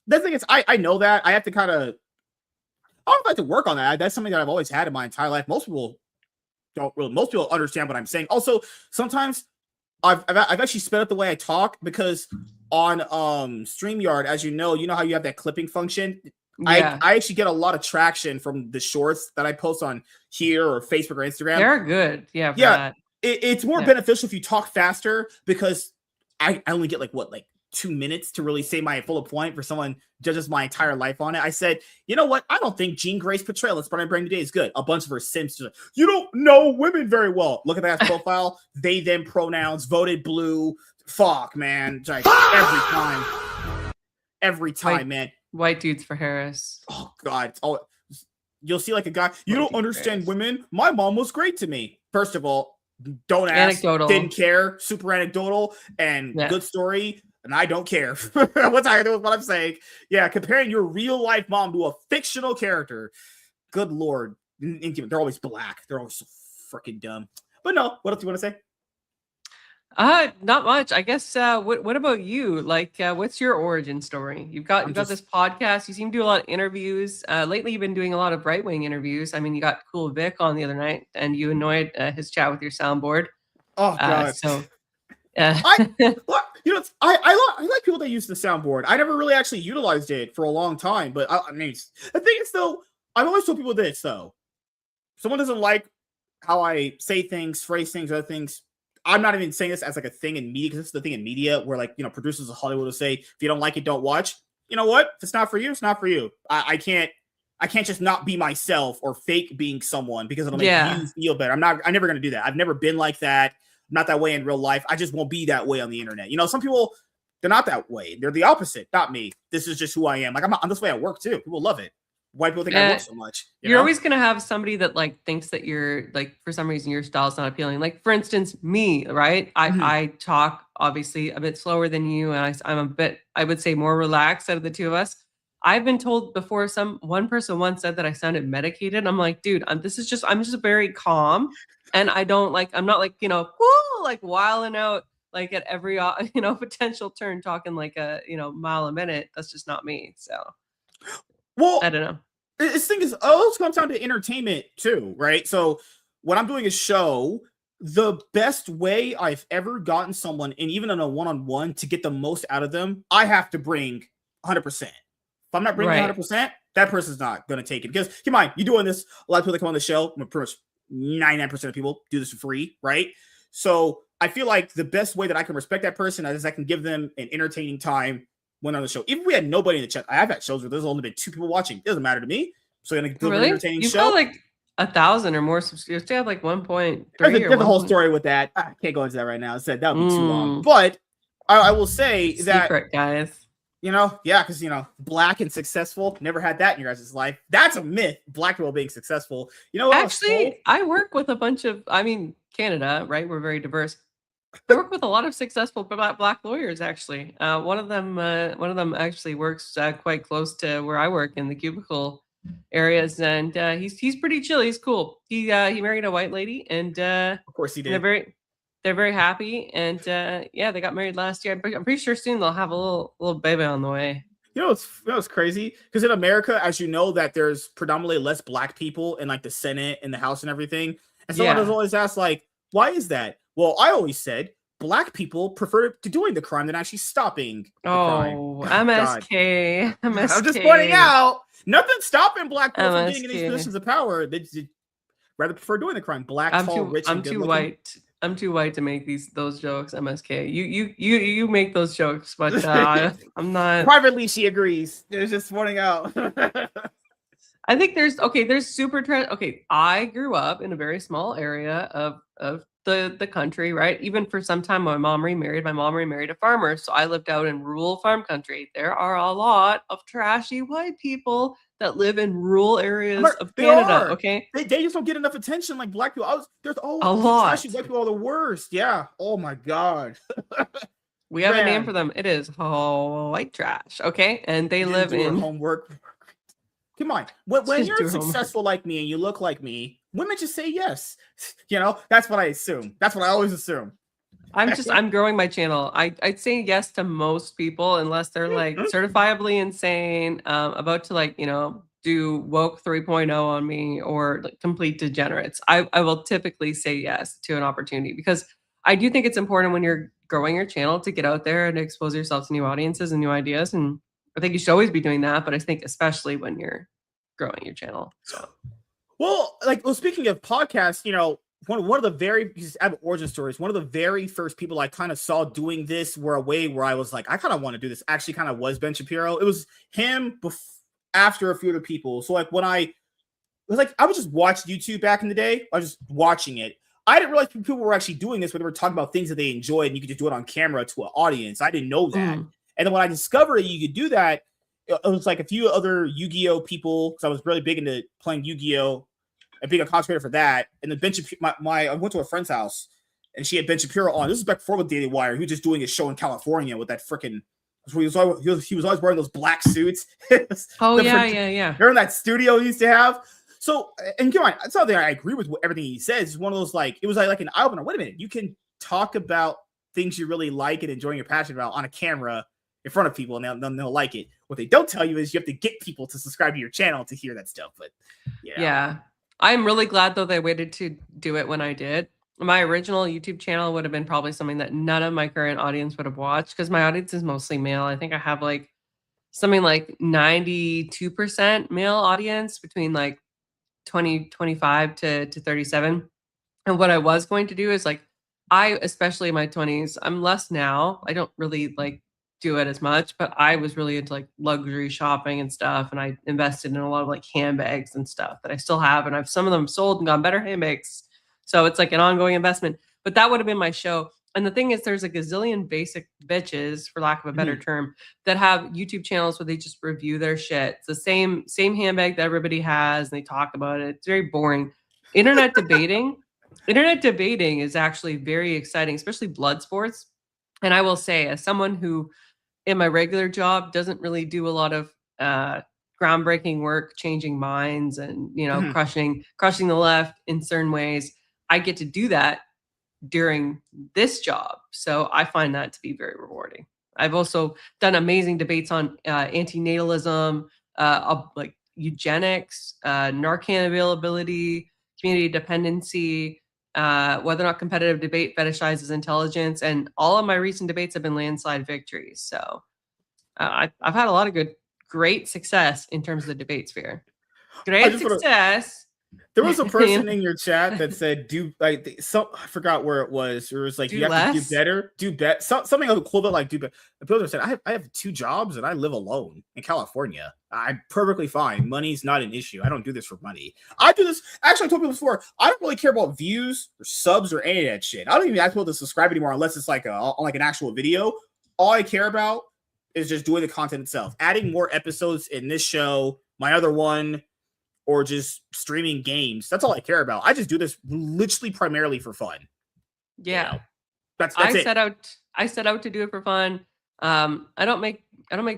Speaker 1: The thing is, I know that I have to kind of. I don't have to work on that. That's something that I've always had in my entire life. Most people don't really. Most people understand what I'm saying. Also, sometimes I've actually sped up the way I talk because on StreamYard, as you know how you have that clipping function. Yeah. I actually get a lot of traction from the shorts that I post on here or Facebook or Instagram.
Speaker 2: They're good. Yeah. That.
Speaker 1: It's more beneficial if you talk faster because I only get like 2 minutes to really say my full point for someone judges my entire life on it. I said, you know what? I don't think Jean Grey's portrayal of Spider-Man Brand New Day is good. A bunch of her simps, you don't know women very well. Look at that profile. They, them pronouns, voted blue. Fuck, man. Like, every time, man.
Speaker 2: White dudes for Harris.
Speaker 1: Oh, God. You'll see like a guy, you don't understand women. My mom was great to me. First of all, don't ask.
Speaker 2: Anecdotal.
Speaker 1: Didn't care. Super anecdotal and good story. And I don't care. What's I do with what I'm saying? Yeah, comparing your real life mom to a fictional character. Good Lord. They're always black. They're always so freaking dumb. But no, what else do you want to say?
Speaker 2: Not much. I guess what about you? Like what's your origin story? You've got this podcast. You seem to do a lot of interviews. Lately you've been doing a lot of right-wing interviews. I mean, you got Cool Vic on the other night and you annoyed his chat with your soundboard.
Speaker 1: Oh God. I like people that use the soundboard. I never really actually utilized it for a long time, but I mean, the thing is though, I've always told people this though. If someone doesn't like how I say things, phrase things, other things, I'm not even saying this as like a thing in media, because this is the thing in media where producers of Hollywood will say, if you don't like it, don't watch. You know what? If it's not for you, it's not for you. I can't just not be myself or fake being someone because it'll make you feel better. I'm never going to do that. I've never been like that. I'm not that way in real life. I just won't be that way on the internet. Some people, they're not that way. They're the opposite. Not me. This is just who I am. Like I'm this way at work too. People love it. White people think I work so much.
Speaker 2: You're always going to have somebody that thinks that you're for some reason your style's not appealing. Like for instance, me, right? I talk obviously a bit slower than you. And I'm a bit, I would say, more relaxed out of the two of us. I've been told before, one person once said that I sounded medicated. I'm like, dude, I'm just very calm. And I don't I'm not wilding out at every, potential turn talking a mile a minute. That's just not me. So,
Speaker 1: well,
Speaker 2: I don't know.
Speaker 1: This thing is, it comes down to entertainment too, right? So when I'm doing a show, the best way I've ever gotten someone, and even in a one-on-one, to get the most out of them, I have to bring 100%. If I'm not bringing 100%, that person's not going to take it. Because keep in mind, you're doing this, a lot of people that come on the show, pretty much 99% of people do this for free, right? So I feel like the best way that I can respect that person is I can give them an entertaining time when on the show. Even if we had nobody in the chat, I've had shows where there's only been 2 people watching. It doesn't matter to me. So I'm going to give an entertaining show.
Speaker 2: You've got 1,000 or more subscribers. You have 1.3.
Speaker 1: There's a whole story with that. I can't go into that right now. I said that would be too long. But I will say
Speaker 2: secret, guys.
Speaker 1: Because black and successful, never had that in your guys' life. That's a myth. Black people being successful.
Speaker 2: Actually, I work with a bunch of, Canada, right? We're very diverse. I work with a lot of successful black lawyers. Actually, one of them actually works quite close to where I work in the cubicle areas, and he's pretty chill. He's cool. He married a white lady, and of
Speaker 1: course he did.
Speaker 2: They're very happy, and they got married last year. I'm pretty sure soon they'll have a little baby on the way.
Speaker 1: It's crazy because in America, as you know, that there's predominantly less black people in the Senate and the House and everything. And someone has always asked, like, why is that? Well, I always said Black people prefer to doing the crime than actually stopping the crime.
Speaker 2: MSK. MSK.
Speaker 1: I'm just pointing out, nothing's stopping Black people from getting in these positions of power. They rather prefer doing the crime. Black, tall, rich, and good looking.
Speaker 2: White. I'm too white to make those jokes, MSK. You make those jokes, but I'm not.
Speaker 1: Privately, she agrees. It's just pointing out.
Speaker 2: I think there's super trend. Okay, I grew up in a very small area of the country, right? Even for some time, my mom remarried a farmer, so I lived out in rural farm country. There are a lot of trashy white people that live in rural areas of Canada. Okay,
Speaker 1: they just don't get enough attention like Black people. There's
Speaker 2: a lot.
Speaker 1: Trashy white people are the worst. Yeah. Oh my god.
Speaker 2: We have a name for them. It is white trash. Okay, and they live in
Speaker 1: homework. Come on, when you're successful like me and you look like me, women just say yes. You know, that's what I assume. That's what I always assume.
Speaker 2: I'm growing my channel. I'd say yes to most people unless they're like certifiably insane, about to like, do woke 3.0 on me or like complete degenerates. I will typically say yes to an opportunity because I do think it's important when you're growing your channel to get out there and expose yourself to new audiences and new ideas. And I think you should always be doing that, but I think especially when you're growing your channel. So,
Speaker 1: speaking of podcasts, one of the very origin stories. One of the very first people I kind of saw doing this where I was like, I kind of want to do this. Actually, kind of was Ben Shapiro. It was him after a few other people. So like I would just watch YouTube back in the day. I was just watching it. I didn't realize people were actually doing this, where they were talking about things that they enjoyed, and you could just do it on camera to an audience. I didn't know that. And then when I discovered you could do that, it was like a few other Yu-Gi-Oh people, because I was really big into playing Yu-Gi-Oh and being a content for that. And then Ben Shapiro, I went to a friend's house and she had Ben Shapiro on. This is back before with Daily Wire. He was just doing a show in California with that freaking. He was always wearing those black suits.
Speaker 2: Yeah.
Speaker 1: Remember that studio he used to have? So, and come on, it's something I agree with everything he says. It's one of those it was like an eye opener. Wait a minute, you can talk about things you really like and enjoying, you're passionate about on a camera in front of people, and they'll like it. What they don't tell you is you have to get people to subscribe to your channel to hear that stuff. But
Speaker 2: yeah, I'm really glad though they waited to do it when I did. My original YouTube channel would have been probably something that none of my current audience would have watched because my audience is mostly male. I think I have like something like 92% male audience between like 25 to 37. And what I was going to do is especially in my 20s, I'm less now. I don't really do it as much, but I was really into luxury shopping and stuff. And I invested in a lot of handbags and stuff that I still have. And I've some of them sold and gone better handbags. So it's an ongoing investment, but that would have been my show. And the thing is, there's a gazillion basic bitches, for lack of a better term, that have YouTube channels where they just review their shit. It's the same handbag that everybody has, and they talk about it. It's very boring. Internet debating is actually very exciting, especially blood sports. And I will say, as someone who in my regular job doesn't really do a lot of groundbreaking work, changing minds and, crushing the left in certain ways, I get to do that during this job. So I find that to be very rewarding. I've also done amazing debates on antinatalism, eugenics, Narcan availability, community dependency, whether or not competitive debate fetishizes intelligence. And all of my recent debates have been landslide victories. So I've had a lot of great success in terms of the debate sphere. Great success.
Speaker 1: There was a person in your chat that said, I forgot where it was. It was you have to do better, something equivalent like do better. The person said, I have 2 jobs and I live alone in California. I'm perfectly fine. Money's not an issue. I don't do this for money. I do this. Actually, I told people before, I don't really care about views or subs or any of that shit. I don't even ask people to subscribe anymore unless it's an actual video. All I care about is just doing the content itself, adding more episodes in this show, my other one, or just streaming games. That's all I care about. I just do this literally primarily for fun.
Speaker 2: Yeah.
Speaker 1: That's it.
Speaker 2: I set out to do it for fun. I don't make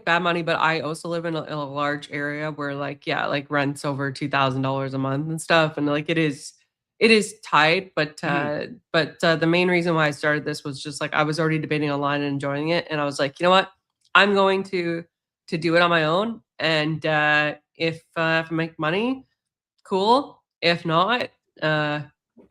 Speaker 2: bad money, but I also live in a large area where rent's over $2,000 a month and stuff. And it is tight, but the main reason why I started this was just I was already debating online and enjoying it. And I was like, you know what? I'm going to do it on my own. And if I make money, cool. If not,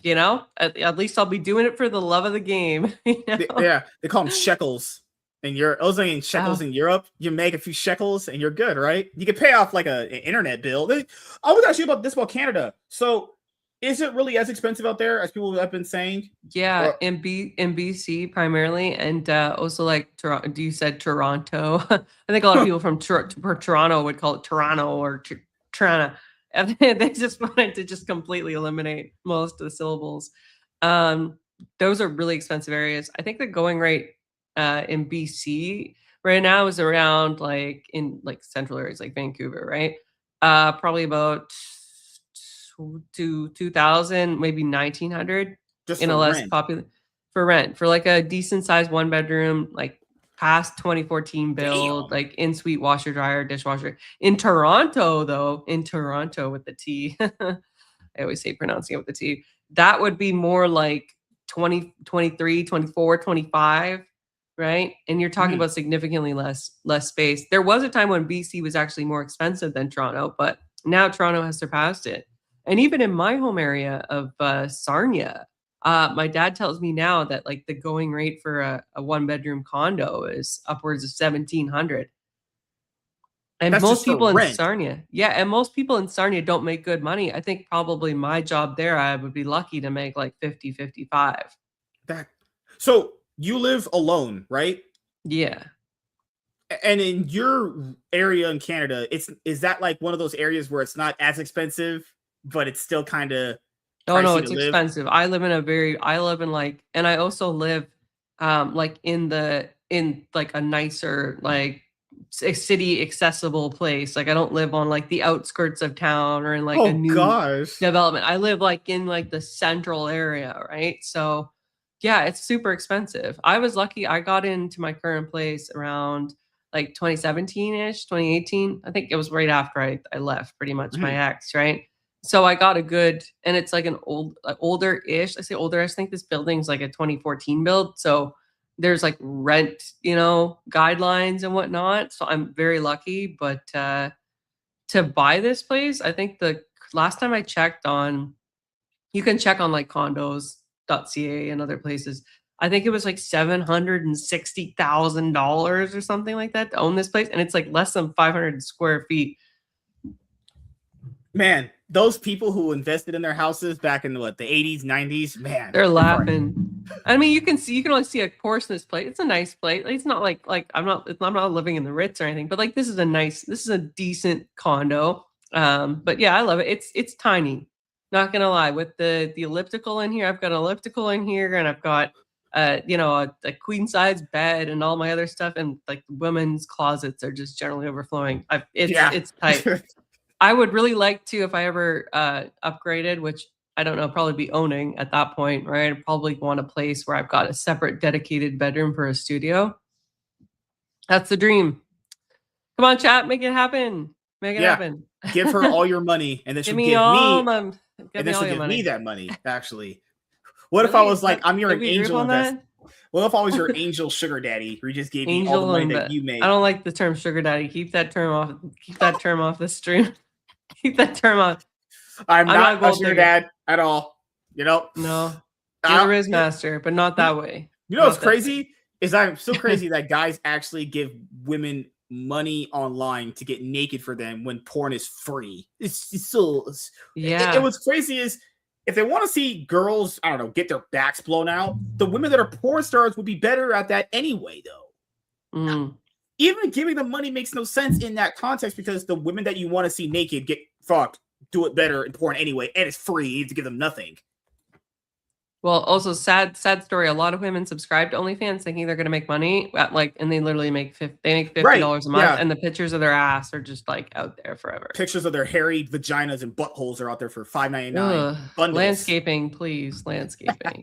Speaker 2: You know, at least I'll be doing it for the love of the game. You know?
Speaker 1: They call them shekels. And you're only in shekels in Europe. You make a few shekels and you're good, right? You can pay off like an internet bill. I was actually about this about Canada. So is it really as expensive out there as people have been saying?
Speaker 2: Yeah, in BC primarily, and also like Toronto. You said Toronto. I think a lot of people from Toronto would call it Toronto or Toronto. And they just wanted to just completely eliminate most of the syllables. Those are really expensive areas. I think the going rate in BC right now is around like in like central areas like Vancouver, right? Probably about to 2,000, maybe 1,900
Speaker 1: just
Speaker 2: in a less popular for rent for like a decent sized 1-bedroom, like past 2014 build, like in suite washer, dryer, dishwasher. In Toronto, though, in Toronto with the T, I always say pronouncing it with the T, that would be more like 20, 23, 24, 25, right? And you're talking about significantly less space. There was a time when BC was actually more expensive than Toronto, but now Toronto has surpassed it. And even in my home area of Sarnia, my dad tells me now that like the going rate for a 1-bedroom condo is upwards of 1,700. And
Speaker 1: that's
Speaker 2: most people in
Speaker 1: rent.
Speaker 2: Sarnia, and most people in Sarnia don't make good money. I think probably my job there, I would be lucky to make like 50, 55.
Speaker 1: So you live alone, right?
Speaker 2: Yeah.
Speaker 1: And in your area in Canada, is that like one of those areas where it's not as expensive, but it's still kind of
Speaker 2: Oh no, it's expensive. I live in like, and I also live like in like a nicer, like city accessible place. Like I don't live on like the outskirts of town or in like a new development. I live like in like the central area, right? So yeah, it's super expensive. I was lucky. I got into my current place around like 2017-ish, 2018. I think it was right after I left pretty much my ex, right? So I got a good, and it's like an older-ish. I say older. I think this building's like a 2014 build. So there's like rent, guidelines and whatnot. So I'm very lucky. But to buy this place, I think the last time I checked you can check on like condos.ca and other places. I think it was like $760,000 or something like that to own this place. And it's like less than 500 square feet.
Speaker 1: Man, those people who invested in their houses back in the 80s, 90s, man,
Speaker 2: they're laughing. I mean, you can only see a portion of this place. It's a nice place. It's not like I'm not living in the Ritz or anything, but like this is a decent condo. But yeah, I love it. It's tiny. Not gonna lie. With the elliptical in here, I've got an elliptical in here, and I've got a queen size bed and all my other stuff, and like women's closets are just generally overflowing. It's tight. I would really like to, if I ever upgraded, which I don't know, probably be owning at that point, right? I'd probably want a place where I've got a separate dedicated bedroom for a studio. That's the dream. Come on, chat, make it happen. Make it happen.
Speaker 1: Give her all your money, and then she'll give me that money. Actually, what if I was like, I'm your angel investor? What if I was your angel sugar daddy, who just gave me all the money that you made?
Speaker 2: I don't like the term sugar daddy. Keep that term off. Keep that term off the stream. Keep that term off.
Speaker 1: I'm not a sugar dad at all.
Speaker 2: No. You're a master, but not that way.
Speaker 1: You know what's crazy? Is I'm so crazy that guys actually give women money online to get naked for them when porn is free. It's so And what's crazy is, if they want to see girls, I don't know, get their backs blown out, the women that are porn stars would be better at that anyway, though. Even giving them money makes no sense in that context, because the women that you want to see naked get fucked do it better in porn anyway, and it's free. You have to give them nothing.
Speaker 2: Well, also sad story. A lot of women subscribe to OnlyFans thinking they're going to make money, and they literally make $50 a month, and the pictures of their ass are just like out there forever.
Speaker 1: Pictures of their hairy vaginas and buttholes are out there for $5.99. Bundles.
Speaker 2: Landscaping, please, landscaping.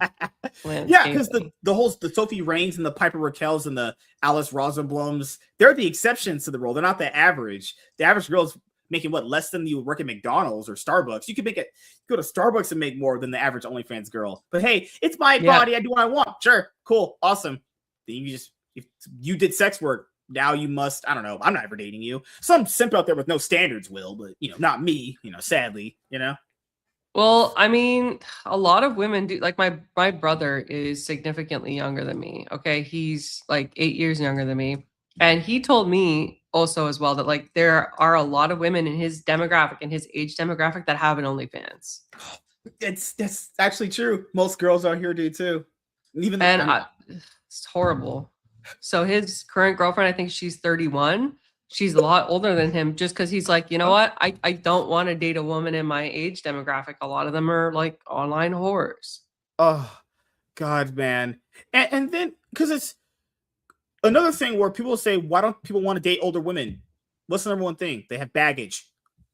Speaker 1: Yeah, because the Sophie Rains and the Piper Raquels and the Alice Rosenblums, they're the exceptions to the rule. They're not the average. The average girl's making less than you work at McDonald's or Starbucks. You could go to Starbucks and make more than the average OnlyFans girl. But hey, it's my body. I do what I want. Sure, cool, awesome. Then if you did sex work, now you must. I don't know. I'm not ever dating you. Some simp out there with no standards will, but not me. Sadly.
Speaker 2: Well, I mean, a lot of women do. Like my brother is significantly younger than me. Okay, he's like 8 years younger than me, and he told me also as well that like there are a lot of women in his demographic, in his age demographic, that have an OnlyFans.
Speaker 1: That's actually true. Most girls out here do too. Even
Speaker 2: It's horrible. So his current girlfriend, I think she's 31. She's a lot older than him, just because he's like, you know what? I don't want to date a woman in my age demographic. A lot of them are like online whores.
Speaker 1: oh God, man. And then because it's another thing where people say, why don't people want to date older women? What's the number one thing? They have baggage.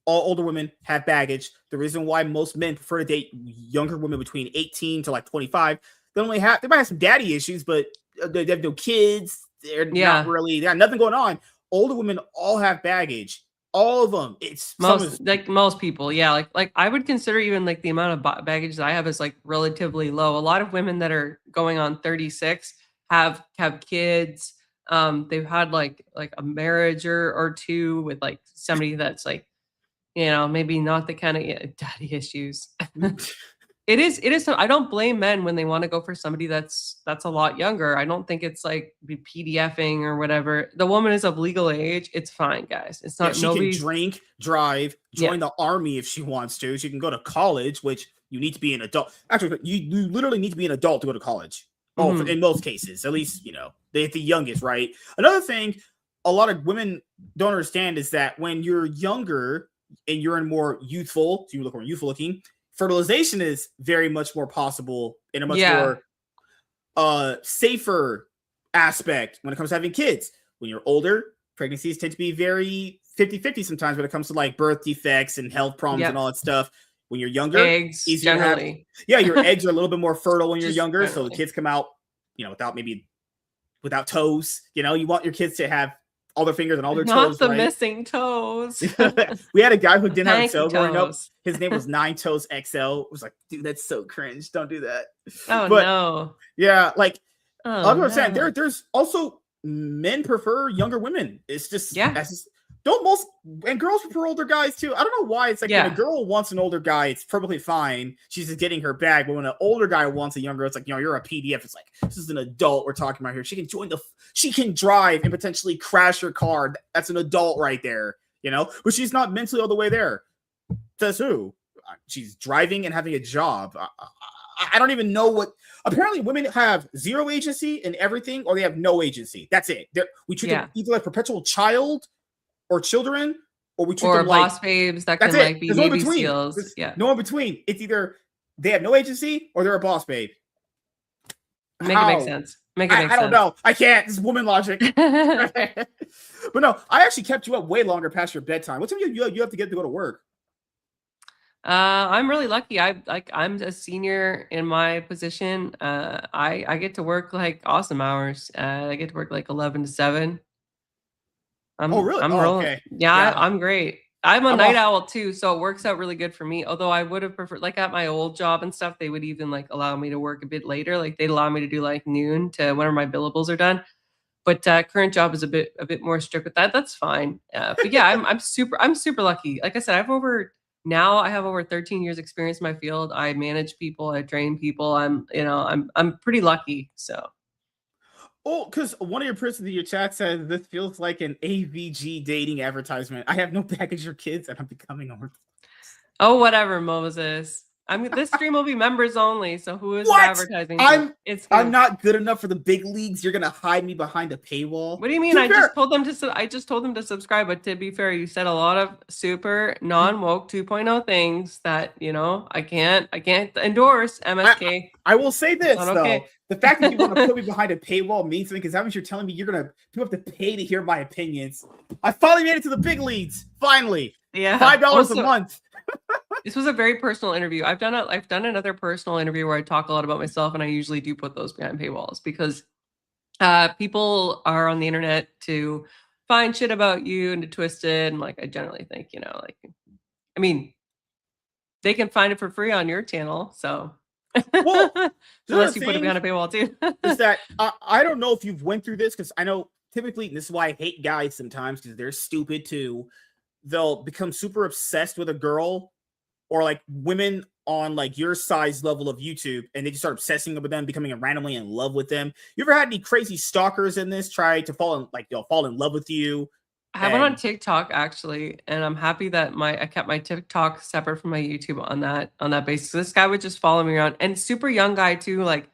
Speaker 1: All older women have baggage. The reason why most men prefer to date younger women between 18 to like 25, they might have some daddy issues, but they have no kids. They're not really, they got nothing going on. Older women all have baggage. All of them. It's
Speaker 2: most people. Yeah. Like I would consider even like the amount of baggage that I have is like relatively low. A lot of women that are going on 36 have kids. They've had like a marriage or two with like somebody that's like, you know, maybe not the kind of daddy issues. It is. I don't blame men when they want to go for somebody that's a lot younger. I don't think it's like be PDFing or whatever. The woman is of legal age. It's fine, guys. It's not.
Speaker 1: She can drink, drive, join the army if she wants to. She can go to college, which you need to be an adult. Actually, you literally need to be an adult to go to college. Oh, in most cases, at least, you know, they're the youngest, right? Another thing a lot of women don't understand is that when you're younger and you're in more youthful, so you look more youthful looking, fertilization is very much more possible in a much more safer aspect when it comes to having kids. When you're older, pregnancies tend to be very 50-50 sometimes when it comes to like birth defects and health problems and all that stuff. When you're younger,
Speaker 2: eggs generally.
Speaker 1: Your eggs are a little bit more fertile when you're younger, so the kids come out, you know, without toes. You know, you want your kids to have all their fingers and all their toes.
Speaker 2: Not the missing toes.
Speaker 1: We had a guy who didn't have a toe growing up. His name was 9 Toes XL. It was like, dude, that's so cringe. Don't do that.
Speaker 2: Oh, no.
Speaker 1: Yeah, like, I was saying, there's also men prefer younger women. It's just, don't most, and girls prefer older guys too. I don't know why. It's like when a girl wants an older guy, it's perfectly fine. She's just getting her bag. But when an older guy wants a younger, it's like, you know, you're a PDF. It's like, this is an adult we're talking about here. She can drive and potentially crash your car. That's an adult right there, you know, but she's not mentally all the way there. Says who? She's driving and having a job. I don't even know what. Apparently, women have zero agency in everything, or they have no agency. That's it. We treat them either like perpetual child or children, or we treat them like
Speaker 2: boss babes that can like be Navy SEALs.
Speaker 1: No in between. It's either they have no agency or they're a boss babe.
Speaker 2: Make it make sense.
Speaker 1: I don't know. I can't. This is woman logic. But no, I actually kept you up way longer past your bedtime. What time you have to get to go to work?
Speaker 2: I'm really lucky. I'm a senior in my position. I get to work like awesome hours. I get to work like 11 to 7.
Speaker 1: Really?
Speaker 2: I'm rolling.
Speaker 1: Okay.
Speaker 2: Yeah, I'm great. I'm a night owl too, so it works out really good for me. Although I would have preferred, like at my old job and stuff, they would even like allow me to work a bit later. Like they'd allow me to do like noon to whenever my billables are done. But current job is a bit more strict with that. That's fine. But yeah, I'm super lucky. Like I said, I have over 13 years experience in my field. I manage people, I train people. I'm pretty lucky. So.
Speaker 1: Oh, because one of your persons in your chat said this feels like an AVG dating advertisement. I have no baggage or kids, and I'm becoming orthodox.
Speaker 2: Oh, whatever, Moses. This stream will be members only. So who is advertising?
Speaker 1: I'm not good enough for the big leagues. You're gonna hide me behind a paywall.
Speaker 2: What do you mean? I just told them to subscribe. But to be fair, you said a lot of super non-woke 2.0 things that I can't endorse. MSK.
Speaker 1: I will say this though. Okay. The fact that you want to put me behind a paywall means something, because that means you're telling me you have to pay to hear my opinions. I finally made it to the big leagues. Finally.
Speaker 2: Yeah.
Speaker 1: $5 a month.
Speaker 2: This was a very personal interview. I've done another personal interview where I talk a lot about myself, and I usually do put those behind paywalls because people are on the internet to find shit about you and to twist it. And like, I generally think, they can find it for free on your channel. So
Speaker 1: well,
Speaker 2: unless you put it behind a paywall too.
Speaker 1: Is that I don't know if you've went through this, because I know typically, and this is why I hate guys sometimes, because they're stupid too. They'll become super obsessed with a girl, or like women on like your size level of YouTube and they just start obsessing over them, becoming randomly in love with them? You ever had any crazy stalkers in this try to fall in love with you?
Speaker 2: I have one on TikTok actually, and I'm happy that I kept my TikTok separate from my YouTube on that basis. This guy would just follow me around, and super young guy too, like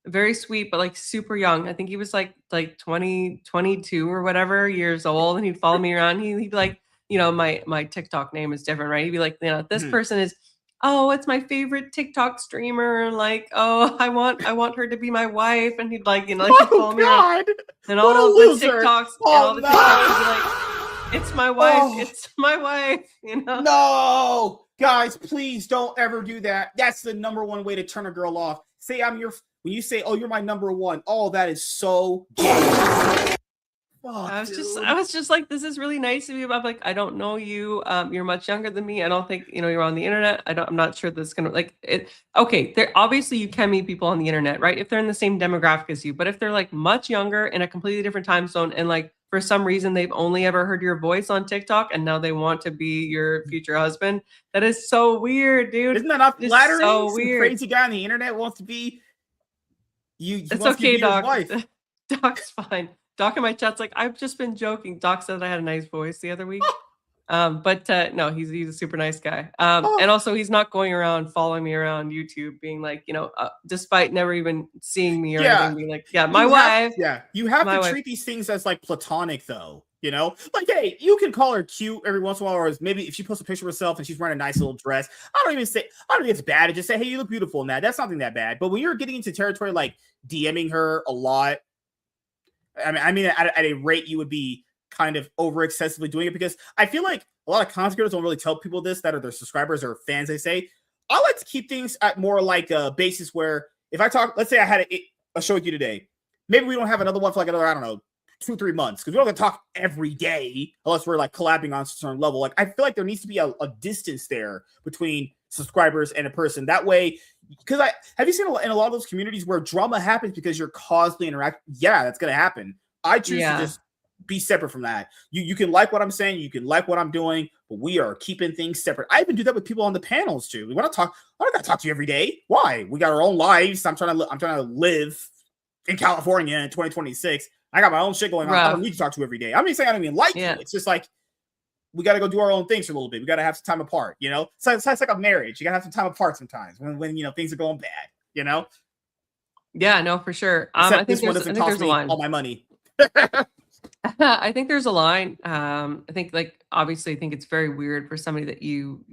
Speaker 2: very sweet, but like super young. I think he was like 20, 22 or whatever years old, and he'd follow me around. He'd be like, my TikTok name is different, right? He'd be like, this person is, oh, it's my favorite TikTok streamer. Like, oh, I want her to be my wife. And he'd like, he'd follow me around. And all the TikToks, TikToks would be like, it's my wife. It's my wife.
Speaker 1: No, guys, please don't ever do that. That's the number one way to turn a girl off. Say when you say, oh, you're my number one. Oh, that is so gay.
Speaker 2: I was just like, this is really nice of you. I'm like, I don't know you. You're much younger than me. I don't think, you're on the internet. I'm not sure this is going to like it. Okay. Obviously you can meet people on the internet, right? If they're in the same demographic as you, but if they're like much younger in a completely different time zone, and like, for some reason, they've only ever heard your voice on TikTok and now they want to be your future husband. That is so weird, dude.
Speaker 1: Isn't that not flattering?
Speaker 2: So
Speaker 1: Some
Speaker 2: weird.
Speaker 1: crazy guy on the internet wants to be you.
Speaker 2: It's okay, Doc. Doc's fine. Doc in my chat's like, I've just been joking. Doc said I had a nice voice the other week. But no, he's a super nice guy. And also he's not going around following me around YouTube being like, despite never even seeing me or anything, being like, my wife.
Speaker 1: You have to treat these things as like platonic though, like, hey, you can call her cute every once in a while, or maybe if she posts a picture of herself and she's wearing a nice little dress, I don't think it's bad to just say, hey, you look beautiful in that. That's nothing that bad. But when you're getting into territory like DMing her a lot, I mean, at a rate you would be kind of over excessively doing it, because I feel like a lot of content creators don't really tell people this that are their subscribers or fans. They say, I like to keep things at more like a basis where if I talk, let's say I had a show with you today, maybe we don't have another one for like another, I don't know, 2-3 months, because we don't have to talk every day unless we're like collabing on a certain level. Like, I feel like there needs to be a distance there between subscribers and a person. That way, because have you seen in a lot of those communities where drama happens because you're constantly interacting? Yeah, that's gonna happen. I choose to just be separate from that. You can like what I'm saying, you can like what I'm doing, but we are keeping things separate. I even do that with people on the panels too. We want to talk. I don't got to talk to you every day. Why? We got our own lives. I'm trying to live in California in 2026. I got my own shit going on. I don't need to talk to you every day. I'm not saying I don't even like you. It's just like, we got to go do our own things for a little bit. We got to have some time apart, So it's like a marriage. You got to have some time apart sometimes when things are going bad,
Speaker 2: Yeah, no, for sure.
Speaker 1: I think doesn't cost me all my money.
Speaker 2: I think there's a line. I think, like, obviously, I think it's very weird for somebody that you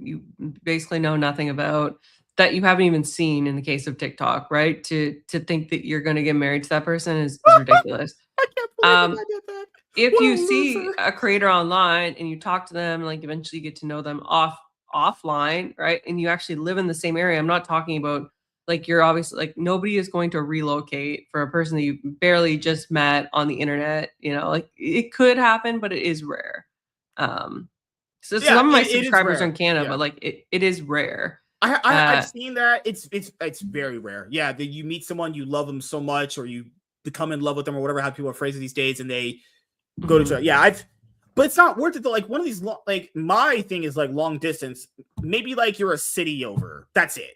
Speaker 2: basically know nothing about, that you haven't even seen in the case of TikTok, right? To think that you're going to get married to that person is ridiculous.
Speaker 1: I can't believe I did that.
Speaker 2: If you see a creator online and you talk to them, like eventually you get to know them offline, right? And you actually live in the same area. I'm not talking about like, you're obviously like, nobody is going to relocate for a person that you barely just met on the internet. Like, it could happen, but it is rare. So some of my subscribers are in Canada, but like it is rare.
Speaker 1: I've seen that. It's very rare. Yeah, that you meet someone, you love them so much, or you become in love with them, or whatever how people are phrasing these days, and they go to each other. Yeah, but it's not worth it though. Like, one of these like, my thing is like long distance. Maybe like you're a city over. That's it.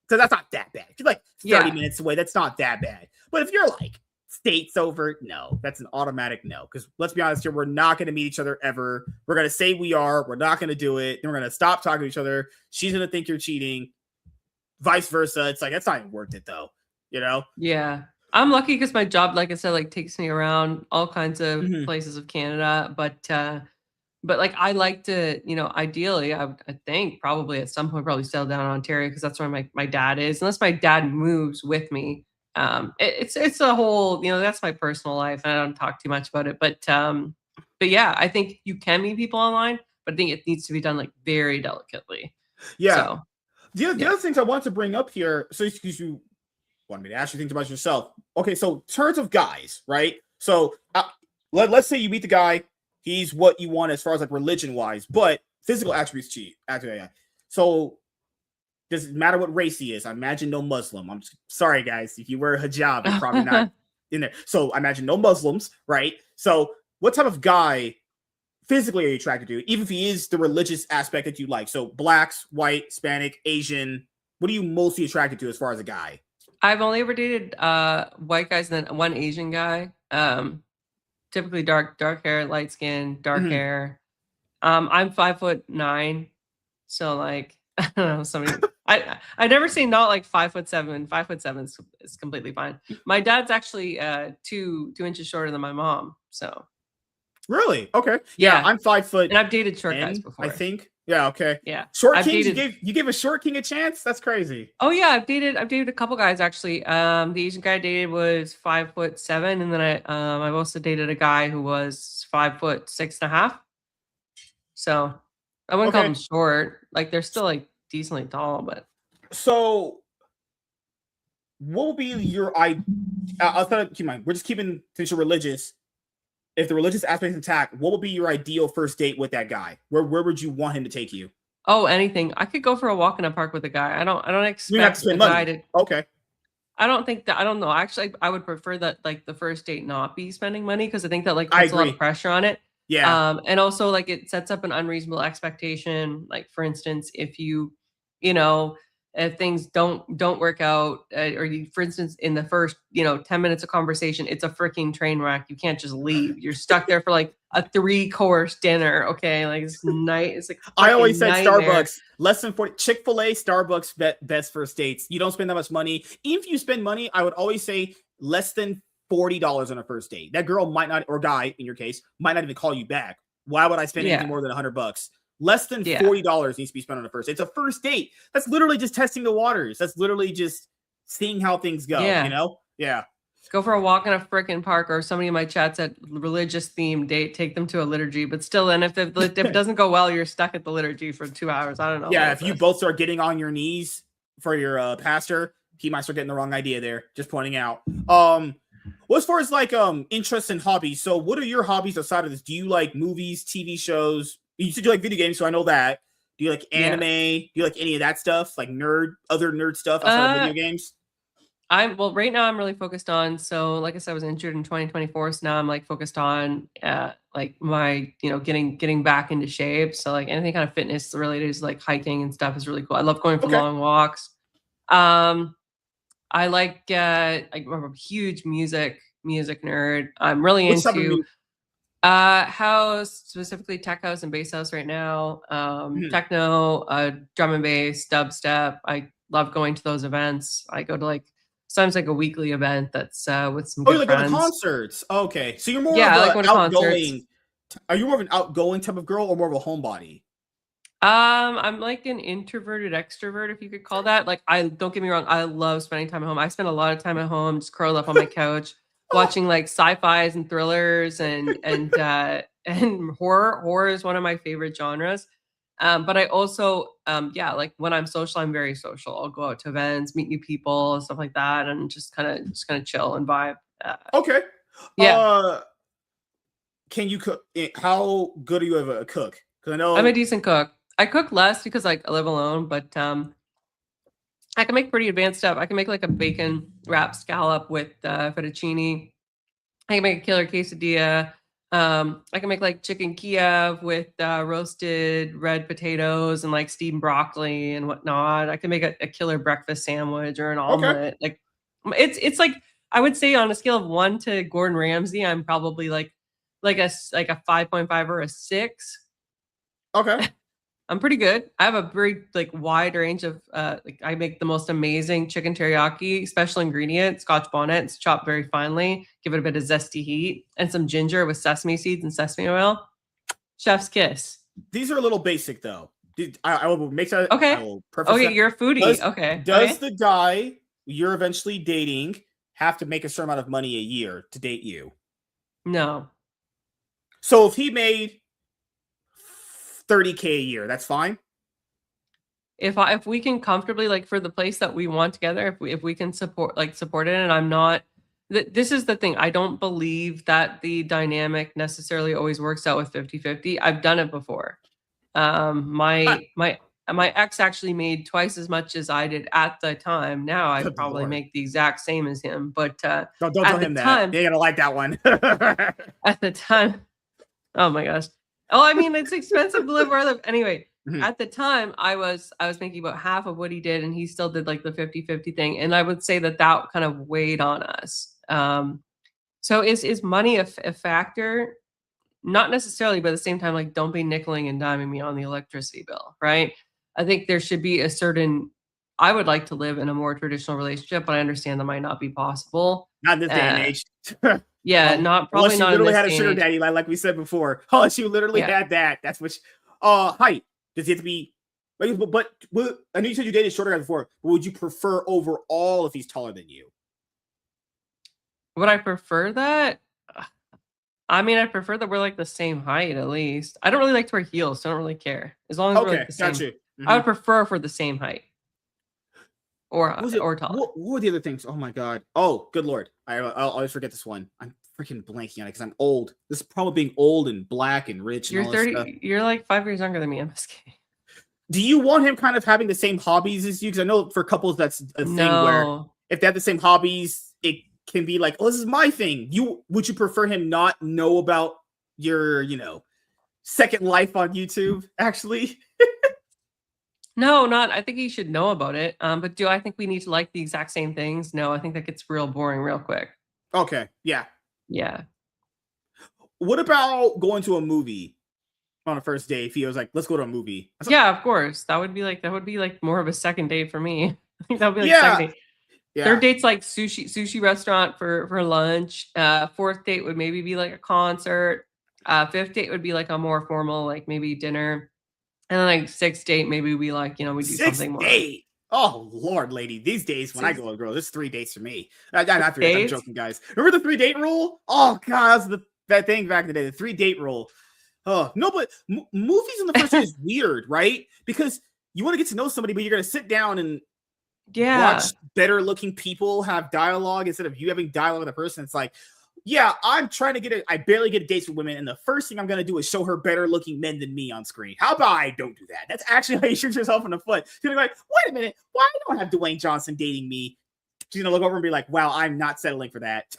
Speaker 1: So that's not that bad. If you're like 30 minutes away, that's not that bad. But if you're like states over, no, that's an automatic no. Because let's be honest here, we're not going to meet each other ever. We're going to say we are. We're not going to do it. Then we're going to stop talking to each other. She's going to think you're cheating. Vice versa. It's like, that's not even worth it though.
Speaker 2: Yeah. I'm lucky because my job, like I said, like takes me around all kinds of places of Canada. But like, I like to, ideally, I think probably at some point probably settle down in Ontario, because that's where my dad is. Unless my dad moves with me, it's a whole, that's my personal life, and I don't talk too much about it. But yeah, I think you can meet people online, but I think it needs to be done like very delicately.
Speaker 1: Yeah. So, the other things I want to bring up here, so excuse you wanted me to ask you things about yourself. Okay, so in terms of guys, right? So let's say you meet the guy. He's what you want as far as like religion wise, but physical attributes cheat. So does it matter what race he is? I imagine no Muslim. I'm sorry, guys. If you wear a hijab, you're probably not in there. So I imagine no Muslims, right? So what type of guy physically are you attracted to, even if he is the religious aspect that you like? So blacks, white, Hispanic, Asian, What are you mostly attracted to as far as a guy?
Speaker 2: I've only ever dated white guys and then one Asian guy. Typically dark hair, light skin, dark hair. I'm 5'9", so like I don't know, I never say not like 5'7". 5'7" is completely fine. My dad's actually 2 inches shorter than my mom, so.
Speaker 1: Really? Okay. Yeah, I'm 5 foot.
Speaker 2: And I've dated short guys before.
Speaker 1: I think. Yeah. Okay.
Speaker 2: Yeah.
Speaker 1: Short kings. You gave a short king a chance? That's crazy.
Speaker 2: Oh yeah, I've dated a couple guys actually. The Asian guy I dated was 5'7", and then I've also dated a guy who was 5'6.5". So I wouldn't call them short. Like they're still like decently tall, but.
Speaker 1: So, what will be your I'll tell you, keep in mind, we're just keeping since you're religious. If the religious aspect is intact, what would be your ideal first date with that guy? Where would you want him to take you?
Speaker 2: Oh, anything. I could go for a walk in a park with a guy. I don't expect
Speaker 1: you have to spend money.
Speaker 2: to.
Speaker 1: Okay.
Speaker 2: I don't think that. I don't know. Actually, I would prefer that like the first date not be spending money because I think that like puts a lot of pressure on it.
Speaker 1: Yeah.
Speaker 2: And also like it sets up an unreasonable expectation. Like for instance, if if things don't work out, or you, for instance, in the first 10 minutes of conversation, it's a freaking train wreck. You can't just leave. You're stuck there for like a 3-course dinner. Okay, like it's night. It's like
Speaker 1: I always said
Speaker 2: nightmare.
Speaker 1: Starbucks less than 40. Chick-fil-A, Starbucks, best first dates. You don't spend that much money. Even if you spend money, I would always say less than $40 on a first date. That girl might not, or guy in your case, might not even call you back. Why would I spend anything more than $100? Less than $40 needs to be spent on a first. It's a first date. That's literally just testing the waters. That's literally just seeing how things go. Yeah.
Speaker 2: Go for a walk in a frickin' park, or somebody in my chat said religious themed date. Take them to a liturgy, but still, then if it doesn't go well, you're stuck at the liturgy for 2 hours. I don't know.
Speaker 1: Yeah, if you both start getting on your knees for your pastor, he might start getting the wrong idea there. Just pointing out. Well, as far as like interests and hobbies, so what are your hobbies outside of this? Do you like movies, TV shows? You said you like video games, so I know that. Do you like anime? Do you like any of that stuff? Like other nerd stuff outside of video games?
Speaker 2: Right now I'm really focused on, so like I said, I was injured in 2024, so now I'm like focused on like my getting back into shape. So like anything kind of fitness related is like hiking and stuff is really cool. I love going for long walks. I like I'm a huge music nerd. I'm really into house, specifically tech house and bass house right now. Techno, drum and bass, dubstep. I love going to those events. I go to like sometimes like a weekly event that's with some good friends.
Speaker 1: Go to concerts. Okay, so you're more
Speaker 2: of
Speaker 1: an outgoing. Are you more of an outgoing type of girl or more of a homebody?
Speaker 2: I'm like an introverted extrovert, if you could call that. Like, don't get me wrong, I love spending time at home. I spend a lot of time at home, just curled up on my couch, watching like sci-fis and thrillers and horror. Horror is one of my favorite genres. But I also, like when I'm social, I'm very social. I'll go out to events, meet new people, stuff like that, and just kind of chill and vibe.
Speaker 1: Okay.
Speaker 2: Yeah.
Speaker 1: Can you cook? How good are you of a cook? Because I know
Speaker 2: I'm a decent cook. I cook less because like I live alone, but I can make pretty advanced stuff. I can make like a bacon wrapped scallop with fettuccine. I can make a killer quesadilla. I can make like chicken Kiev with roasted red potatoes and like steamed broccoli and whatnot. I can make a killer breakfast sandwich or an omelet. Like it's like I would say on a scale of 1 to Gordon Ramsay, I'm probably like a 5.5 or a 6.
Speaker 1: Okay.
Speaker 2: I'm pretty good. I have a very like wide range of I make the most amazing chicken teriyaki, special ingredient, Scotch bonnet. It's chopped very finely. Give it a bit of zesty heat and some ginger with sesame seeds and sesame oil. Chef's kiss.
Speaker 1: These are a little basic though. I will make that.
Speaker 2: Okay. You're a foodie.
Speaker 1: Does the guy you're eventually dating have to make a certain amount of money a year to date you?
Speaker 2: No.
Speaker 1: So if he made $30K a year, that's fine.
Speaker 2: If we can comfortably, like for the place that we want together, if we can support it, and I'm not. This is the thing. I don't believe that the dynamic necessarily always works out with 50-50. I've done it before. My ex actually made twice as much as I did at the time. Now I probably make the exact same as him, but
Speaker 1: don't tell him that. You're gonna like that one.
Speaker 2: At the time, oh my gosh. Oh, I mean, it's expensive to live where I live. Anyway, at the time I was making about half of what he did, and he still did like the 50-50 thing. And I would say that kind of weighed on us. So is money a factor? Not necessarily, but at the same time, like, don't be nickeling and diming me on the electricity bill, right? I think there should be I would like to live in a more traditional relationship, but I understand that might not be possible.
Speaker 1: Not this day and age.
Speaker 2: Yeah, probably not.
Speaker 1: Unless you literally had a sugar daddy, like we said before. Unless you literally had that. That's what. Height. Does it have to be? But I know you said you dated shorter guys before. But would you prefer overall if he's taller than you?
Speaker 2: Would I prefer that? I mean, I prefer that we're like the same height at least. I don't really like to wear heels, so I don't really care. As long as we're like the same. Gotcha. Mm-hmm. I would prefer for the same height. Or taller.
Speaker 1: What were the other things? Oh my god. Oh, good lord. I'll always forget this one. I'm freaking blanking on it because I'm old. This is probably being old and black and rich.
Speaker 2: You're
Speaker 1: and
Speaker 2: 30. You're like 5 years younger than me, MSK.
Speaker 1: Do you want him kind of having the same hobbies as you? Because I know for couples that's a thing where if they have the same hobbies, it can be like, oh, this is my thing. Would you prefer him not know about your, second life on YouTube, actually?
Speaker 2: No, I think he should know about it. But do I think we need to like the exact same things? No, I think that gets real boring real quick.
Speaker 1: Okay. Yeah.
Speaker 2: Yeah.
Speaker 1: What about going to a movie on a first date? If he was like, let's go to a movie.
Speaker 2: Yeah, of course. That would be like more of a second date for me. I think that would be like second date. Yeah. Third date's like sushi restaurant for lunch. Fourth date would maybe be like a concert. Fifth date would be like a more formal, like maybe dinner. And then like sixth date, maybe we like, we do something more.
Speaker 1: Date. Oh Lord, lady. These days when I go with a girl, there's 3 dates for me. Not 3 dates. I'm joking, guys. Remember the 3-date rule? Oh god, that was that thing back in the day. The 3-date rule. Oh no, but movies in the first date is weird, right? Because you want to get to know somebody, but you're gonna sit down and watch better looking people have dialogue instead of you having dialogue with a person. It's like, yeah, I'm trying to I barely get dates with women, and the first thing I'm going to do is show her better looking men than me on screen. How about I don't do that? That's actually how you shoot yourself in the foot. You're going to be like, wait a minute, why don't I have Dwayne Johnson dating me? She's going to look over and be like, wow, I'm not settling for that.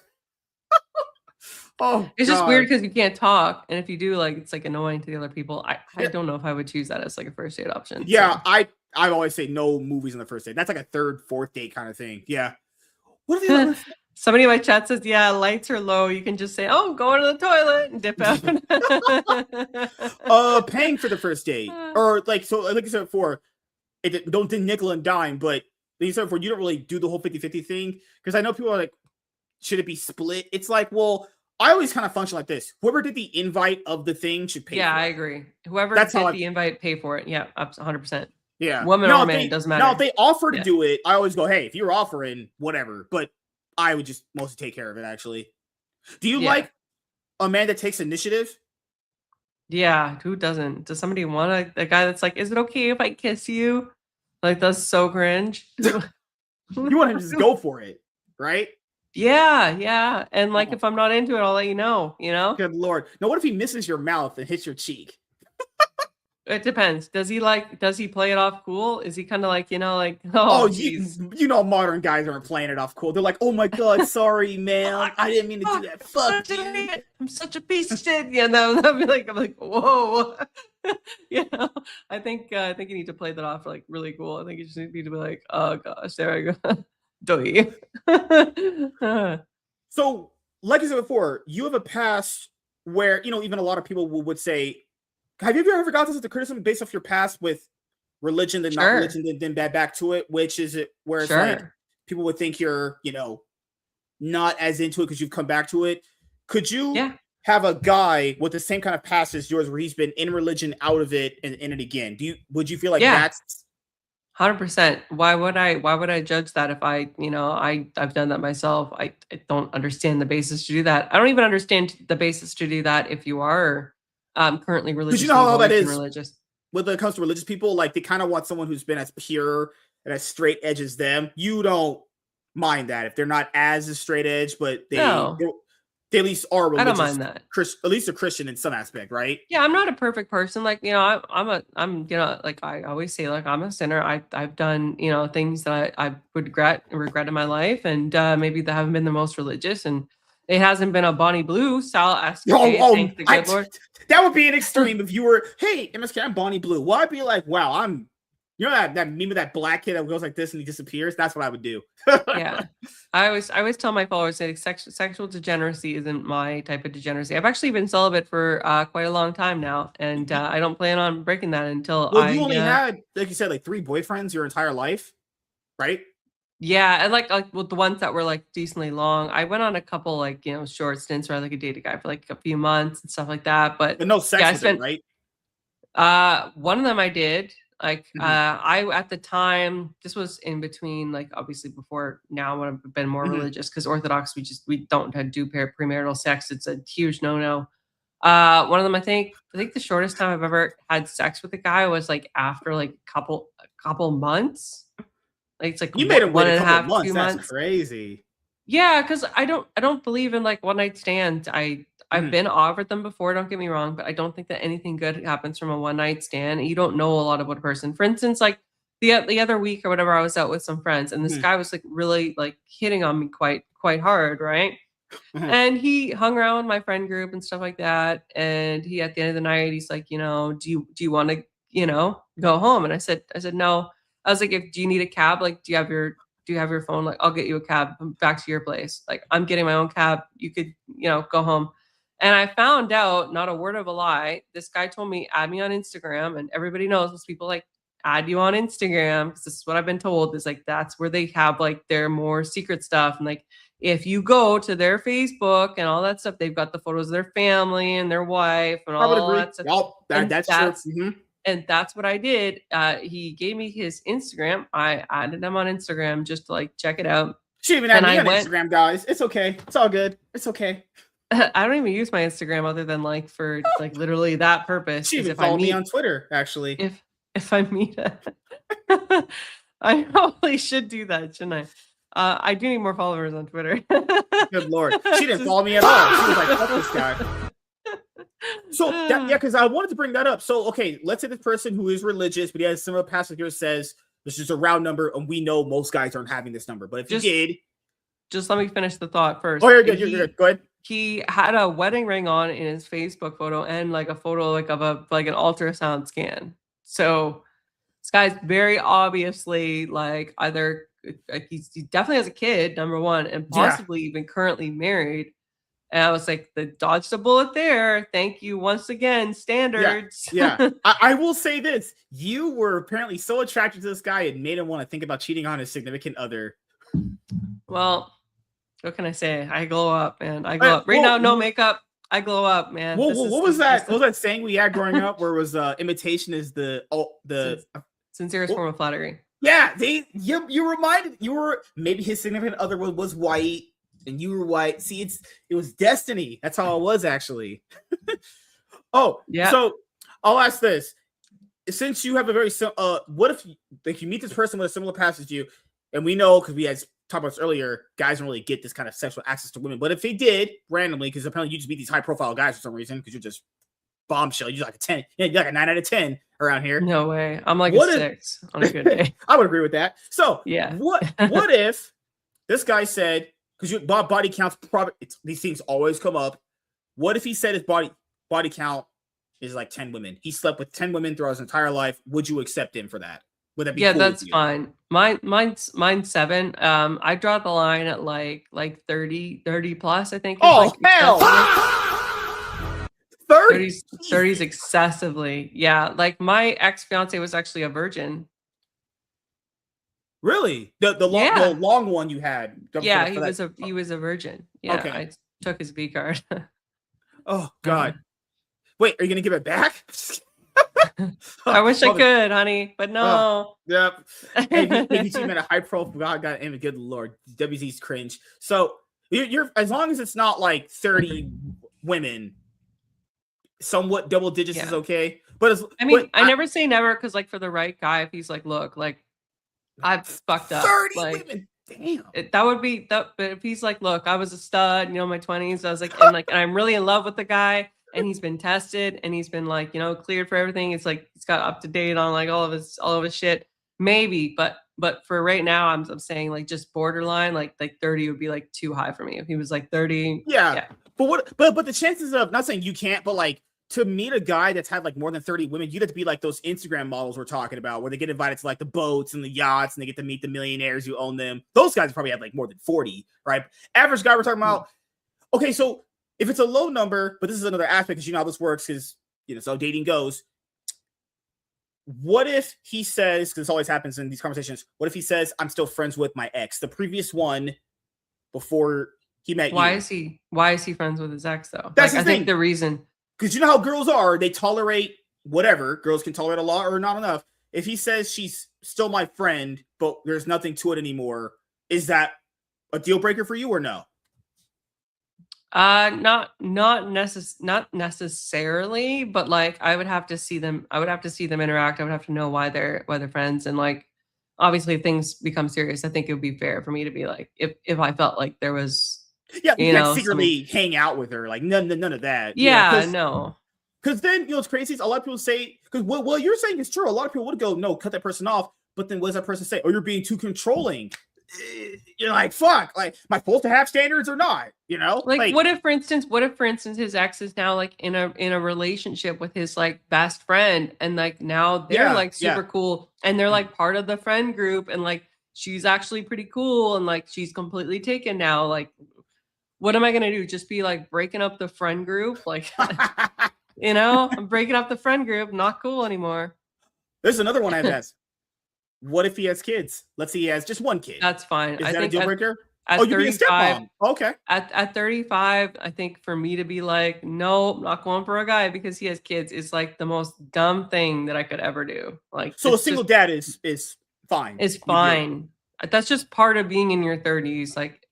Speaker 2: It's just weird because you can't talk. And if you do, like, it's like annoying to the other people. I don't know if I would choose that as like a first date option.
Speaker 1: Yeah, so. I always say no movies on the first date. That's like a third, fourth date kind of thing. Yeah. What are the other
Speaker 2: Somebody in my chat says, yeah, lights are low. You can just say, oh, going to the toilet and dip
Speaker 1: out. Paying for the first date. Or like I said before, don't nickel and dime, but like you said before, you don't really do the whole 50-50 thing. Because I know people are like, should it be split? It's like, well, I always kind of function like this. Whoever did the invite of the thing should pay for it.
Speaker 2: Yeah, I agree. Whoever did the invite, pay for it. Yeah, up 100%.
Speaker 1: Yeah.
Speaker 2: Woman or man, it doesn't matter.
Speaker 1: Now, if they offer to do it, I always go, hey, if you're offering, whatever. But I would just mostly take care of it, actually. Do you like a man that takes initiative?
Speaker 2: Yeah, who doesn't? Does somebody want a guy that's like, is it okay if I kiss you? Like, that's so cringe.
Speaker 1: You want him to just go for it, right?
Speaker 2: Yeah. And like, if I'm not into it, I'll let you know,
Speaker 1: Good Lord. Now, what if he misses your mouth and hits your cheek?
Speaker 2: It depends. Does he play it off cool? Is he kind of like,
Speaker 1: modern guys aren't playing it off cool. They're like, oh my God, sorry, man. I didn't mean to do that. Fuck you.
Speaker 2: I'm such a piece of shit. Yeah, no, I'm like, whoa. I think you need to play that off like really cool. I think you just need to be like, oh gosh, there I go. Doy.
Speaker 1: So, like I said before, you have a past where, even a lot of people would say, have you ever got this as the criticism based off your past with religion, then not religion, then back to it? Which is it where it's like people would think you're, not as into it because you've come back to it. Could you have a guy with the same kind of past as yours where he's been in religion, out of it, and in it again? Would you feel like that's
Speaker 2: 100%? Why would I judge that if I've done that myself? I don't understand the basis to do that. I don't even understand the basis to do that if you are currently religious.
Speaker 1: Did you know how that is religious? When it comes to religious people, like they kind of want someone who's been as pure and as straight edge as them. You don't mind that if they're not as straight edge, but they at least are religious.
Speaker 2: I don't mind that.
Speaker 1: At least a Christian in some aspect, right?
Speaker 2: Yeah, I'm not a perfect person. Like, I'm like I always say, like, I'm a sinner. I've done, things that I would regret in my life, and maybe that haven't been the most religious. And It hasn't been a Bonnie Blue style escapade. Thank the good Lord.
Speaker 1: That would be an extreme if you were, hey, MSK, I'm Bonnie Blue. Well, I'd be like, wow, I'm, you know that meme of that black kid that goes like this and he disappears? That's what I would do.
Speaker 2: Yeah. I always tell my followers that sexual degeneracy isn't my type of degeneracy. I've actually been celibate for quite a long time now, and I don't plan on breaking that until
Speaker 1: you only had, like you said, like 3 boyfriends your entire life, right?
Speaker 2: Yeah, and like with the ones that were like decently long. I went on a couple like, short stints where I like a date a guy for like a few months and stuff like that. But
Speaker 1: no sex with him,
Speaker 2: right? One of them I did. Like I at the time, this was in between, like obviously before now when I've been more religious, because Orthodox we don't do premarital sex. It's a huge no. One of them I think the shortest time I've ever had sex with a guy was like after like a couple months. Like it's like
Speaker 1: you made him wait
Speaker 2: 1.5
Speaker 1: months.
Speaker 2: 2
Speaker 1: That's
Speaker 2: months.
Speaker 1: crazy.
Speaker 2: Yeah, because I don't believe in like one night stands. I've been offered them before, don't get me wrong, but I don't think that anything good happens from a one night stand. You don't know a lot about a person. For instance, like the other week or whatever, I was out with some friends and this guy was like really like hitting on me quite hard, right? And he hung around with my friend group and stuff like that. And he at the end of the night, he's like, do you want to, go home? And I said no. I was like, do you need a cab? Like, do you have your phone? Like, I'll get you a cab back to your place. Like, I'm getting my own cab. You could, go home. And I found out, not a word of a lie, this guy told me, add me on Instagram. And everybody knows those people like add you on Instagram. Because this is what I've been told is like, that's where they have like their more secret stuff. And like, if you go to their Facebook and all that stuff, they've got the photos of their family and their wife and all that stuff.
Speaker 1: Well, that's true.
Speaker 2: And that's what I did. He gave me his Instagram. I added him on Instagram just to like check it out.
Speaker 1: She even added me on Instagram, guys. It's okay. It's all good. It's okay.
Speaker 2: I don't even use my Instagram other than like for like literally that purpose.
Speaker 1: She even followed me on Twitter, actually.
Speaker 2: If I meet I probably should do that, shouldn't I? I do need more followers on Twitter.
Speaker 1: Good Lord. She didn't follow me at all. She was like, fuck this guy. So because I wanted to bring that up. So okay, let's say this person who is religious, but he has similar past like yours says this is a round number, and we know most guys aren't having this number. But if you did,
Speaker 2: just let me finish the thought first.
Speaker 1: Oh, you're good. You're good. Go ahead.
Speaker 2: He had a wedding ring on in his Facebook photo, and like a photo like of an ultrasound scan. So this guy's very obviously like either he definitely has a kid, number one, and possibly even currently married. And I was like, the dodged a bullet there. Thank you once again, standards.
Speaker 1: Yeah. I will say this. You were apparently so attracted to this guy it made him want to think about cheating on his significant other.
Speaker 2: Well, what can I say? I glow up, man. I glow up. Right now, no makeup. I glow up, man.
Speaker 1: What was that? What was that saying we had growing up where it was imitation is the
Speaker 2: sincerest form of flattery?
Speaker 1: Yeah, you reminded you were maybe his significant other was white. And you were white. See, it was destiny. That's how it was actually. Oh, yeah. So I'll ask this: since you have a very what if you meet this person with a similar past as you, and we know because we had talked about this earlier, guys don't really get this kind of sexual access to women. But if they did randomly, because apparently you just meet these high profile guys for some reason, because you're just bombshell, you're like a 10, you're like a 9 out of 10 around here.
Speaker 2: No way. I'm like a 6 on a good day.
Speaker 1: I would agree with that. So
Speaker 2: yeah,
Speaker 1: what if this guy said? Because your body counts, these things always come up. What if he said his body count is like 10 women? He slept with 10 women throughout his entire life. Would you accept him for that? Would that be cool
Speaker 2: that's fine. Mine's 7. I draw the line at like 30 plus, I think.
Speaker 1: Oh, like hell!
Speaker 2: 30's excessively. Yeah, like my ex-fiance was actually a virgin.
Speaker 1: Really? The long one you had?
Speaker 2: Yeah, he was a virgin. Yeah, okay. I took his V card.
Speaker 1: Oh God! Wait, are you gonna give it back?
Speaker 2: I wish I could, honey, but no.
Speaker 1: Yep. Maybe she met a high profile guy. And good Lord, WZ's cringe. So you're as long as it's not like 30 women, somewhat double digits is okay. But
Speaker 2: I never say never because like for the right guy, if he's like, look, like. I've fucked up.
Speaker 1: 30
Speaker 2: like,
Speaker 1: women. Damn.
Speaker 2: That would be that. But if he's like, look, I was a stud, my 20s. I was like, and I'm really in love with the guy, and he's been tested, and he's been like, cleared for everything. It's like he's got up to date on like all of his shit. Maybe, but But for right now, I'm saying like just borderline, like 30 would be like too high for me. If he was like 30,
Speaker 1: yeah. But the chances of, not saying you can't, but like to meet a guy that's had like more than 30 women, you'd have to be like those Instagram models we're talking about, where they get invited to like the boats and the yachts and they get to meet the millionaires who own them. Those guys probably have like more than 40, right? Average guy we're talking about. Okay, so if it's a low number, but this is another aspect because you know how this works because so dating goes. What if he says, because this always happens in these conversations, what if he says, I'm still friends with my ex, the previous one before he met you?
Speaker 2: Why is he friends with his ex though?
Speaker 1: That's
Speaker 2: like,
Speaker 1: the thing.
Speaker 2: I think the reason,
Speaker 1: because you know how girls are, they tolerate whatever. Girls can tolerate a lot or not enough. If he says she's still my friend, but there's nothing to it anymore, is that a deal breaker for you or no?
Speaker 2: Not necessarily, but like I would have to see them interact. I would have to know why they're friends, and like obviously if things become serious, I think it would be fair for me to be like, if I felt like there was
Speaker 1: you know, secretly hang out with her, like none of that.
Speaker 2: No.
Speaker 1: Because then it's crazy. A lot of people say, because what you're saying is true. A lot of people would go, no, cut that person off. But then what does that person say? Oh, you're being too controlling. You're like, fuck, like, am I supposed to have standards or not? Like
Speaker 2: what if for instance his ex is now like in a relationship with his like best friend, and like now they're like super cool, and they're like part of the friend group, and like she's actually pretty cool, and like she's completely taken now. Like, what am I gonna do? Just be like breaking up the friend group? Like, I'm breaking up the friend group. Not cool anymore.
Speaker 1: There's another one I have asked. What if he has kids? Let's say he has just one kid.
Speaker 2: That's fine.
Speaker 1: Is that a deal breaker?
Speaker 2: You're being a stepmom.
Speaker 1: Okay.
Speaker 2: At 35, I think for me to be like, no, not going for a guy because he has kids is like the most dumb thing that I could ever do. Like,
Speaker 1: so a single dad is fine.
Speaker 2: It's fine. That's just part of being in your 30s. Like,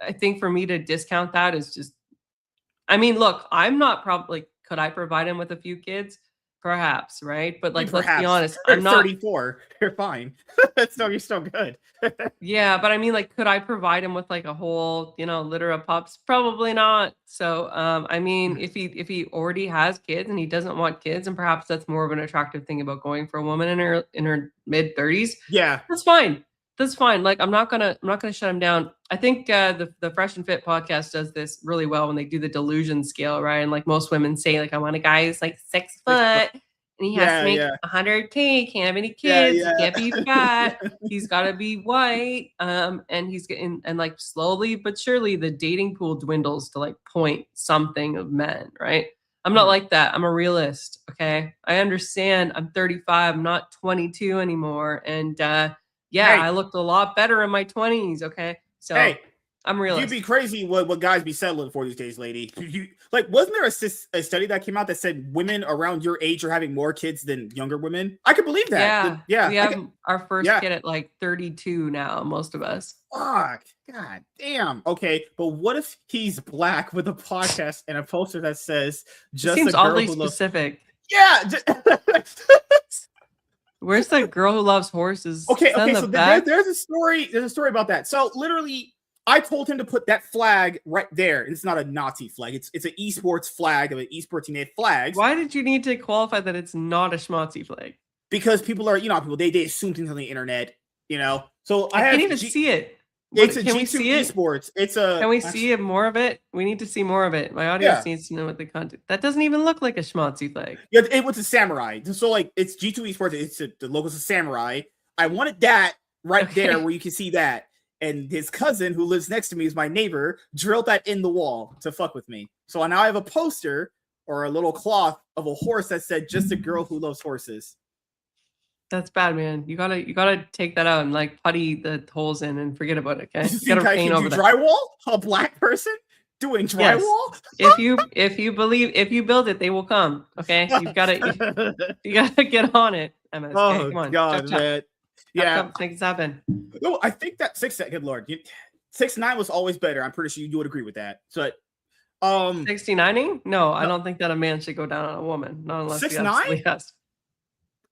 Speaker 2: I think for me to discount that is just, I mean, look, I'm not probably, could I provide him with a few kids? Perhaps, right? But like, let's be honest, I'm not
Speaker 1: 34. You're fine. You're still good.
Speaker 2: Yeah, but I mean, like, could I provide him with like a whole, litter of pups? Probably not. So, I mean, if he already has kids and he doesn't want kids, and perhaps that's more of an attractive thing about going for a woman in her mid 30s.
Speaker 1: Yeah,
Speaker 2: that's fine. That's fine. Like, I'm not gonna shut him down. I think the Fresh and Fit podcast does this really well when they do the delusion scale, right? And like most women say, like, I want a guy who's like 6 foot and he has to make 100K, can't have any kids, he can't be fat, he's got to be white, and he's getting, and like slowly but surely the dating pool dwindles to like point something of men, right? I'm not like that. I'm a realist. Okay, I understand. I'm 35. I'm not 22 anymore, and I looked a lot better in my 20s, okay? So I'm realistic.
Speaker 1: You'd be crazy what guys be settling for these days, lady. Wasn't there a study that came out that said women around your age are having more kids than younger women? I could believe that.
Speaker 2: Yeah. We have our first kid at like 32 now, most of us.
Speaker 1: Fuck. God damn. Okay, but what if he's black with a podcast and a poster that says just
Speaker 2: seems
Speaker 1: a girl
Speaker 2: oddly
Speaker 1: who
Speaker 2: specific.
Speaker 1: Yeah.
Speaker 2: Where's the girl who loves horses?
Speaker 1: Okay, so there's a story about that. So literally, I told him to put that flag right there. It's not a Nazi flag. It's an esports flag of an esports United flag.
Speaker 2: Why did you need to qualify that it's not a schmotzy flag?
Speaker 1: Because people are, they assume things on the internet, So
Speaker 2: I can't even see it.
Speaker 1: It's a G2 esports.
Speaker 2: Can we see more of it? We need to see more of it. My audience needs to know what the content. That doesn't even look like a schmotzy flag.
Speaker 1: Yeah, it was a samurai. So like, it's G2 esports. The logo's a samurai. I wanted that right there where you can see that. And his cousin, who lives next to me, is my neighbor, drilled that in the wall to fuck with me. So now I have a poster or a little cloth of a horse that said "Just a girl who loves horses."
Speaker 2: That's bad, man. You gotta take that out and like putty the holes in and forget about it. Okay,
Speaker 1: you gotta paint over drywall. A black person doing drywall.
Speaker 2: Yes. if you build it, they will come. Okay, you gotta get on it. MSK.
Speaker 1: Oh,
Speaker 2: come on,
Speaker 1: God, man. Yeah,
Speaker 2: things happen.
Speaker 1: No, I think that 6'9", good lord, 6'9" was always better. I'm pretty sure you would agree with that. So,
Speaker 2: 69ing? No, I don't think that a man should go down on a woman, not unless
Speaker 1: 6'9".
Speaker 2: Yes.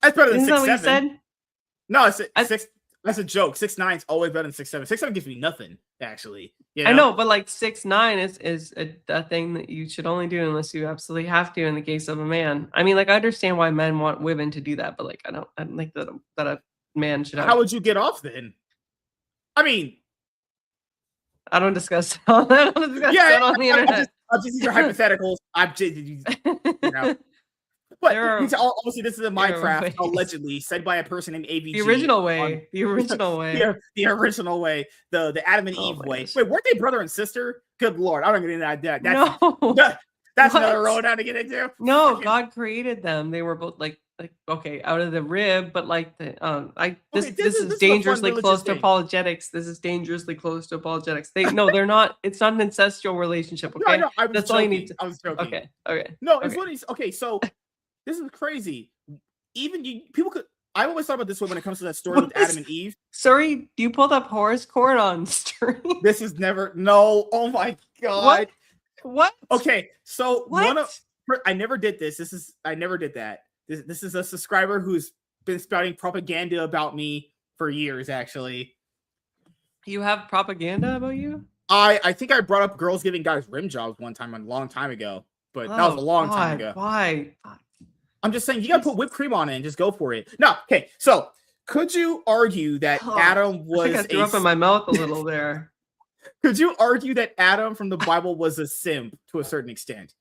Speaker 1: That's better than 6'7".
Speaker 2: Isn't that what you said?
Speaker 1: No, six. That's a joke. 6'9" is always better than 6'7". 6'7" gives me nothing, actually.
Speaker 2: I know, but like 6'9" is a thing that you should only do unless you absolutely have to in the case of a man. I mean, like I understand why men want women to do that, but like I don't think that man should have.
Speaker 1: How would you get off then? I mean,
Speaker 2: I don't discuss all that. I don't discuss that on the internet.
Speaker 1: I'll just use your hypotheticals. I'm just, But obviously, this is a Minecraft allegedly said by a person named AVG.
Speaker 2: The original way. The original way.
Speaker 1: The original way. The Adam and Eve way. Wait, weren't they brother and sister? Good Lord, I don't get into that. That's another road down to get into.
Speaker 2: No, God created them. They were both like okay, out of the rib, but like this is dangerously close to apologetics. This is dangerously close to apologetics. They're not. It's not an incestual relationship. Okay,
Speaker 1: no,
Speaker 2: that's all you need to.
Speaker 1: I was joking.
Speaker 2: Okay.
Speaker 1: No, it's what he's okay. So this is crazy. Even people could. I always thought about this way when it comes to that story with Adam and Eve.
Speaker 2: Sorry, you pulled up Horace Court on stream.
Speaker 1: This is never. No. Oh my God.
Speaker 2: What?
Speaker 1: Okay, so
Speaker 2: what?
Speaker 1: I never did this. I never did that. This is a subscriber who's been spouting propaganda about me for years, actually.
Speaker 2: You have propaganda about you?
Speaker 1: I think I brought up girls giving guys rim jobs one time, a long time ago, but that was a long time ago.
Speaker 2: Why?
Speaker 1: I'm just saying, you gotta put whipped cream on it and just go for it. No, okay, so could you argue that Adam was
Speaker 2: I threw up in my mouth a little there.
Speaker 1: Could you argue that Adam from the Bible was a simp to a certain extent?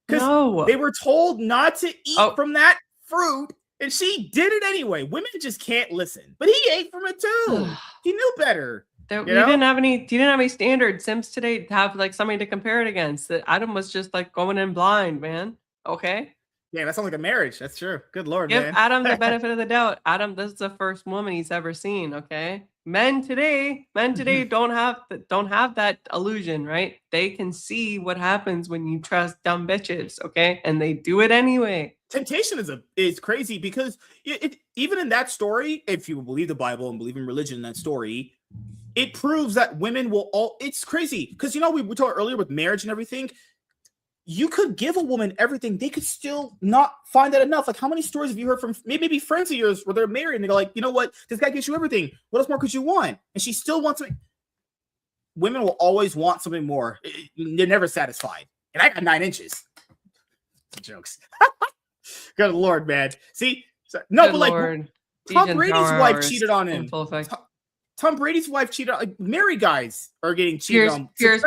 Speaker 2: No.
Speaker 1: They were told not to eat from that fruit, and she did it anyway. Women just can't listen, but he ate from it too. He knew better.
Speaker 2: You didn't have any standards. Sims today have like somebody to compare it against. That Adam was just like going in blind, man. Okay.
Speaker 1: Yeah, that sounds like a marriage. That's true. Good Lord,
Speaker 2: Give
Speaker 1: man.
Speaker 2: Adam the benefit of the doubt. Adam, this is the first woman he's ever seen. Okay. Men today don't have that illusion, right? They can see what happens when you trust dumb bitches, okay? And they do it anyway.
Speaker 1: Temptation is crazy because even in that story, if you believe the Bible and believe in religion in that story, it proves that women will it's crazy because we talked earlier with marriage and everything. You could give a woman everything, they could still not find that enough. Like, how many stories have you heard from maybe friends of yours where they're married and they go like, you know what, this guy gives you everything. What else more could you want? And she still wants something. Women will always want something more. They're never satisfied. And I got 9 inches. Jokes. Good Lord, man. See, no, but like Tom Brady's wife cheated on him. Tom Brady's wife cheated on. Like, married guys are getting cheated on.
Speaker 2: Piers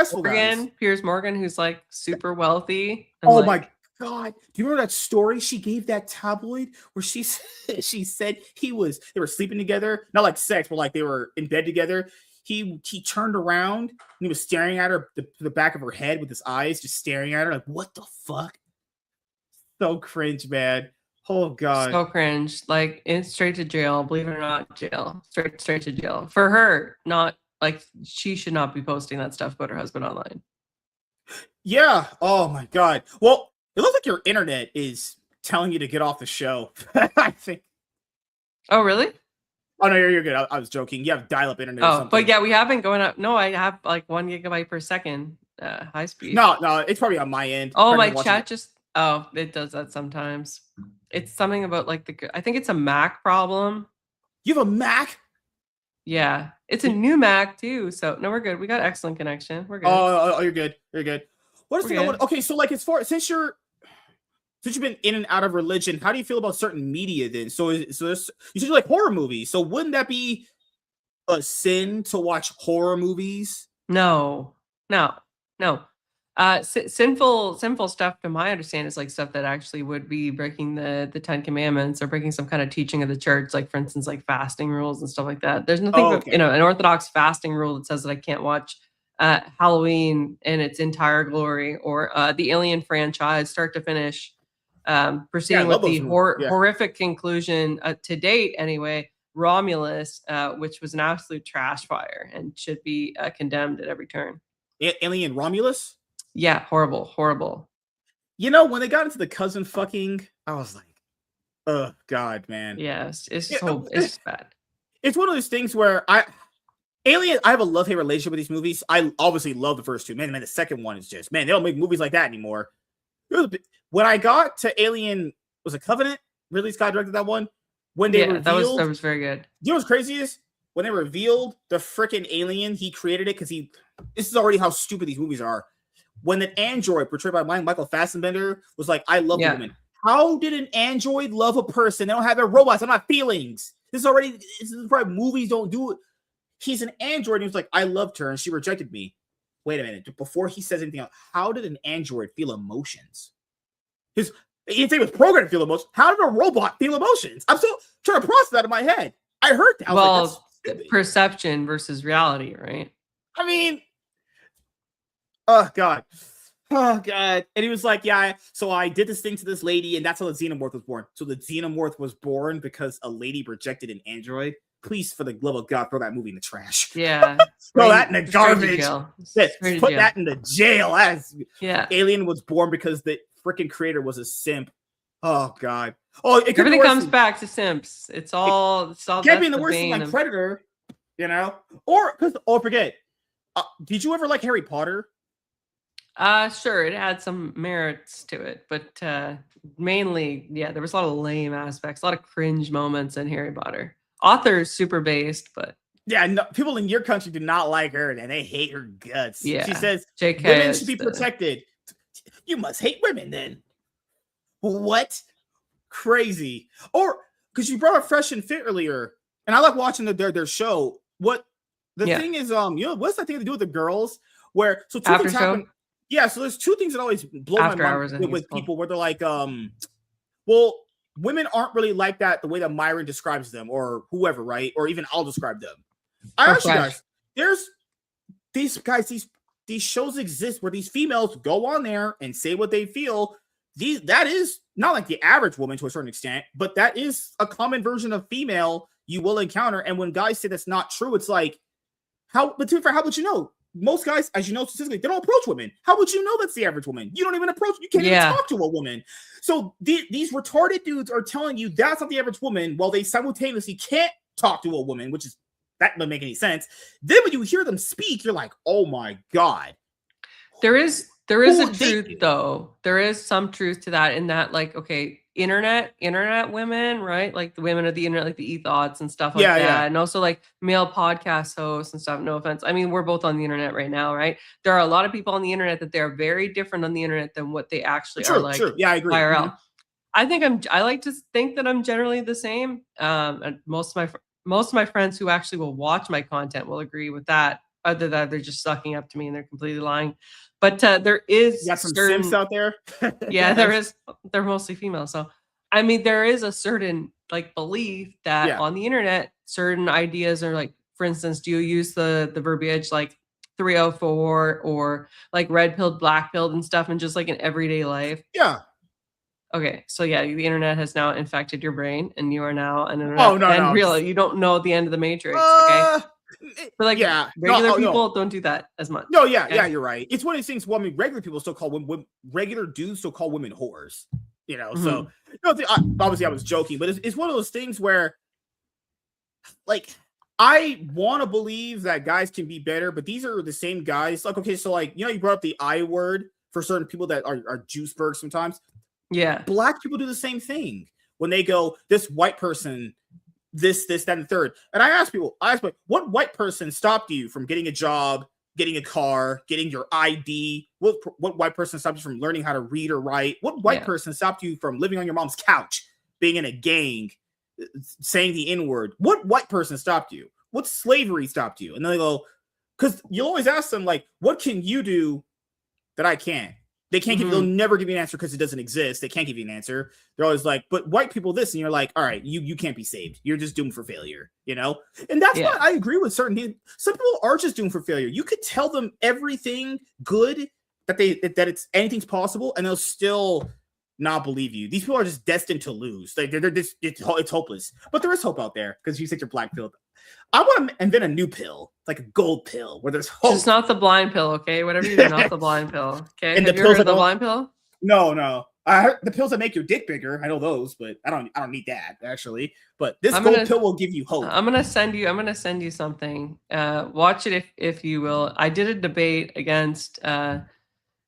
Speaker 2: Morgan, who's like super wealthy.
Speaker 1: Oh my God! Do you remember that story she gave that tabloid where she said they were sleeping together, not like sex, but like they were in bed together. He turned around and he was staring at her, the back of her head with his eyes, just staring at her like, what the fuck? So cringe, man. Oh God.
Speaker 2: So cringe. Like, straight to jail, believe it or not, jail. Straight to jail. For her, not like she should not be posting that stuff about her husband online.
Speaker 1: Yeah. Oh my God. Well, it looks like your internet is telling you to get off the show. I think.
Speaker 2: Oh, really?
Speaker 1: Oh no, you're good. I was joking. You have dial-up internet or something.
Speaker 2: But yeah, we have been going up. No, I have like 1 gigabyte per second high speed.
Speaker 1: No, it's probably on my end.
Speaker 2: Oh, my chat just it does that sometimes. It's something about like I think it's a Mac problem.
Speaker 1: You have a Mac?
Speaker 2: Yeah. It's a new Mac too. So no, we're good. We got excellent connection. We're good.
Speaker 1: Oh, you're good. You're good. What is the okay, so like since you've been in and out of religion, how do you feel about certain media then? So you said you like horror movies. So wouldn't that be a sin to watch horror movies?
Speaker 2: No. Sinful stuff, to my understanding, is like stuff that actually would be breaking the 10 Commandments or breaking some kind of teaching of the church, like for instance, like fasting rules and stuff like that. There's nothing, an Orthodox fasting rule that says that I can't watch Halloween in its entire glory or the Alien franchise, start to finish, proceeding with the horrific conclusion to date anyway, Romulus, which was an absolute trash fire and should be condemned at every turn.
Speaker 1: Alien Romulus?
Speaker 2: Yeah, horrible.
Speaker 1: When they got into the cousin fucking, I was like, oh God, man.
Speaker 2: Yes, it's just bad.
Speaker 1: It's one of those things where I have a love-hate relationship with these movies. I obviously love the first two. Man, the second one is just, man, they don't make movies like that anymore. When I got to Alien, was it Covenant? Ridley Scott directed that one? When they revealed,
Speaker 2: that was very good.
Speaker 1: You know what's crazy is? When they revealed the freaking alien, he created it because this is already how stupid these movies are. When an android portrayed by Michael Fassbender was like, I love women. How did an android love a person? They don't have their robots. They don't have feelings. This is probably movies don't do it. He's an android. And he was like, I loved her and she rejected me. Wait a minute. Before he says anything else, how did an android feel emotions? He was programmed to feel emotions. How did a robot feel emotions? I'm still trying to process that in my head. I heard that.
Speaker 2: Well, perception versus reality, right?
Speaker 1: I mean, oh God. And he was like, yeah, so I did this thing to this lady, and that's how the Xenomorph was born. So the Xenomorph was born because a lady rejected an android. Please, for the love of God, throw that movie in the trash.
Speaker 2: Yeah.
Speaker 1: Throw that in the garbage. Put that in the jail. Alien was born because the freaking creator was a simp. Oh God. Oh,
Speaker 2: everything comes back to simps. It's all
Speaker 1: can't be in the worst thing like Predator, you know? Or forget. Did you ever like Harry Potter?
Speaker 2: Sure, it had some merits to it, but mainly, yeah, there was a lot of lame aspects, a lot of cringe moments in Harry Potter. Author's super based, but
Speaker 1: yeah, no, people in your country do not like her, and they hate her guts.
Speaker 2: Yeah,
Speaker 1: she says
Speaker 2: JK
Speaker 1: women should be protected. You must hate women, then. What? Crazy. Or because you brought up Fresh and Fit earlier, and I like watching their show. What the thing is, what's that thing to do with the girls? Where so two things happen. Yeah, so there's two things that always blow my mind with people where they're like, well, women aren't really like that the way that Myron describes them or whoever, right? Or even I'll describe them. I ask you guys, there's these shows exist where these females go on there and say what they feel. That is not like the average woman to a certain extent, but that is a common version of female you will encounter. And when guys say that's not true, it's like, how would you know? Most guys, as you know, statistically, they don't approach women. How would you know that's the average woman? You don't even approach. You can't even talk to a woman. So these retarded dudes are telling you that's not the average woman, while they simultaneously can't talk to a woman, which is that doesn't make any sense. Then when you hear them speak, you're like, oh my God.
Speaker 2: There is a truth though. There is some truth to that in that, like, okay, internet women, right? Like the women of the internet, like the e-thoughts and stuff like that. Yeah. And also like male podcast hosts and stuff. No offense. I mean, we're both on the internet right now, right? There are a lot of people on the internet that they're very different on the internet than what they actually are like. True.
Speaker 1: Yeah, I agree.
Speaker 2: IRL. Mm-hmm. I like to think that I'm generally the same. And most of my friends who actually will watch my content will agree with that. Other than they're just sucking up to me and they're completely lying. But there is
Speaker 1: got some simps out there.
Speaker 2: Yeah, there is. They're mostly female. So, I mean, there is a certain like belief that on the internet, certain ideas are like, for instance, do you use the verbiage like 304 or like red pilled, black pilled and stuff, and just like in everyday life?
Speaker 1: Yeah.
Speaker 2: Okay, so yeah, the internet has now infected your brain, and you are now an internet real. You don't know the end of the matrix. Okay. But like regular people don't do that as much.
Speaker 1: No, you're right. It's one of these things. Well, I mean, regular people still call women, regular dudes still call women whores. You know, so obviously I was joking, but it's one of those things where, like, I want to believe that guys can be better, but these are the same guys. Like, okay, so like, you brought up the I word for certain people that are juiceberg sometimes.
Speaker 2: Yeah,
Speaker 1: black people do the same thing when they go, this white person. This, that, and the third. And I ask people, what white person stopped you from getting a job, getting a car, getting your ID? What white person stopped you from learning how to read or write? What white person stopped you from living on your mom's couch, being in a gang, saying the N-word? What white person stopped you? What slavery stopped you? And then they go, because you'll always ask them, like, what can you do that I can't? They can't they'll never give you an answer because it doesn't exist. They can't give you an answer. They're always like, but white people this, and you're like, all right, you can't be saved. You're just doomed for failure, you know? And that's why I agree with certain things. Some people are just doomed for failure. You could tell them everything good that it's anything's possible, and they'll still not believe you. These people are just destined to lose. They're just it's hopeless. But there is hope out there because you said you're black pilled. I want to invent a new pill, like a gold pill, where there's hope.
Speaker 2: It's not the blind pill, okay? Whatever you do, not the blind pill. Okay. And have you heard of the blind pill?
Speaker 1: No. I heard the pills that make your dick bigger. I know those, but I don't need that actually. But this gold pill will give you hope.
Speaker 2: I'm gonna send you something. Watch it if you will. I did a debate against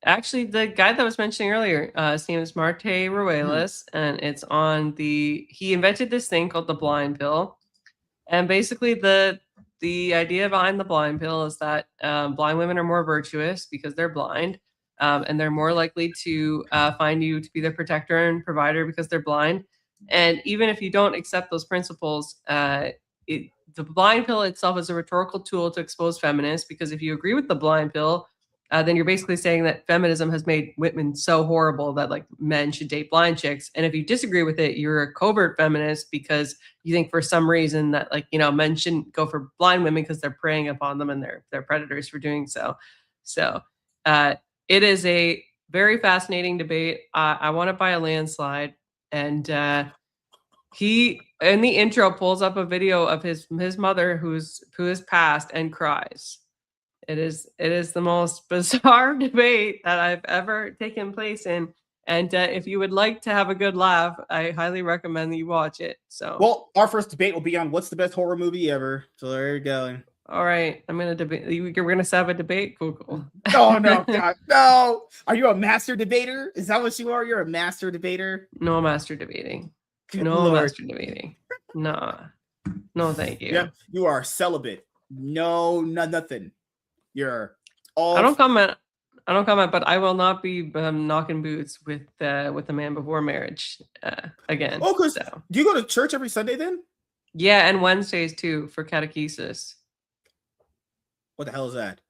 Speaker 2: actually the guy that I was mentioning earlier. His name is Marte Ruelas, and it's on he invented this thing called the blind pill. And basically the idea behind the blind pill is that blind women are more virtuous because they're blind, and they're more likely to find you to be their protector and provider because they're blind. And even if you don't accept those principles, the blind pill itself is a rhetorical tool to expose feminists, because if you agree with the blind pill, then you're basically saying that feminism has made women so horrible that like men should date blind chicks. And if you disagree with it, you're a covert feminist because you think for some reason that like, you know, men shouldn't go for blind women because they're preying upon them and they're predators for doing so. So it is a very fascinating debate. I won it by a landslide. And he in the intro pulls up a video of his mother who has passed and cries. It is the most bizarre debate that I've ever taken place in. And if you would like to have a good laugh, I highly recommend that you watch it. So,
Speaker 1: well, our first debate will be on what's the best horror movie ever. So there you go.
Speaker 2: All right, I'm gonna debate. We're gonna have a debate. Cool.
Speaker 1: Oh no, God, no! Are you a master debater? Is that what you are? You're a master debater?
Speaker 2: No master debating.
Speaker 1: Good
Speaker 2: no
Speaker 1: Lord.
Speaker 2: master debating. No, thank you.
Speaker 1: Yep, you are celibate. No, nothing. You're all.
Speaker 2: I don't comment, but I will not be knocking boots with a man before marriage again.
Speaker 1: Oh, because do you go to church every Sunday then?
Speaker 2: Yeah, and Wednesdays too for catechesis.
Speaker 1: What the hell is that?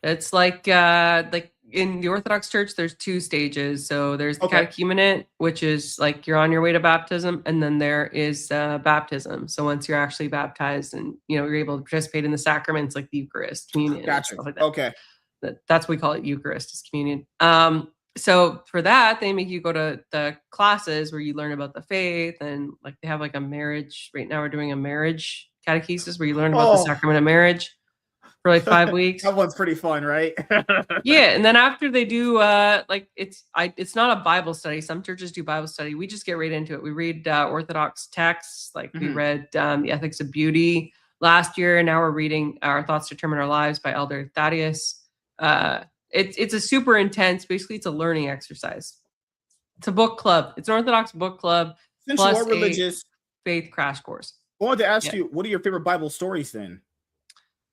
Speaker 2: It's like in the Orthodox Church, there's 2 stages. So there's the catechumenate, which is like you're on your way to baptism, and then there is baptism. So once you're actually baptized and you're able to participate in the sacraments like the Eucharist, communion,
Speaker 1: gotcha.
Speaker 2: Stuff like that.
Speaker 1: Okay,
Speaker 2: that's what we call it, Eucharist, is communion. So for that, they make you go to the classes where you learn about the faith, and like they have like a marriage. Right now, we're doing a marriage catechesis where you learn about the sacrament of marriage for like 5 weeks.
Speaker 1: That one's pretty fun, right?
Speaker 2: Yeah, and then after they do it's not a Bible study. Some churches do Bible study. We just get right into it. We read Orthodox texts, like we read The Ethics of Beauty last year, and now we're reading Our Thoughts Determine Our Lives by Elder Thaddeus. It's a super intense, basically it's a learning exercise. It's a book club. It's an Orthodox book club.
Speaker 1: Since you are religious,
Speaker 2: faith crash course.
Speaker 1: I wanted to ask you, what are your favorite Bible stories then?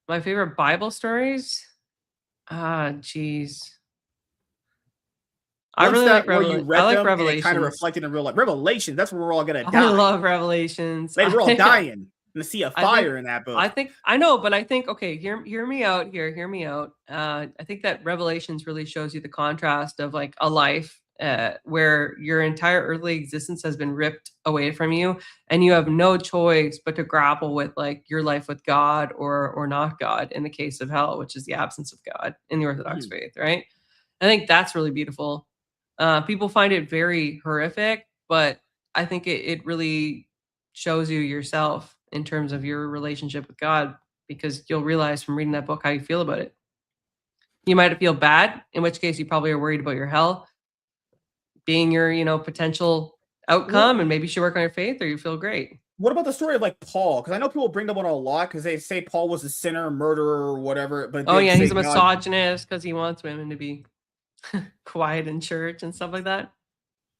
Speaker 2: My favorite Bible stories? Geez. I really like Revelations.
Speaker 1: Kind of reflected in real life. Revelations, that's where we're all gonna die.
Speaker 2: I love Revelations.
Speaker 1: We're all dying. In the sea of fire in that book.
Speaker 2: I know, but I think, okay, hear me out here. Hear me out. I think that Revelations really shows you the contrast of like a life where your entire earthly existence has been ripped away from you, and you have no choice but to grapple with like your life with God or not God, in the case of hell, which is the absence of God in the Orthodox faith, right? I think that's really beautiful. People find it very horrific, but I think it really shows you yourself in terms of your relationship with God, because you'll realize from reading that book how you feel about it. You might feel bad, in which case you probably are worried about your hell being your, potential outcome, and maybe you should work on your faith, or you feel great.
Speaker 1: What about the story of like Paul? Because I know people bring that one a lot because they say Paul was a sinner, murderer, or whatever. But
Speaker 2: he's a misogynist because he wants women to be quiet in church and stuff like that.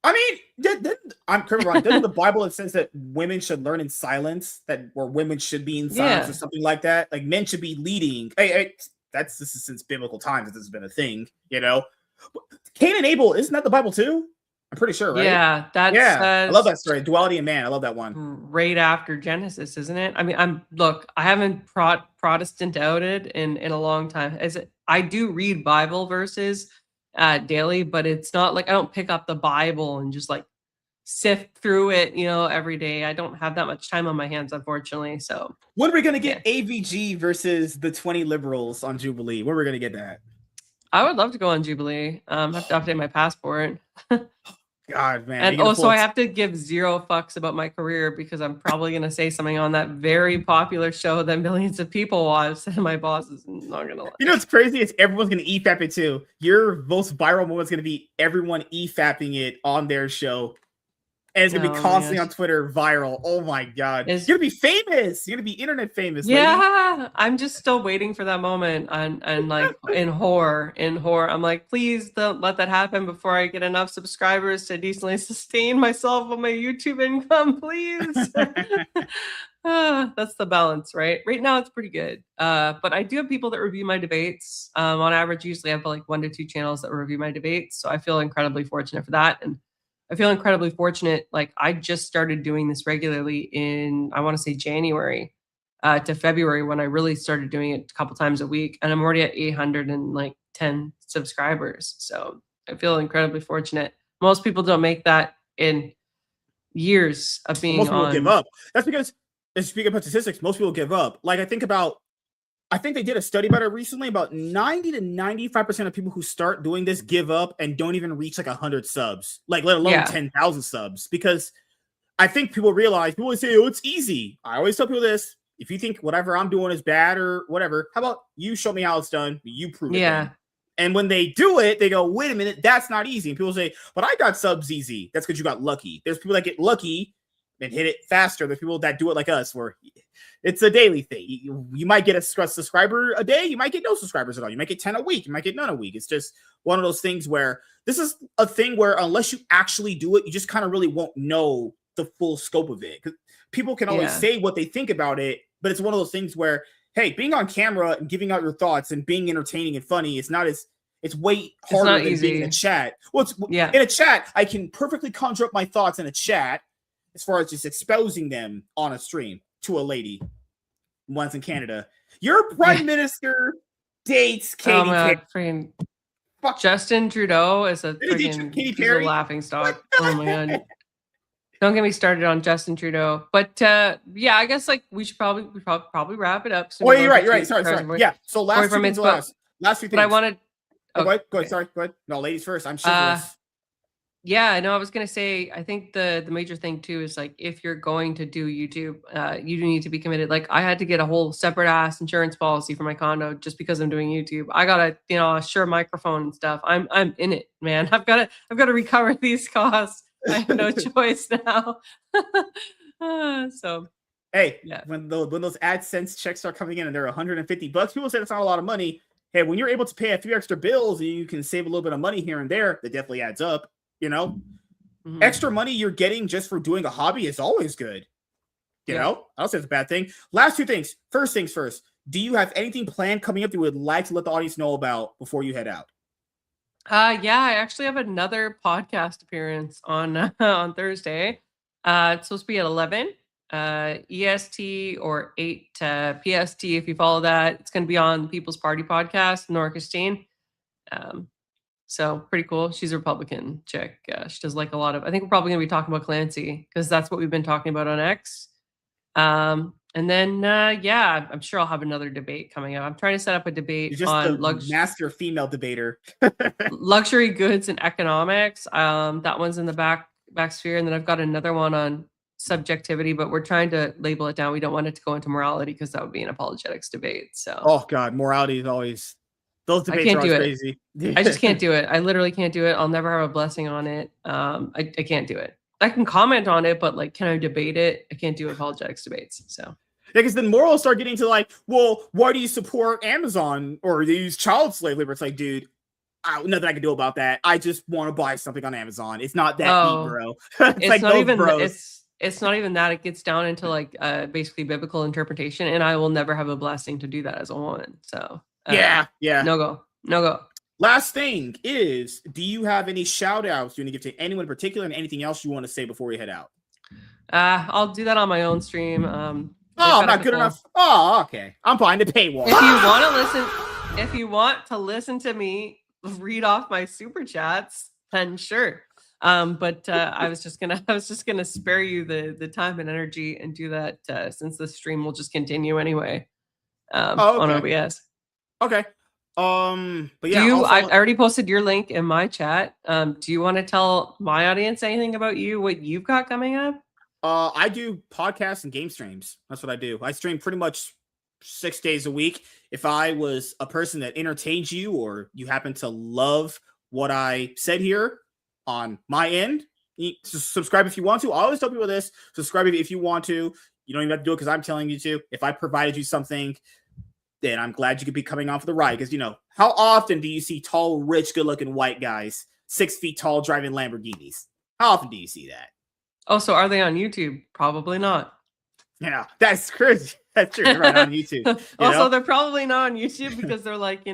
Speaker 1: I mean, I'm correct. Right. Doesn't the Bible it says that women should learn in silence, where women should be in silence or something like that? Like men should be leading. This is since biblical times that this has been a thing, Cain and Abel, isn't that the Bible too? I'm pretty sure, right?
Speaker 2: Yeah,
Speaker 1: I love that story. Duality in man. I love that one.
Speaker 2: Right after Genesis, isn't it? I mean, I haven't Protestant outed in a long time. I do read Bible verses daily, but it's not like I don't pick up the Bible and just like sift through it, every day. I don't have that much time on my hands, unfortunately. So
Speaker 1: when are we gonna get AVG versus the 20 liberals on Jubilee? When are we gonna get that?
Speaker 2: I would love to go on Jubilee. I have to update my passport.
Speaker 1: God, man.
Speaker 2: And also I have to give 0 fucks about my career, because I'm probably going to say something on that very popular show that millions of people watch, and my boss is not going to like.
Speaker 1: What's crazy is everyone's going to EFAP it too. Your most viral moment is going to be everyone EFAPing it on their show. And it's going to be constantly on Twitter viral. Oh my God. You're going to be famous. You're going to be internet famous.
Speaker 2: Yeah. Lady. I'm just still waiting for that moment. And like in horror, I'm like, please don't let that happen before I get enough subscribers to decently sustain myself on my YouTube income, please. That's the balance, right? Right now it's pretty good. But I do have people that review my debates. On average, usually I have like 1 to 2 channels that review my debates. So I feel incredibly fortunate for that. And I feel incredibly fortunate. Like I just started doing this regularly in, I want to say January to February, when I really started doing it a couple times a week, and I'm already at 810 subscribers. So I feel incredibly fortunate. Most people don't make that in years of being
Speaker 1: most people
Speaker 2: on.
Speaker 1: give up. That's because, speaking about statistics, most people give up. Like I think they did a study about it recently. About 90 to 95% of people who start doing this give up and don't even reach like 100 subs, like let alone 10,000 subs. Because I think people realize, people always say, oh, it's easy. I always tell people this: if you think whatever I'm doing is bad or whatever, how about you show me how it's done? You prove it. Then. And when they do it, they go, wait a minute, that's not easy. And people say, but I got subs easy. That's because you got lucky. There's people that get lucky and hit it faster. There's people that do it like us, where it's a daily thing. You might get a subscriber a day. You might get no subscribers at all. You might get 10 a week. You might get none a week. It's just one of those things where this is a thing where unless you actually do it, you just kind of really won't know the full scope of it. Because people can always say what they think about it, but it's one of those things where, hey, being on camera and giving out your thoughts and being entertaining and funny, it's way harder than being in a chat. Well, in a chat, I can perfectly conjure up my thoughts in a chat as far as just exposing them on a stream to a lady once in Canada. Your prime minister dates Katy Perry.
Speaker 2: Justin Trudeau is a freaking laughing stock. Oh my God. Don't get me started on Justin Trudeau. But yeah, I guess like we should probably wrap it up.
Speaker 1: So you're right. Sorry. Yeah. So last few things.
Speaker 2: But I wanted.
Speaker 1: Go ahead. Sorry. Go ahead. No, ladies first. I'm chivalrous.
Speaker 2: Yeah, I know. I was gonna say, I think the major thing too is like, if you're going to do YouTube, you do need to be committed. Like I had to get a whole separate ass insurance policy for my condo just because I'm doing YouTube. I gotta, a sure microphone and stuff. I'm in it, man. I've got to recover these costs. I have no choice now. So
Speaker 1: hey, when those AdSense checks start coming in and they're $150, people say that's not a lot of money. Hey, when you're able to pay a few extra bills and you can save a little bit of money here and there, that definitely adds up. Extra money you're getting just for doing a hobby is always good. I don't say it's a bad thing. Last two things. First things first. Do you have anything planned coming up that you would like to let the audience know about before you head out?
Speaker 2: Yeah, I actually have another podcast appearance on Thursday. It's supposed to be at 11 EST or 8 PST if you follow that. It's going to be on the People's Party podcast, Nora Christine. So pretty cool. She's a Republican chick. She does like a lot of, I think we're probably going to be talking about Clancy because that's what we've been talking about on X. And then, I'm sure I'll have another debate coming up. I'm trying to set up a debate on
Speaker 1: master female debater.
Speaker 2: luxury goods and economics. That one's in the back sphere. And then I've got another one on subjectivity, but we're trying to label it down. We don't want it to go into morality because that would be an apologetics debate. So,
Speaker 1: oh God, morality is always, those debates are always crazy.
Speaker 2: I just can't do it. I literally can't do it. I'll never have a blessing on it. I can't do it. I can comment on it, but like, can I debate it? I can't do apologetics debates. So
Speaker 1: yeah, because then morals start getting to like, well, why do you support Amazon or they use child slave labor? It's like, dude, nothing I can do about that. I just want to buy something on Amazon. It's not that deep, bro.
Speaker 2: it's like not even it's not even that. It gets down into like basically biblical interpretation, and I will never have a blessing to do that as a woman. So
Speaker 1: yeah.
Speaker 2: No go.
Speaker 1: Last thing is, do you have any shout outs you want to give to anyone in particular and anything else you want to say before we head out?
Speaker 2: I'll do that on my own stream.
Speaker 1: I'm not good enough. Oh, okay. I'm behind the paywall.
Speaker 2: If you want to listen to me read off my super chats, then sure. But I was just gonna spare you the time and energy and do that since the stream will just continue anyway. On OBS.
Speaker 1: Okay. But yeah,
Speaker 2: I already posted your link in my chat. Do you want to tell my audience anything about you, what you've got coming up?
Speaker 1: I do podcasts and game streams. That's what I do. I stream pretty much 6 days a week. If I was a person that entertains you or you happen to love what I said here on my end, subscribe if you want to. I always tell people this: subscribe if you want to. You don't even have to do it because I'm telling you to. If I provided you something, then I'm glad you could be coming off the ride. Because, how often do you see tall, rich, good-looking white guys, 6 feet tall, driving Lamborghinis? How often do you see that?
Speaker 2: Oh, so are they on YouTube? Probably not.
Speaker 1: Yeah, that's crazy. That's true. They're right on YouTube.
Speaker 2: Also, they're probably not on YouTube because they're like,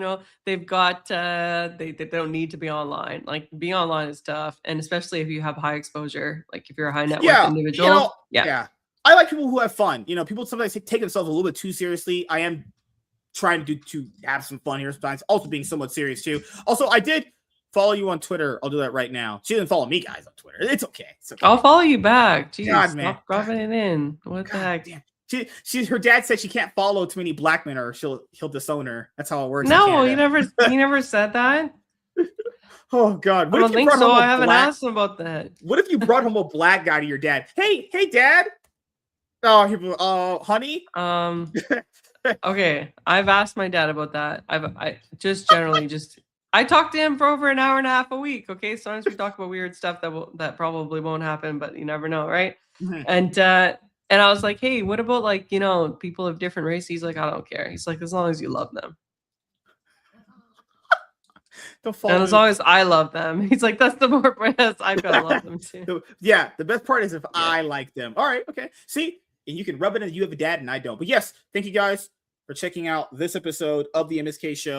Speaker 2: they've got they don't need to be online. Like being online is tough, and especially if you have high exposure, like if you're a high net worth individual.
Speaker 1: Yeah. I like people who have fun. People sometimes take themselves a little bit too seriously. I am trying to have some fun here sometimes, also being somewhat serious too. Also, I did follow you on Twitter. I'll do that right now. She didn't follow me, guys, on Twitter. It's okay.
Speaker 2: I'll follow you back. Jeez,
Speaker 1: God, man.
Speaker 2: Stop rubbing it in. What the heck?
Speaker 1: Damn. Her dad said she can't follow too many black men or he'll disown her. That's how it works.
Speaker 2: No, he never said that.
Speaker 1: Oh God.
Speaker 2: I don't think so. I haven't asked him about that.
Speaker 1: What if you brought home a black guy to your dad? Hey, dad. Oh, honey.
Speaker 2: Okay. I've asked my dad about that. I just generally I talk to him for over an hour and a half a week. Okay. Sometimes we talk about weird stuff that probably won't happen, but you never know. Right. Mm-hmm. And I was like, hey, what about like, people of different races? He's like, I don't care. He's like, as long as you love them. And as long as I love them. He's like, that's the more press. I've got to love them too.
Speaker 1: Yeah. The best part is if I like them. All right. Okay. See, and you can rub it in. You have a dad and I don't. But yes, thank you guys for checking out this episode of the MSK Show.